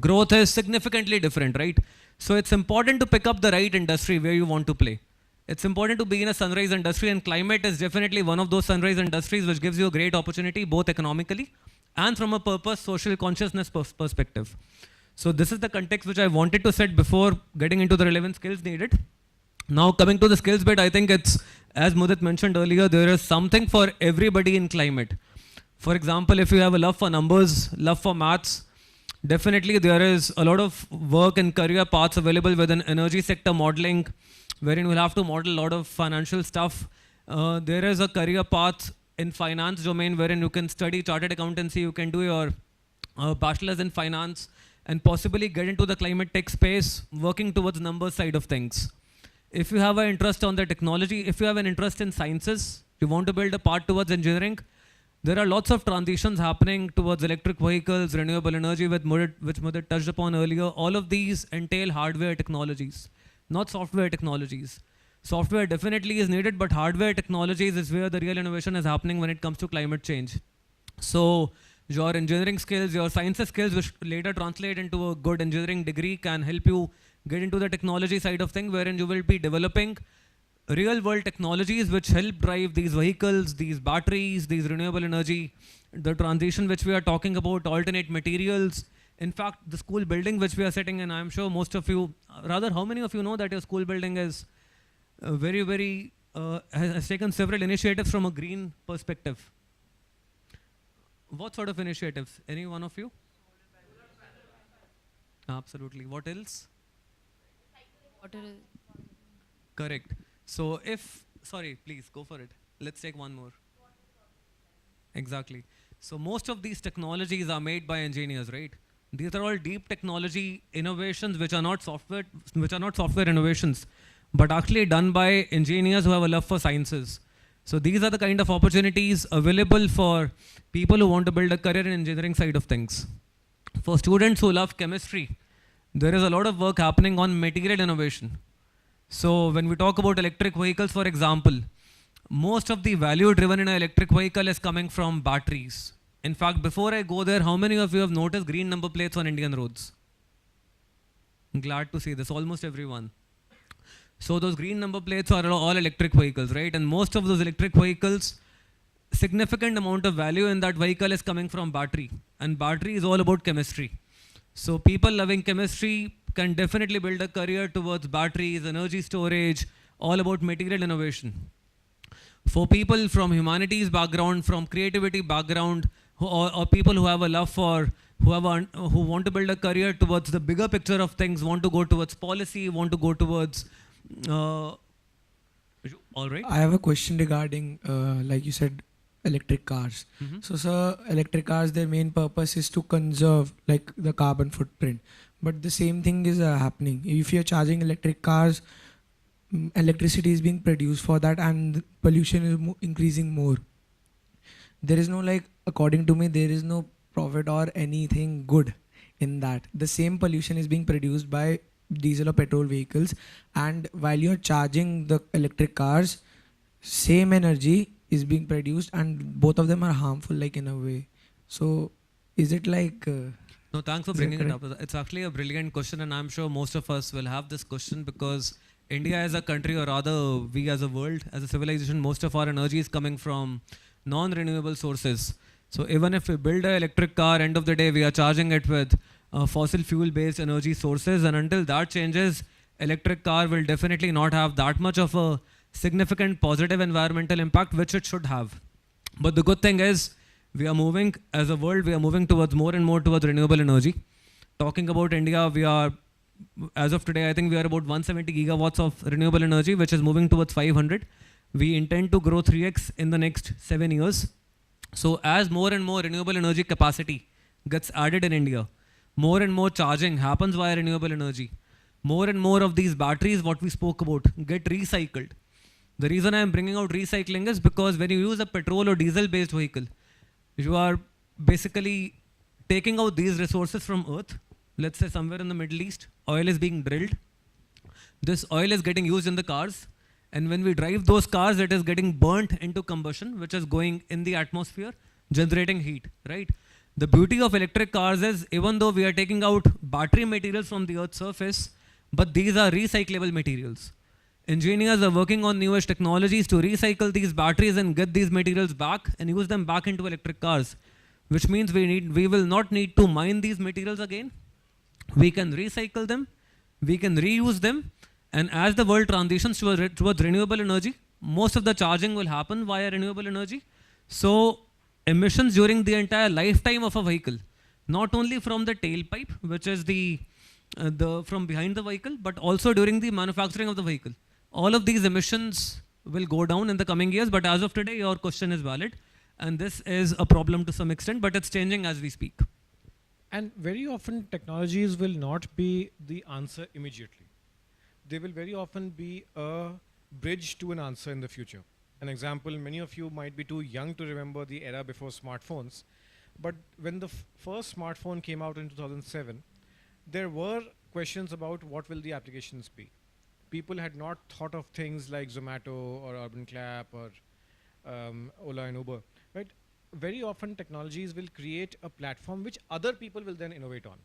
growth is significantly different, right? So it's important to pick up the right industry where you want to play. It's important to be in a sunrise industry, and climate is definitely one of those sunrise industries which gives you a great opportunity both economically and from a purpose, social consciousness perspective. So this is the context which I wanted to set before getting into the relevant skills needed. Now coming to the skills bit, I think it's, as Mudit mentioned earlier, there is something for everybody in climate. For example, if you have a love for numbers, love for maths, definitely there is a lot of work and career paths available within energy sector modeling, wherein you'll have to model a lot of financial stuff. There is a career path in finance domain wherein you can study chartered accountancy, you can do your bachelor's in finance, and possibly get into the climate tech space, working towards numbers side of things. If you have an interest on the technology, if you have an interest in sciences, you want to build a path towards engineering, there are lots of transitions happening towards electric vehicles, renewable energy, which Mudit touched upon earlier. All of these entail hardware technologies, not software technologies. Software definitely is needed, but hardware technologies is where the real innovation is happening when it comes to climate change. So your engineering skills, your sciences skills, which later translate into a good engineering degree, can help you get into the technology side of things, wherein you will be developing real world technologies which help drive these vehicles, these batteries, these renewable energy, the transition which we are talking about, alternate materials. In fact, the school building which we are setting, and I'm sure most of you, rather how many of you know that your school building is has taken several initiatives from a green perspective? What sort of initiatives? Any one of you? Absolutely. What else? Correct. So if, sorry, please go for it. Let's take one more. Exactly. So most of these technologies are made by engineers, right? These are all deep technology innovations which are not software innovations, but actually done by engineers who have a love for sciences. So these are the kind of opportunities available for people who want to build a career in engineering side of things. For students who love chemistry, there is a lot of work happening on material innovation. So when we talk about electric vehicles, for example, most of the value driven in an electric vehicle is coming from batteries. In fact, before I go there, how many of you have noticed green number plates on Indian roads? I'm glad to see this, almost everyone. So those green number plates are all electric vehicles, right? And most of those electric vehicles, significant amount of value in that vehicle is coming from battery. And battery is all about chemistry. So people loving chemistry can definitely build a career towards batteries, energy storage, all about material innovation. For people from humanities background, from creativity background, or people who have a love for who want to build a career towards the bigger picture of things, want to go towards policy, want to go towards. All right. I have a question regarding, like you said, electric cars. So, sir, electric cars, their main purpose is to conserve like the carbon footprint. But the same thing is happening. If you're charging electric cars, electricity is being produced for that, and pollution is increasing more. There is no, like, according to me, there is no profit or anything good in that. The same pollution is being produced by diesel or petrol vehicles, and while you're charging the electric cars, same energy is being produced, and both of them are harmful, like, in a way. So is it like no, thanks for bringing it up. It's actually a brilliant question, and I'm sure most of us will have this question because India as a country, or rather we as a world, as a civilization, most of our energy is coming from non-renewable sources. So even if we build an electric car, end of the day we are charging it with fossil fuel based energy sources, and until that changes, electric car will definitely not have that much of a significant positive environmental impact, which it should have. But the good thing is, we are moving, as a world, we are moving towards more and more towards renewable energy. Talking about India, we are, as of today, I think we are about 170 gigawatts of renewable energy, which is moving towards 500. We intend to grow 3x in the next 7 years. So as more and more renewable energy capacity gets added in India, more and more charging happens via renewable energy. More and more of these batteries, what we spoke about, get recycled. The reason I am bringing out recycling is because when you use a petrol or diesel based vehicle, you are basically taking out these resources from earth. Let's say somewhere in the Middle East, oil is being drilled. This oil is getting used in the cars. And when we drive those cars, it is getting burnt into combustion, which is going in the atmosphere, generating heat, right? The beauty of electric cars is, even though we are taking out battery materials from the earth's surface, but these are recyclable materials. Engineers are working on newest technologies to recycle these batteries and get these materials back and use them back into electric cars, which means we will not need to mine these materials again. We can recycle them, we can reuse them, and as the world transitions towards renewable energy, most of the charging will happen via renewable energy. So emissions during the entire lifetime of a vehicle, not only from the tailpipe, which is the from behind the vehicle, but also during the manufacturing of the vehicle. All of these emissions will go down in the coming years, but as of today, your question is valid. And this is a problem to some extent, but it's changing as we speak. And very often technologies will not be the answer immediately. They will very often be a bridge to an answer in the future. An example, many of you might be too young to remember the era before smartphones, but when the first smartphone came out in 2007, there were questions about what will the applications be. People had not thought of things like Zomato or Urban Clap or Ola and Uber, right? Very often technologies will create a platform which other people will then innovate on.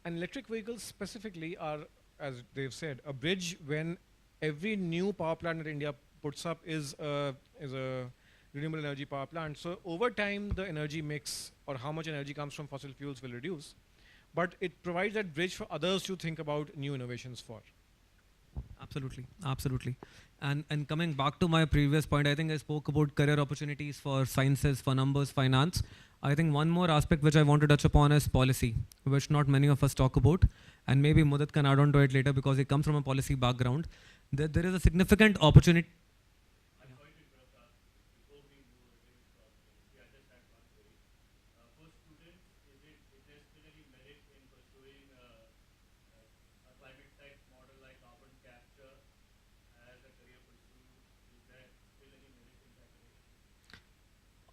And electric vehicles specifically are, as they've said, a bridge when every new power plant that India puts up is a renewable energy power plant. So over time, the energy mix or how much energy comes from fossil fuels will reduce. But it provides that bridge for others to think about new innovations for. Absolutely, absolutely. And coming back to my previous point, I think I spoke about career opportunities for sciences, for numbers, finance. I think one more aspect which I want to touch upon is policy, which not many of us talk about. And maybe Mudit can add on to it later because he comes from a policy background. There is a significant opportunity.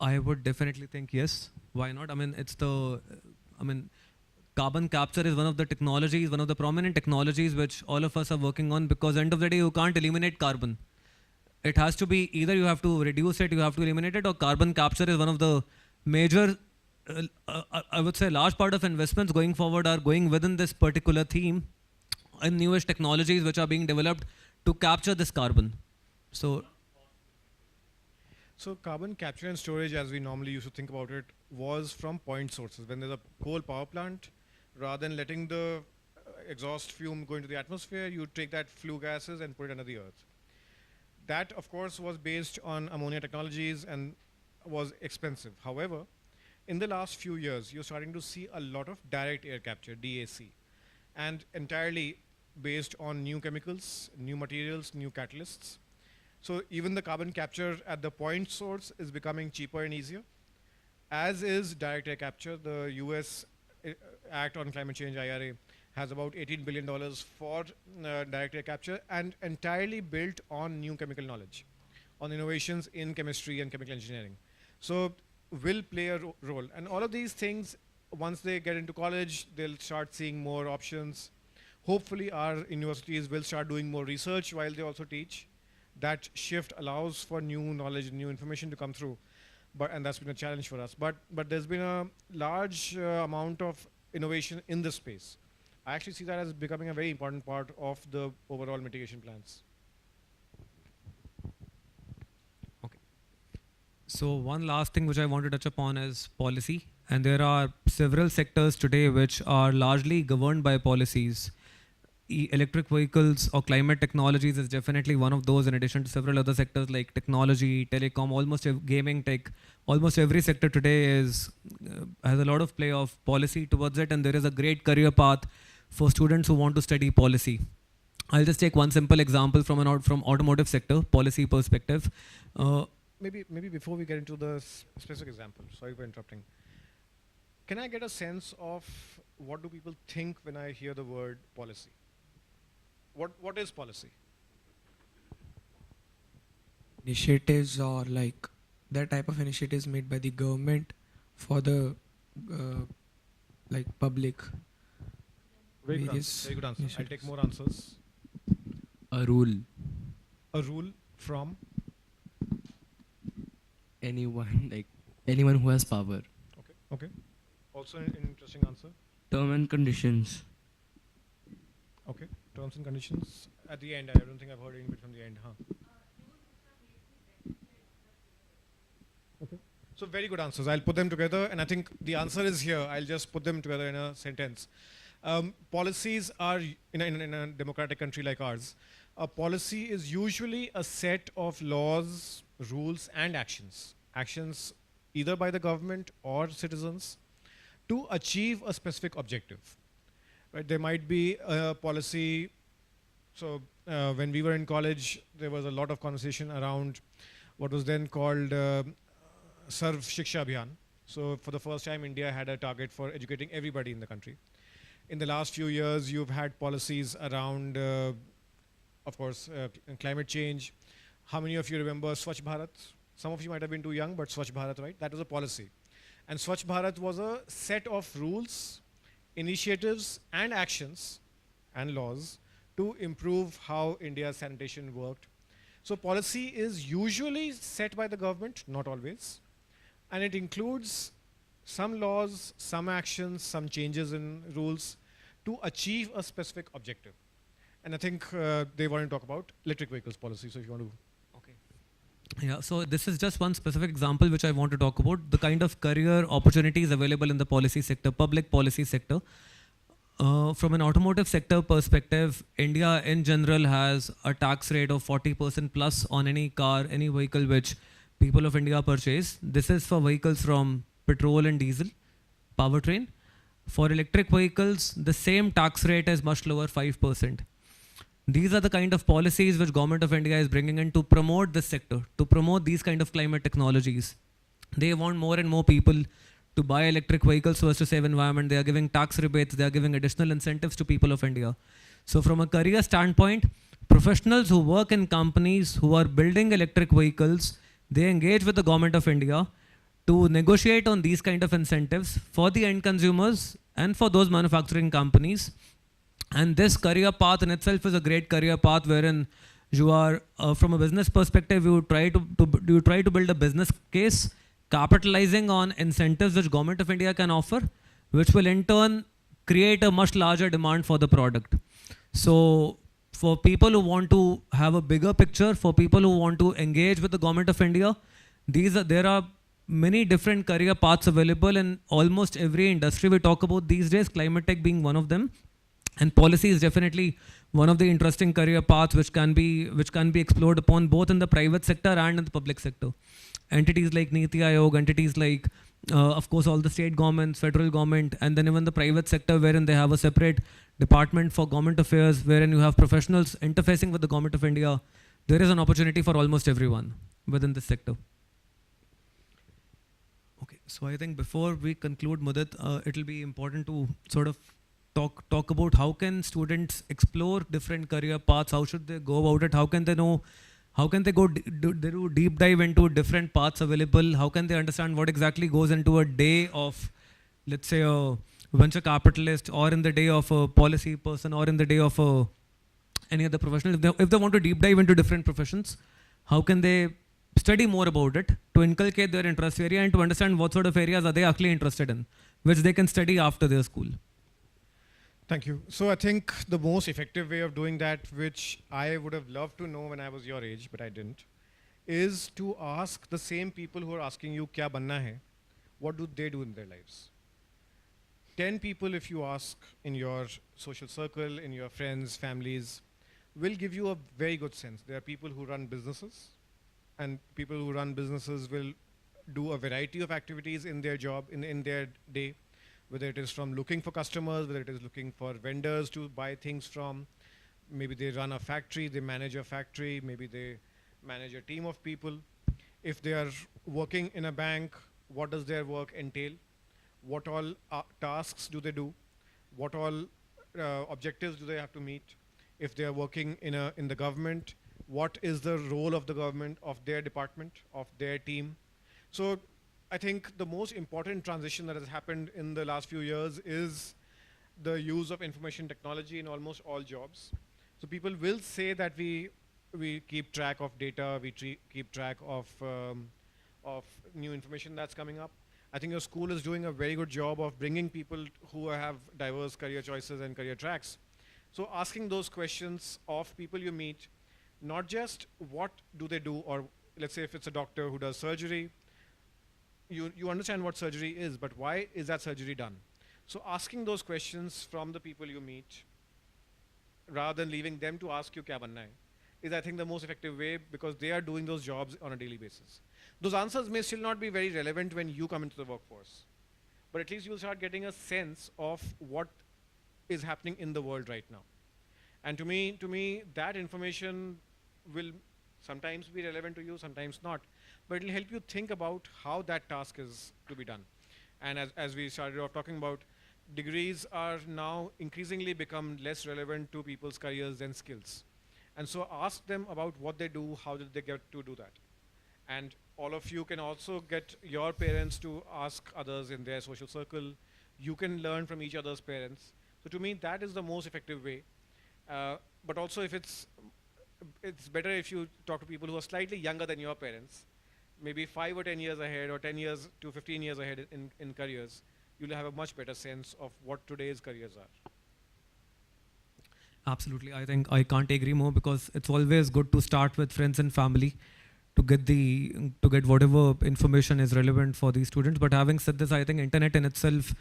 I would definitely think yes. Why not? I mean, carbon capture is one of the technologies, one of the prominent technologies which all of us are working on, because end of the day, you can't eliminate carbon. It has to be either you have to reduce it, you have to eliminate it, or carbon capture is one of the major, I would say large part of investments going forward are going within this particular theme and newest technologies which are being developed to capture this carbon. So carbon capture and storage, as we normally used to think about it, was from point sources. When there's a coal power plant, rather than letting the exhaust fume go into the atmosphere, you take that flue gases and put it under the earth. That, of course, was based on ammonia technologies and was expensive. However, in the last few years, you're starting to see a lot of direct air capture, DAC, and entirely based on new chemicals, new materials, new catalysts. So even the carbon capture at the point source is becoming cheaper and easier, as is direct air capture. The US Act on Climate Change, IRA, has about $18 billion for direct air capture, and entirely built on new chemical knowledge, on innovations in chemistry and chemical engineering. So will play a role. And all of these things, once they get into college, they'll start seeing more options. Hopefully our universities will start doing more research while they also teach. That shift allows for new knowledge, new information to come through. And that's been a challenge for us. But there's been a large amount of innovation in this space. I actually see that as becoming a very important part of the overall mitigation plans. Okay. So one last thing which I want to touch upon is policy. And there are several sectors today which are largely governed by policies. Electric vehicles or climate technologies is definitely one of those, in addition to several other sectors like technology, telecom, almost gaming, tech. Almost every sector today has a lot of play of policy towards it, and there is a great career path for students who want to study policy. I'll just take one simple example from automotive sector policy perspective. Maybe before we get into the specific example, sorry for interrupting. Can I get a sense of what do people think when I hear the word policy? What is policy? Initiatives, or like that type of initiatives made by the government for the like public. Very good answer. I'll take more answers. A rule. A rule from? Anyone, like anyone who has power. Okay. Also an interesting answer. Term and conditions. Okay. Terms and conditions. At the end, I don't think I've heard any bit from the end, huh? Okay. So very good answers. I'll put them together, and I think the answer is here. I'll just put them together in a sentence. Policies are, in a democratic country like ours, a policy is usually a set of laws, rules, and actions. Actions either by the government or citizens to achieve a specific objective. Right? There might be a policy. So when we were in college, there was a lot of conversation around what was then called Sarv Shiksha Abhiyan. So for the first time, India had a target for educating everybody in the country. In the last few years, you've had policies around, of course, climate change. How many of you remember Swachh Bharat? Some of you might have been too young, but Swachh Bharat, right? That was a policy. And Swachh Bharat was a set of rules, initiatives, and actions and laws to improve how India's sanitation worked. So policy is usually set by the government, not always. And it includes some laws, some actions, some changes in rules to achieve a specific objective. And I think they want to talk about electric vehicles policy, so if you want to. Yeah, so this is just one specific example which I want to talk about, the kind of career opportunities available in the policy sector, public policy sector. From an automotive sector perspective, India in general has a tax rate of 40% plus on any car, any vehicle which people of India purchase. This is for vehicles from petrol and diesel powertrain. For electric vehicles, the same tax rate is much lower, 5%. These are the kind of policies which Government of India is bringing in to promote this sector, to promote these kind of climate technologies. They want more and more people to buy electric vehicles so as to save environment. They are giving tax rebates, they are giving additional incentives to people of India. So from a career standpoint, professionals who work in companies who are building electric vehicles, they engage with the Government of India to negotiate on these kind of incentives for the end consumers and for those manufacturing companies. And this career path in itself is a great career path wherein you are, from a business perspective, you try to build a business case, capitalizing on incentives which Government of India can offer, which will in turn create a much larger demand for the product. So for people who want to have a bigger picture, for people who want to engage with the Government of India, there are many different career paths available in almost every industry we talk about these days, climate tech being one of them. And policy is definitely one of the interesting career paths which can be explored upon both in the private sector and in the public sector. Entities like Niti Aayog, entities like of course, all the state governments, federal government, and then even the private sector, wherein they have a separate department for government affairs, wherein you have professionals interfacing with the government of India. There is an opportunity for almost everyone within this sector. Okay, so I think before we conclude, Mudit, it'll be important to sort of talk about how can students explore different career paths, how should they go about it, how can they know, how can they go do deep dive into different paths available, how can they understand what exactly goes into a day of, let's say, a venture capitalist, or in the day of a policy person, or in the day of any other professional. If they want to deep dive into different professions, how can they study more about it to inculcate their interest area and to understand what sort of areas are they actually interested in, which they can study after their school? Thank you. So I think the most effective way of doing that, which I would have loved to know when I was your age, but I didn't, is to ask the same people who are asking you, kya banna hai, what do they do in their lives? 10 people, if you ask in your social circle, in your friends, families, will give you a very good sense. There are people who run businesses, and people who run businesses will do a variety of activities in their job, in their day, whether it is from looking for customers, whether it is looking for vendors to buy things from. Maybe they run a factory, they manage a factory, maybe they manage a team of people. If they are working in a bank, what does their work entail? What all tasks do they do? What all objectives do they have to meet? If they are working in the government, what is the role of the government, of their department, of their team? So I think the most important transition that has happened in the last few years is the use of information technology in almost all jobs. So people will say that we keep track of data, we keep track of new information that's coming up. I think your school is doing a very good job of bringing people who have diverse career choices and career tracks. So asking those questions of people you meet, not just what do they do, or let's say if it's a doctor who does surgery, you understand what surgery is, but why is that surgery done? So asking those questions from the people you meet, rather than leaving them to ask you kya banna hai, is I think the most effective way, because they are doing those jobs on a daily basis. Those answers may still not be very relevant when you come into the workforce, but at least you'll start getting a sense of what is happening in the world right now. And to me, that information will sometimes be relevant to you, sometimes not, but it'll help you think about how that task is to be done. And as we started off talking about, degrees are now increasingly become less relevant to people's careers than skills. And so ask them about what they do, how did they get to do that. And all of you can also get your parents to ask others in their social circle. You can learn from each other's parents. So to me, that is the most effective way. But also if it's better if you talk to people who are slightly younger than your parents, maybe 5 or 10 years ahead, or 10 years to 15 years ahead in careers, you'll have a much better sense of what today's careers are. Absolutely. I think I can't agree more, because it's always good to start with friends and family to get whatever information is relevant for these students. But having said this, I think internet in itself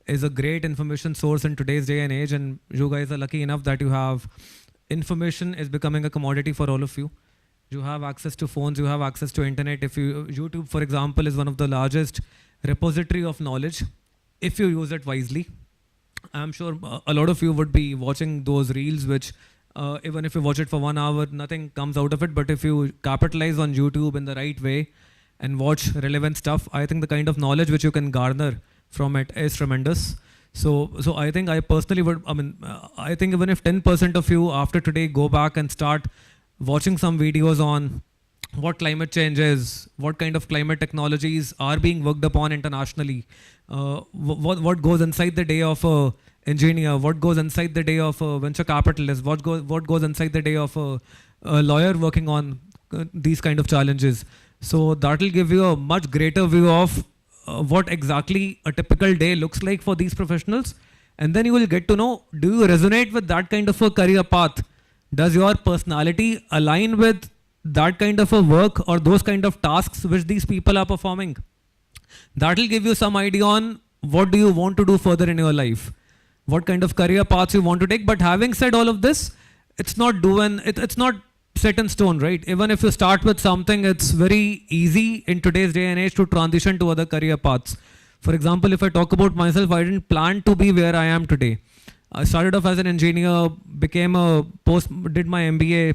is a great information source in today's day and age, and you guys are lucky enough that you have information is becoming a commodity for all of you. You have access to phones, you have access to internet. YouTube, for example, is one of the largest repository of knowledge if you use it wisely. I'm sure a lot of you would be watching those reels, which even if you watch it for 1 hour, nothing comes out of it. But if you capitalize on YouTube in the right way and watch relevant stuff, I think the kind of knowledge which you can garner from it is tremendous. So I think I personally would, I think even if 10% of you after today go back and start watching some videos on what climate change is, what kind of climate technologies are being worked upon internationally, what goes inside the day of a engineer, what goes inside the day of a venture capitalist, what goes inside the day of a lawyer working on these kind of challenges. So that will give you a much greater view of what exactly a typical day looks like for these professionals. And then you will get to know, do you resonate with that kind of a career path? Does your personality align with that kind of a work or those kind of tasks which these people are performing? That will give you some idea on what do you want to do further in your life, what kind of career paths you want to take. But having said all of this, it's not it's not set in stone, right? Even if you start with something, it's very easy in today's day and age to transition to other career paths. For example, if I talk about myself, I didn't plan to be where I am today. I started off as an engineer, did my MBA,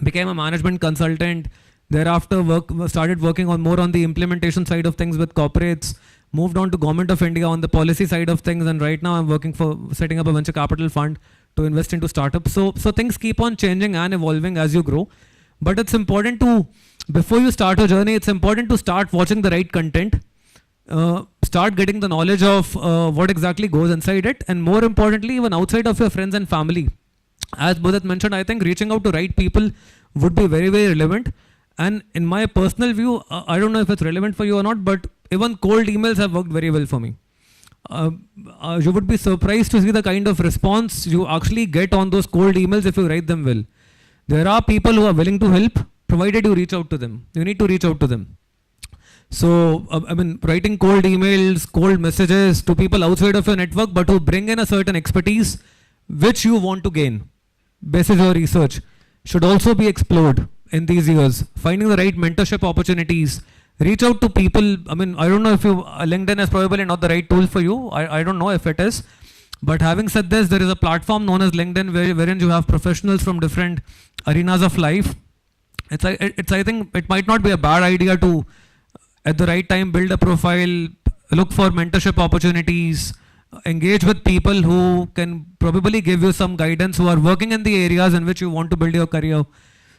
became a management consultant. Thereafter, started working more on the implementation side of things with corporates. Moved on to Government of India on the policy side of things, and right now I'm working for setting up a venture capital fund to invest into startups. So things keep on changing and evolving as you grow. But it's important to, before you start a journey, it's important to start watching the right content. Start getting the knowledge of what exactly goes inside it, and more importantly, even outside of your friends and family. As Budit mentioned, I think reaching out to right people would be very, very relevant. And in my personal view, I don't know if it's relevant for you or not, but even cold emails have worked very well for me. You would be surprised to see the kind of response you actually get on those cold emails if you write them well. There are people who are willing to help, provided you reach out to them. You need to reach out to them. So, writing cold emails, cold messages to people outside of your network, but who bring in a certain expertise which you want to gain, basis your research, should also be explored in these years. Finding the right mentorship opportunities, reach out to people. I don't know if LinkedIn is probably not the right tool for you. I don't know if it is. But having said this, there is a platform known as LinkedIn wherein you have professionals from different arenas of life. I think it might not be a bad idea to, at the right time, build a profile, look for mentorship opportunities, engage with people who can probably give you some guidance, who are working in the areas in which you want to build your career.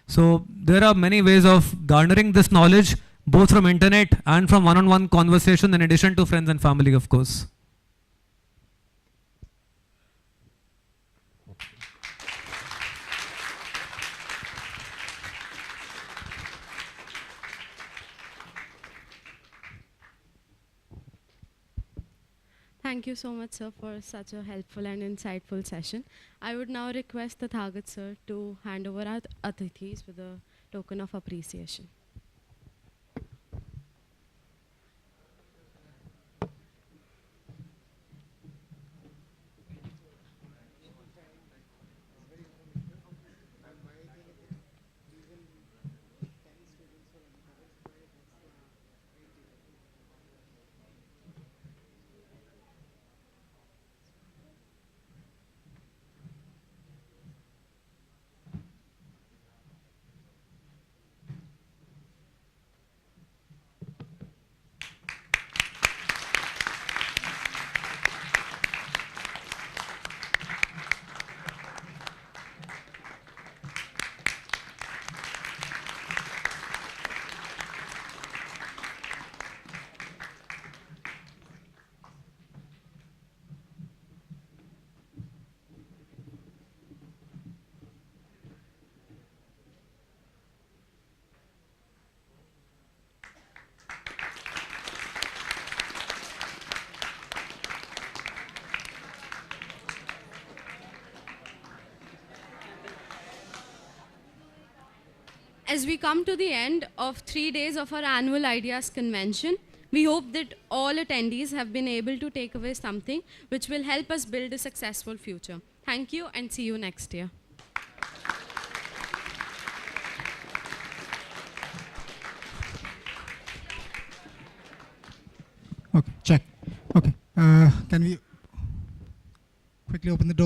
So there are many ways of garnering this knowledge, both from internet and from one-on-one conversation, in addition to friends and family, of course. Thank you so much, sir, for such a helpful and insightful session. I would now request the Thagat sir to hand over our Atithis with a token of appreciation. As we come to the end of 3 days of our annual Ideas Convention, we hope that all attendees have been able to take away something which will help us build a successful future. Thank you and see you next year. Okay, check. Okay, can we quickly open the door?